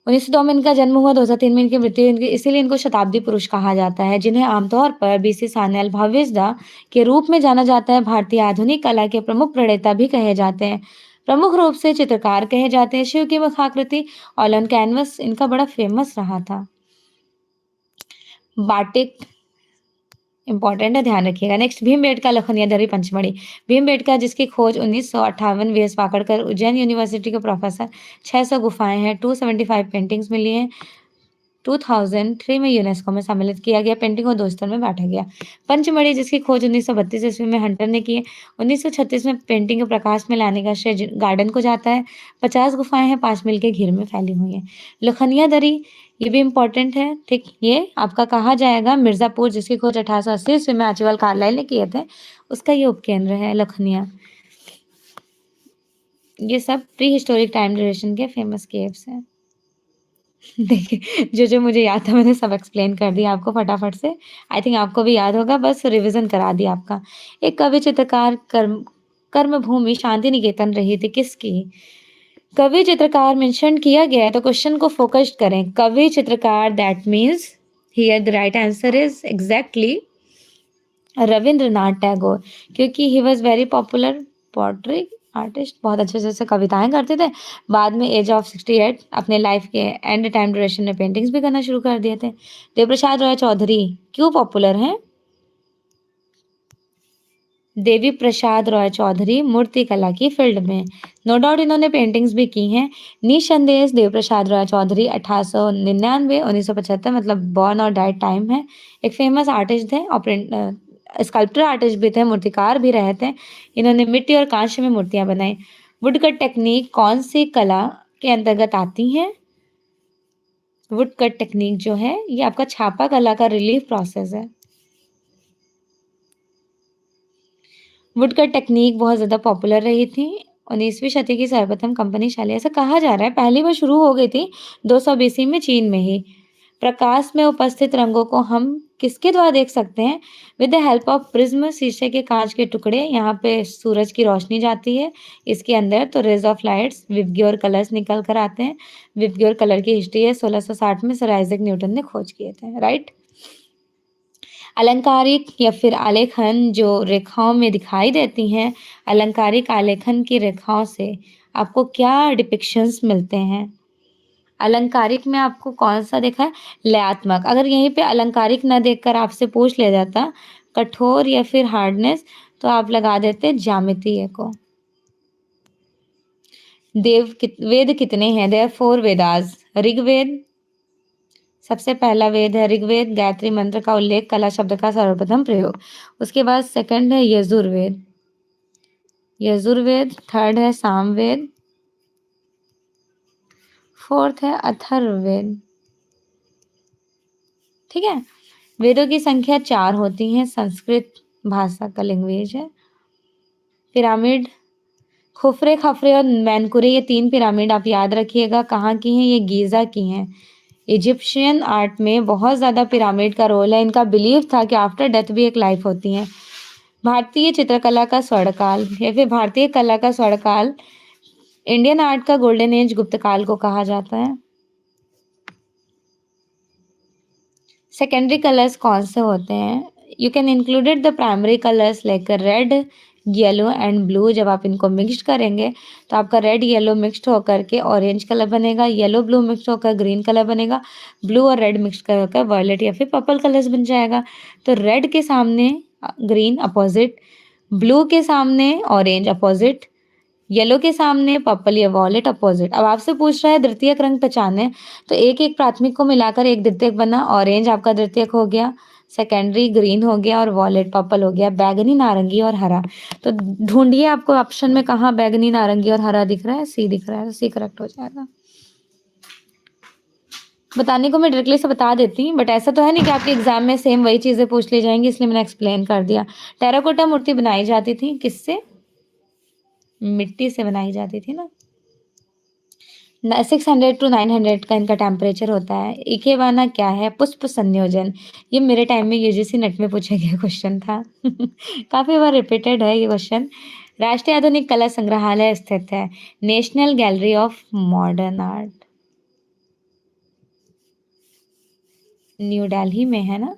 1902 में इनका जन्म हुआ, 2003 में इनकी मृत्यु, इनकी इसीलिए इनको शताब्दी पुरुष कहा जाता है, जिन्हें आमतौर पर बीसी सान्याल भावेशदा के रूप में जाना जाता है। भारतीय आधुनिक कला के प्रमुख प्रणेता भी कहे जाते हैं, प्रमुख रूप से चित्रकार कहे जाते हैं। शिव की मुखाकृति ऑयल ऑन कैनवस इनका बड़ा फेमस रहा था। बाटिक इंपॉर्टेंट है, ध्यान रखिएगा। नेक्स्ट, भीमबेटका लखनिया दरी पंचमढ़ी। भीमबेटका जिसकी खोज 1958 वीएस वाकड़कर, उज्जैन यूनिवर्सिटी के प्रोफेसर। 600 गुफाएं हैं, 275 पेंटिंग्स मिली हैं। 2003 में यूनेस्को में सम्मिलित किया गया, पेंटिंग को 2 स्तर में बांटा गया। पंचमढ़ी जिसकी खोज 1932 ईस्वी में हंटर ने की है। 1936 में पेंटिंग को प्रकाश में लाने का श्रेय गार्डन को जाता है। 50 गुफाएं हैं, 5 मील के घेर में फैली हुई हैं। लखनिया दरी, ये भी इम्पोर्टेंट है, ठीक। ये आपका कहा जाएगा मिर्जापुर, जिसकी खोज 1880 ईस्वी में आचीवाल कार्लाइल ने किए थे, उसका ये उपकेंद्र है लखनिया। ये सब प्री हिस्टोरिक टाइम ड्यूरेशन के फेमस केव्स हैं। देखिए, जो जो मुझे याद था मैंने सब एक्सप्लेन कर दिया आपको फटाफट से। आई थिंक आपको भी याद होगा, बस रिवीजन करा दिया आपका। एक कवि चित्रकार कर्मभूमि शांति निकेतन रही थी, किसकी? कवि चित्रकार मेंशन किया गया है तो क्वेश्चन को फोकस्ड करें। कवि चित्रकार, that means here the right answer is exactly Rabindranath Tagore, क्योंकि he was very popular poetry artist बहुत अच्छे से कविताएं करते थे। बाद में एज ऑफ 68 अपने लाइफ के एंड टाइम ड्यूरेशन में पेंटिंग्स भी करना शुरू कर दिए थे। देवप्रसाद रॉय चौधरी क्यों पॉपुलर हैं? देवी प्रसाद रॉय चौधरी मूर्ति कला की फील्ड में, नो डाउट इन्होंने पेंटिंग्स भी की हैं। निसंदेह देव प्रसाद रॉय चौधरी 1899 1975 मतलब बॉर्न और डाइड टाइम है। एक फेमस आर्टिस्ट थे और स्कल्पटर आर्टिस्ट भी थे, मूर्तिकार भी रहे थे। इन्होंने मिट्टी और कांच में मूर्तियां बनाई। वुडकट टेक्निक कौन सी कला के अंतर्गत आती है? वुडकट टेक्निक जो है ये आपका छापा कला का रिलीफ प्रोसेस है। वुडकट टेक्निक बहुत ज़्यादा पॉपुलर रही थी। 19वीं शती की सर्वप्रथम कंपनी शैली, ऐसा कहा जा रहा है पहली बार शुरू हो गई थी 200 बीसी में चीन में ही। प्रकाश में उपस्थित रंगों को हम किसके द्वारा देख सकते हैं? With the help of prism, शीशे के कांच के टुकड़े। यहाँ पे सूरज की रोशनी जाती है इसके अंदर तो rays of lights VIBGYOR colours निकल कर आते हैं। विबग्योर कलर की हिस्ट्री है 1660 में सर आइजैक न्यूटन ने खोज किए थे, राइट। अलंकारिक या फिर आलेखन जो रेखाओं में दिखाई देती हैं, अलंकारिक आलेखन की रेखाओं से आपको क्या डिपिक्शंस मिलते हैं? अलंकारिक में आपको कौन सा देखा है? लयात्मक। अगर यहीं पे अलंकारिक ना देखकर आपसे पूछ लिया जाता कठोर या फिर हार्डनेस तो आप लगा देते ज्यामितीय को। वेद कितने हैं? देयर 4 वेदास। ऋग्वेद सबसे पहला वेद है ऋग्वेद, गायत्री मंत्र का उल्लेख, कला शब्द का सर्वप्रथम प्रयोग। उसके बाद सेकंड है यजुर्वेद, यजुर्वेद। थर्ड है सामवेद, फोर्थ है अथर्ववेद। ठीक है। वेदों की संख्या 4 होती है, संस्कृत भाषा का लैंग्वेज है। पिरामिड, खुफरे, खफरे और मैनकुरे, ये 3 पिरामिड आप याद रखिएगा कहाँ की हैं? ये गीजा की हैं। इजिप्शियन आर्ट में बहुत ज़्यादा पिरामिड का रोल है। इनका बिलीव था कि आफ्टर डेथ भी एक लाइफ होती है। भारतीय चित्रकला का स्वर्णकाल या फिर भारतीय कला का स्वर्णकाल, इंडियन आर्ट का गोल्डन एज गुप्त काल को कहा जाता है। सेकेंडरी कलर्स कौन से होते हैं? You can included the primary colours like red, yellow and blue. जब आप इनको मिक्स करेंगे तो आपका रेड येलो मिक्स्ड होकर के ऑरेंज कलर बनेगा, येलो ब्लू मिक्स्ड होकर ग्रीन कलर बनेगा, ब्लू और रेड मिक्स होकर वायलेट या फिर पर्पल कलर्स बन जाएगा। तो रेड के सामने ग्रीन अपोजिट, ब्लू के सामने ऑरेंज अपोजिट, येलो के सामने पर्पल या वॉलेट अपोजिट। अब आपसे पूछ रहा है द्वितीयक रंग पहचाने, तो एक एक प्राथमिक को मिलाकर एक द्वितीयक बना। ऑरेंज आपका द्वितीयक हो गया, सेकेंडरी ग्रीन हो गया और वॉलेट पर्पल हो गया, बैगनी नारंगी और हरा। तो ढूंढिए आपको ऑप्शन में कहाँ बैगनी नारंगी और हरा दिख रहा है? सी दिख रहा है, सी करेक्ट हो जाएगा। बताने को मैं डायरेक्टली से बता देती हूँ बट ऐसा तो है नहीं कि आपके एग्जाम में सेम वही चीजें पूछ ली जाएंगी, इसलिए मैंने एक्सप्लेन कर दिया। टेराकोटा मूर्ति बनाई जाती थी किससे? मिट्टी से बनाई जाती थी ना। 600 to 900 का इनका टेम्परेचर होता है। इकेबाना क्या है? पुष्प संयोजन। ये मेरे टाइम में यूजीसी नेट में पूछा गया क्वेश्चन था। काफी बार रिपीटेड है ये क्वेश्चन। राष्ट्रीय आधुनिक कला संग्रहालय स्थित है national gallery of modern art, new Delhi में है ना।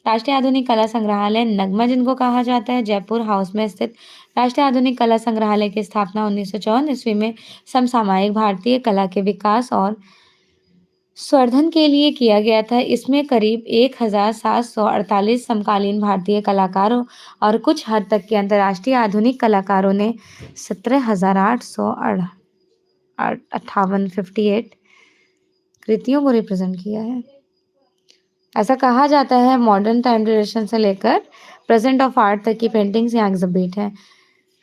राष्ट्रीय आधुनिक कला संग्रहालय नगमा जिनको कहा जाता है, जयपुर हाउस में स्थित। राष्ट्रीय आधुनिक कला संग्रहालय की स्थापना 1954 ईस्वी में समसामयिक भारतीय कला के विकास और संवर्धन के लिए किया गया था। इसमें करीब 1748 समकालीन भारतीय कलाकारों और कुछ हद तक के अंतर्राष्ट्रीय आधुनिक कलाकारों ने 17,858 कृतियों को रिप्रेजेंट किया है। ऐसा कहा जाता है मॉडर्न टाइम ड्यूरेशन से लेकर प्रेजेंट ऑफ आर्ट तक की पेंटिंग्स यहाँ एग्जिबिट है।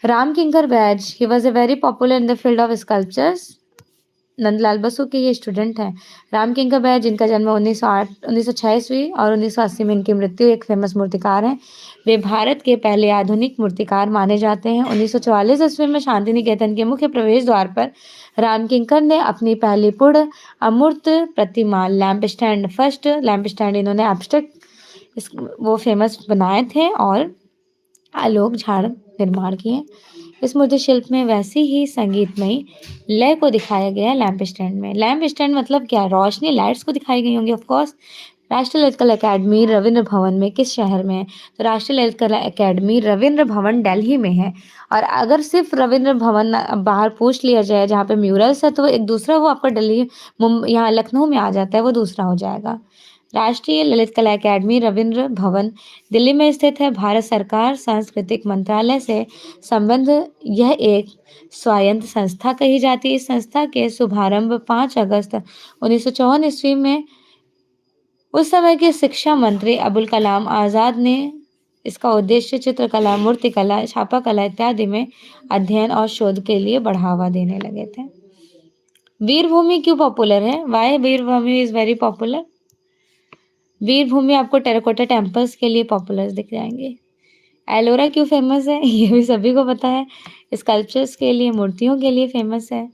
Ram Kinkar Baij, he was a very popular in the field of sculptures. Nandalal Basu के ये स्टूडेंट हैं। राम किंकर बैज जिनका जन्म 1906 ईस्वी और 1980 में इनकी मृत्यु, एक फेमस मूर्तिकार हैं। वे भारत के पहले आधुनिक मूर्तिकार माने जाते हैं। 1944 ईस्वी में शांति निकेतन के मुख्य प्रवेश द्वार पर राम किंकर ने अपनी पहली पूर्ण अमूर्त प्रतिमा lamp stand, first lamp stand इन्होंने एब्स्ट्रैक्ट वो फेमस बनाए थे और आलोक झाड़ निर्माण किए। इस मूर्ति शिल्प में वैसी ही संगीतमयी लय को दिखाया गया है लैंप स्टैंड में। लैंप स्टैंड मतलब क्या? रोशनी, लाइट्स को दिखाई गई होंगी ऑफ कोर्स। राष्ट्रीय ललित कला अकेडमी रविंद्र भवन में किस शहर में है? तो राष्ट्रीय ललित कला अकेडमी रविंद्र भवन दिल्ली में है। और अगर सिर्फ रविंद्र भवन बाहर पूछ लिया जाए जहाँ पे म्यूरल्स है, तो एक दूसरा वो आपका दिल्ली यहाँ लखनऊ में आ जाता है, वो दूसरा हो जाएगा। राष्ट्रीय ललित कला अकेडमी रविंद्र भवन दिल्ली में स्थित है। भारत सरकार सांस्कृतिक मंत्रालय से संबद्ध यह एक स्वायत्त संस्था कही जाती है। इस संस्था के शुभारंभ 5 अगस्त 1954 ईस्वी में उस समय के शिक्षा मंत्री अबुल कलाम आजाद ने इसका उद्देश्य चित्रकला, मूर्तिकला, छापाकला इत्यादि में अध्ययन और शोध के लिए बढ़ावा देने लगे थे। वीरभूमि क्यों पॉपुलर है? Why Veerbhumi is very popular? Veerbhumi आपको टेराकोटा टेम्पल्स के लिए पॉपुलर दिख जाएंगे। एलोरा क्यों फेमस है? ये भी सभी को पता है। स्कल्पचर्स के लिए, मूर्तियों के लिए फेमस है।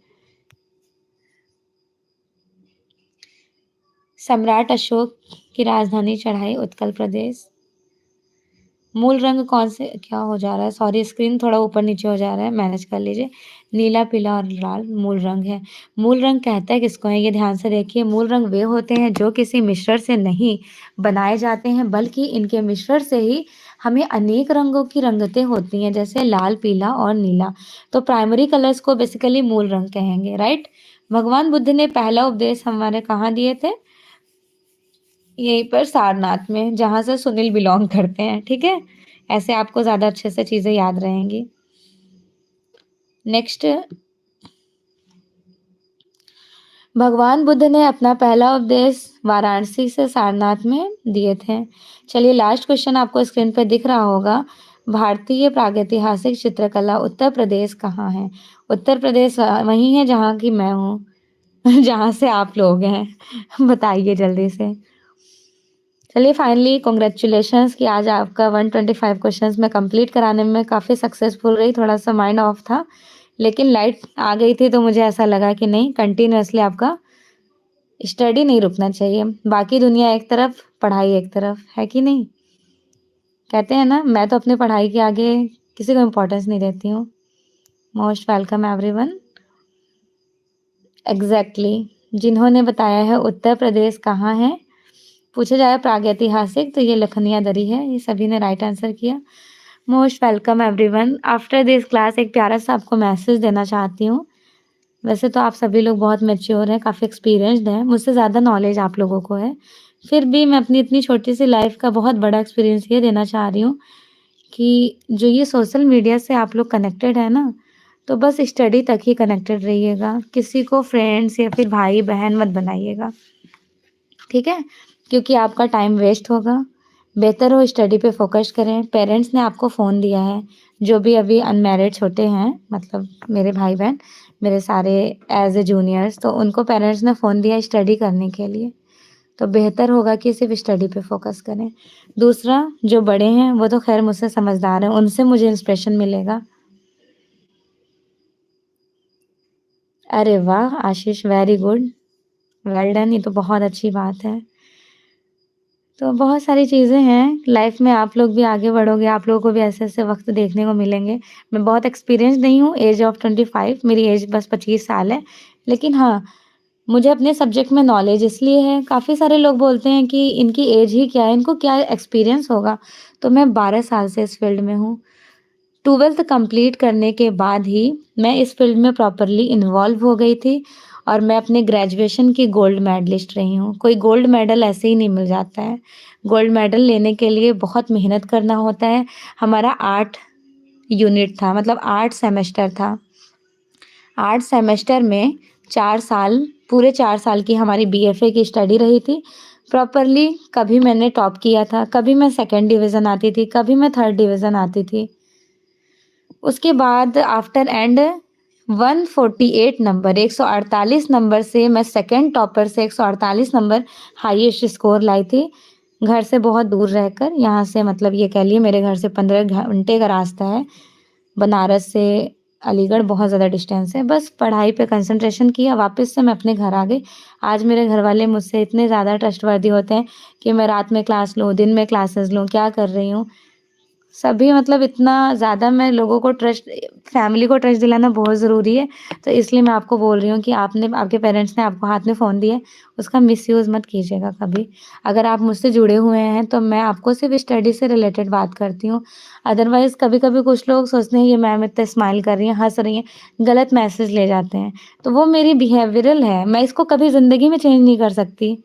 सम्राट अशोक की राजधानी चढ़ाई उत्कल प्रदेश। मूल रंग कौन से क्या हो जा रहा है? सॉरी, स्क्रीन थोड़ा ऊपर नीचे हो जा रहा है, मैनेज कर लीजिए। नीला, पीला और लाल मूल रंग है। मूल रंग कहता है किसको है? ये ध्यान से देखिए। मूल रंग वे होते हैं जो किसी मिश्रण से नहीं बनाए जाते हैं, बल्कि इनके मिश्रण से ही हमें अनेक रंगों की रंगतें होती हैं, जैसे लाल, पीला और नीला। तो प्राइमरी कलर्स को बेसिकली मूल रंग कहेंगे, राइट। भगवान बुद्ध ने पहला उपदेश हमारे कहाँ दिए थे? यहीं पर सारनाथ में, जहां से सुनील बिलोंग करते हैं, ठीक है। ऐसे आपको ज्यादा अच्छे से चीजें याद रहेंगी। नेक्स्ट, भगवान बुद्ध ने अपना पहला उपदेश वाराणसी से सारनाथ में दिए थे। चलिए, लास्ट क्वेश्चन आपको स्क्रीन पर दिख रहा होगा। भारतीय प्रागैतिहासिक चित्रकला उत्तर प्रदेश कहाँ है? उत्तर प्रदेश वही है जहाँ की मैं हूँ जहाँ से आप लोग हैं बताइए जल्दी से। चलिए, फाइनली कॉन्ग्रेचुलेशंस कि आज आपका 125 क्वेश्चंस में कंप्लीट कराने में काफ़ी सक्सेसफुल रही। थोड़ा सा माइंड ऑफ था, लेकिन लाइट आ गई थी, तो मुझे ऐसा लगा कि नहीं, कंटिन्यूअसली आपका स्टडी नहीं रुकना चाहिए। बाकी दुनिया एक तरफ, पढ़ाई एक तरफ, है कि नहीं? कहते हैं ना, मैं तो अपनी पढ़ाई के आगे किसी को इम्पोर्टेंस नहीं देती हूँ। Most welcome everyone. एग्जैक्टली, जिन्होंने बताया है उत्तर प्रदेश कहाँ है, पूछा जाए प्रागैतिहासिक, तो ये लखनिया दरी है। ये सभी ने राइट आंसर किया। Most welcome everyone. After this class एक प्यारा सा आपको मैसेज देना चाहती हूँ। वैसे तो आप सभी लोग बहुत मैच्योर हैं, काफ़ी एक्सपीरियंस्ड हैं, मुझसे ज़्यादा नॉलेज आप लोगों को है। फिर भी मैं अपनी इतनी छोटी सी लाइफ का बहुत बड़ा एक्सपीरियंस ये देना चाह रही हूँ कि जो ये सोशल मीडिया से आप लोग कनेक्टेड है ना, तो बस स्टडी तक ही कनेक्टेड रहिएगा। किसी को फ्रेंड्स या फिर भाई बहन मत बनाइएगा, ठीक है, क्योंकि आपका टाइम वेस्ट होगा। बेहतर हो स्टडी पे फोकस करें। पेरेंट्स ने आपको फ़ोन दिया है, जो भी अभी अनमैरिड छोटे हैं, मतलब मेरे भाई बहन, मेरे सारे एज ए जूनियर्स, तो उनको पेरेंट्स ने फ़ोन दिया स्टडी करने के लिए, तो बेहतर होगा कि सिर्फ स्टडी पे फोकस करें। दूसरा, जो बड़े हैं वो तो खैर मुझसे समझदार हैं, उनसे मुझे इंस्पिरेशन मिलेगा। अरे वाह आशीष, वेरी गुड, वेल डन, ये तो बहुत अच्छी बात है। तो बहुत सारी चीज़ें हैं लाइफ में, आप लोग भी आगे बढ़ोगे, आप लोगों को भी ऐसे ऐसे वक्त देखने को मिलेंगे। मैं बहुत एक्सपीरियंस नहीं हूँ, एज ऑफ 25, मेरी एज बस 25 साल है, लेकिन हाँ, मुझे अपने सब्जेक्ट में नॉलेज इसलिए है। काफ़ी सारे लोग बोलते हैं कि इनकी एज ही क्या है, इनको क्या एक्सपीरियंस होगा, तो मैं 12 साल से इस फील्ड में हूँ। 12th कंप्लीट करने के बाद ही मैं इस फील्ड में प्रॉपरली इन्वॉल्व हो गई थी, और मैं अपने ग्रेजुएशन की गोल्ड मेडलिस्ट रही हूँ। कोई गोल्ड मेडल ऐसे ही नहीं मिल जाता है। गोल्ड मेडल लेने के लिए बहुत मेहनत करना होता है। हमारा 8 यूनिट था, मतलब 8 सेमेस्टर था। 8 सेमेस्टर में 4 साल, पूरे 4 साल की हमारी बीएफए की स्टडी रही थी प्रॉपरली। कभी मैंने टॉप किया था, कभी मैं सेकंड डिवीज़न आती थी, कभी मैं थर्ड डिवीज़न आती थी। उसके बाद आफ्टर एंड 148 नंबर, 148 नंबर से मैं सेकंड टॉपर से 148 नंबर हाईएस्ट स्कोर लाई थी, घर से बहुत दूर रहकर। यहाँ से मतलब ये कह लिए मेरे घर से 15 घंटे का रास्ता है। बनारस से अलीगढ़ बहुत ज़्यादा डिस्टेंस है। बस पढ़ाई पे कंसंट्रेशन किया, वापस से मैं अपने घर आ गई। आज मेरे घर वाले मुझसे इतने ज़्यादा ट्रस्टवर्दी होते हैं कि मैं रात में क्लास लूँ, दिन में क्लासेस लूँ, क्या कर रही हूँ, सभी मतलब इतना ज़्यादा मैं लोगों को ट्रस्ट फैमिली को ट्रस्ट दिलाना बहुत ज़रूरी है, तो इसलिए मैं आपको बोल रही हूँ कि आपके पेरेंट्स ने आपको हाथ में फ़ोन दिया है, उसका मिसयूज़ मत कीजिएगा कभी। अगर आप मुझसे जुड़े हुए हैं, तो मैं आपको सिर्फ़ स्टडी से रिलेटेड बात करती हूँ। अदरवाइज़ कभी-कभी कुछ लोग सोचते हैं, ये मैम इतना स्माइल कर रही हैं, हँस रही हैं, गलत मैसेज ले जाते हैं। तो वो मेरी बिहेवियरल है, मैं इसको कभी ज़िंदगी में चेंज नहीं कर सकती।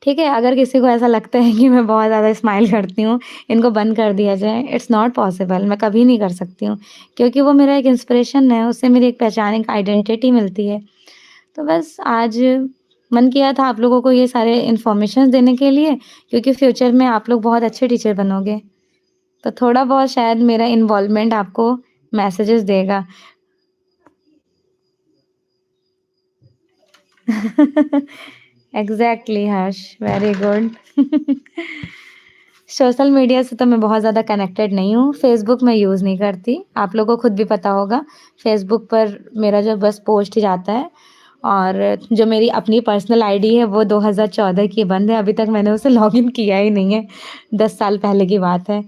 ठीक है, अगर किसी को ऐसा लगता है कि मैं बहुत ज़्यादा स्माइल करती हूँ, इनको बंद कर दिया जाए, इट्स नॉट पॉसिबल, मैं कभी नहीं कर सकती हूँ, क्योंकि वो मेरा एक इंस्पिरेशन है, उससे मेरी एक पहचान, एक आइडेंटिटी मिलती है। तो बस आज मन किया था आप लोगों को ये सारे इन्फॉर्मेशंस देने के लिए, क्योंकि फ्यूचर में आप लोग बहुत अच्छे टीचर बनोगे। तो थोड़ा बहुत शायद मेरा इन्वॉल्वमेंट आपको मैसेजेस देगा। एग्ज़ैक्टली हर्ष, वेरी गुड। सोशल मीडिया से तो मैं बहुत ज़्यादा कनेक्टेड नहीं हूँ, फ़ेसबुक मैं यूज़ नहीं करती, आप लोगों को खुद भी पता होगा, फ़ेसबुक पर मेरा जो बस पोस्ट ही जाता है और जो मेरी अपनी पर्सनल आईडी है वो 2014 की बंद है, अभी तक मैंने उसे लॉगिन किया ही नहीं है, 10 साल पहले की बात है।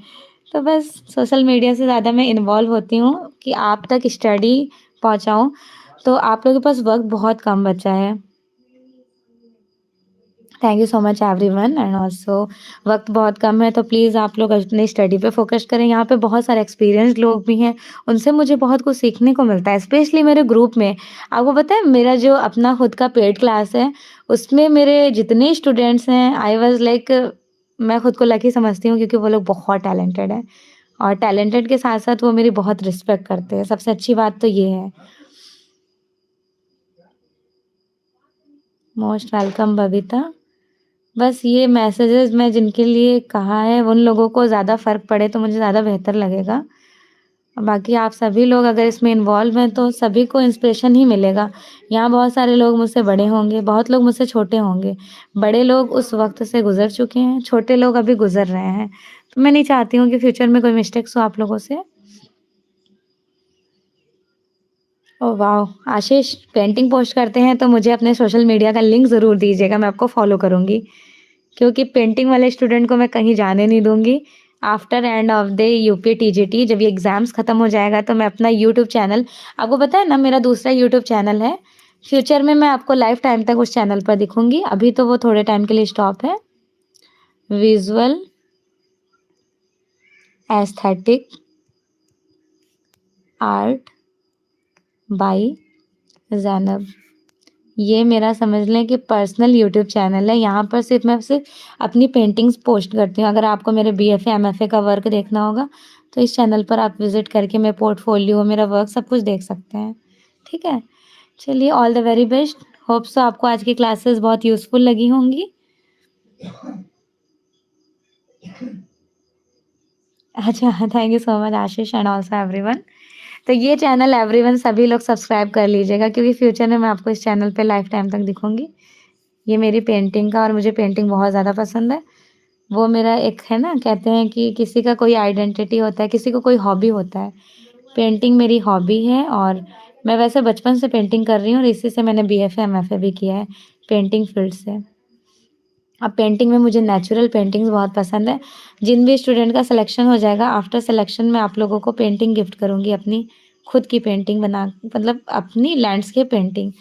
तो बस सोशल मीडिया से ज़्यादा मैं इन्वॉल्व होती हूँ कि आप तक स्टडी पहुँचाऊँ, तो आप लोगों के पास वक़्त बहुत कम बचा है। Thank you so much everyone and also वक्त बहुत कम है, तो प्लीज़ आप लोग अपनी स्टडी पे फोकस करें। यहाँ पे बहुत सारे एक्सपीरियंस्ड लोग भी हैं, उनसे मुझे बहुत कुछ सीखने को मिलता है, स्पेशली मेरे ग्रुप में। आपको पता है मेरा जो अपना खुद का पेड क्लास है, उसमें मेरे जितने स्टूडेंट्स हैं आई वाज़ लाइक मैं खुद को लकी समझती हूँ क्योंकि वो लोग बहुत टैलेंटेड हैं और टैलेंटेड के साथ-साथ वो मेरी बहुत रिस्पेक्ट करते हैं, सबसे अच्छी बात तो ये है। Most welcome Babita. बस ये मैसेजेस मैं जिनके लिए कहा है उन लोगों को ज़्यादा फ़र्क पड़े तो मुझे ज़्यादा बेहतर लगेगा। बाकी आप सभी लोग अगर इसमें इन्वॉल्व हैं तो सभी को इंस्पिरेशन ही मिलेगा। यहाँ बहुत सारे लोग मुझसे बड़े होंगे, बहुत लोग मुझसे छोटे होंगे। बड़े लोग उस वक़्त से गुज़र चुके हैं, छोटे लोग अभी गुज़र रहे हैं। तो मैं नहीं चाहती हूँ कि फ्यूचर में कोई मिस्टेक्स हो आप लोगों से। Oh wow! Ashish painting post करते हैं तो मुझे अपने सोशल मीडिया का लिंक ज़रूर दीजिएगा, मैं आपको फ़ॉलो करूँगी। क्योंकि पेंटिंग वाले स्टूडेंट को मैं कहीं जाने नहीं दूँगी। After end of the UP TGT जब ये एग्ज़ाम्स खत्म हो जाएगा तो मैं अपना यूट्यूब चैनल आपको पता है ना मेरा दूसरा यूट्यूब चैनल है। फ्यूचर में मैं आपको लाइफ़ टाइम तक उस चैनल पर दिखूँगी। अभी तो वो थोड़े टाइम के लिए स्टॉप है। Visual aesthetic art bye Zainab. ये मेरा समझ लें कि पर्सनल यूट्यूब चैनल है। यहाँ पर मैं सिर्फ़ अपनी पेंटिंग्स पोस्ट करती हूँ। अगर आपको मेरे बीएफए, एमएफए का वर्क देखना होगा, तो इस चैनल पर आप विज़िट करके मेरा पोर्टफ़ोलियो, मेरा वर्क सब कुछ देख सकते हैं। ठीक है? चलिए all the very best. Hope so आपको आज की क्लासेस बहुत यूज़फुल लगी होंगी। अच्छा, thank you so much Ashish and also everyone. तो ये चैनल एवरीवन सभी लोग सब्सक्राइब कर लीजिएगा क्योंकि फ्यूचर में मैं आपको इस चैनल पे लाइफ़ टाइम तक दिखूँगी। ये मेरी पेंटिंग का और मुझे पेंटिंग बहुत ज़्यादा पसंद है। वो मेरा एक है ना कहते हैं कि किसी का कोई आइडेंटिटी होता है, किसी को कोई हॉबी होता है। पेंटिंग मेरी हॉबी है और मैं वैसे बचपन से पेंटिंग कर रही हूँ और इसी से मैंने बीएफए, एमएफए भी किया है पेंटिंग फ़ील्ड से। अब पेंटिंग में मुझे नेचुरल पेंटिंग्स बहुत पसंद है। जिन भी स्टूडेंट का सिलेक्शन हो जाएगा आफ्टर सिलेक्शन मैं आप लोगों को पेंटिंग गिफ्ट करूँगी अपनी खुद की पेंटिंग बना मतलब अपनी लैंडस्केप पेंटिंग,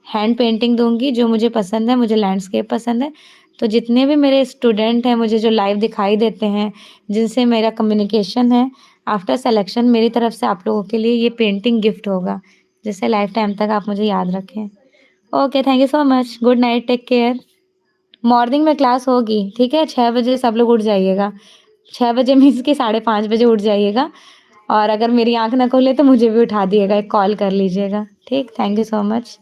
हैंड पेंटिंग दूँगी जो मुझे पसंद है, मुझे लैंडस्केप पसंद है। तो जितने भी मेरे स्टूडेंट हैं मुझे जो लाइव दिखाई देते हैं, जिनसे मेरा कम्युनिकेशन है, आफ्टर सिलेक्शन मेरी तरफ से आप लोगों के लिए ये पेंटिंग गिफ्ट होगा, जिससे लाइफ टाइम तक आप मुझे याद रखें। Okay, thank you so much. Good night, take care. Morning में क्लास होगी, ठीक है? 6 बजे सब लोग उठ जाइएगा। 6 बजे मीन्स कि साढ़े 5 बजे उठ जाइएगा और अगर मेरी आँख ना खुले तो मुझे भी उठा दिएगा, एक कॉल कर लीजिएगा, ठीक? Thank you so much.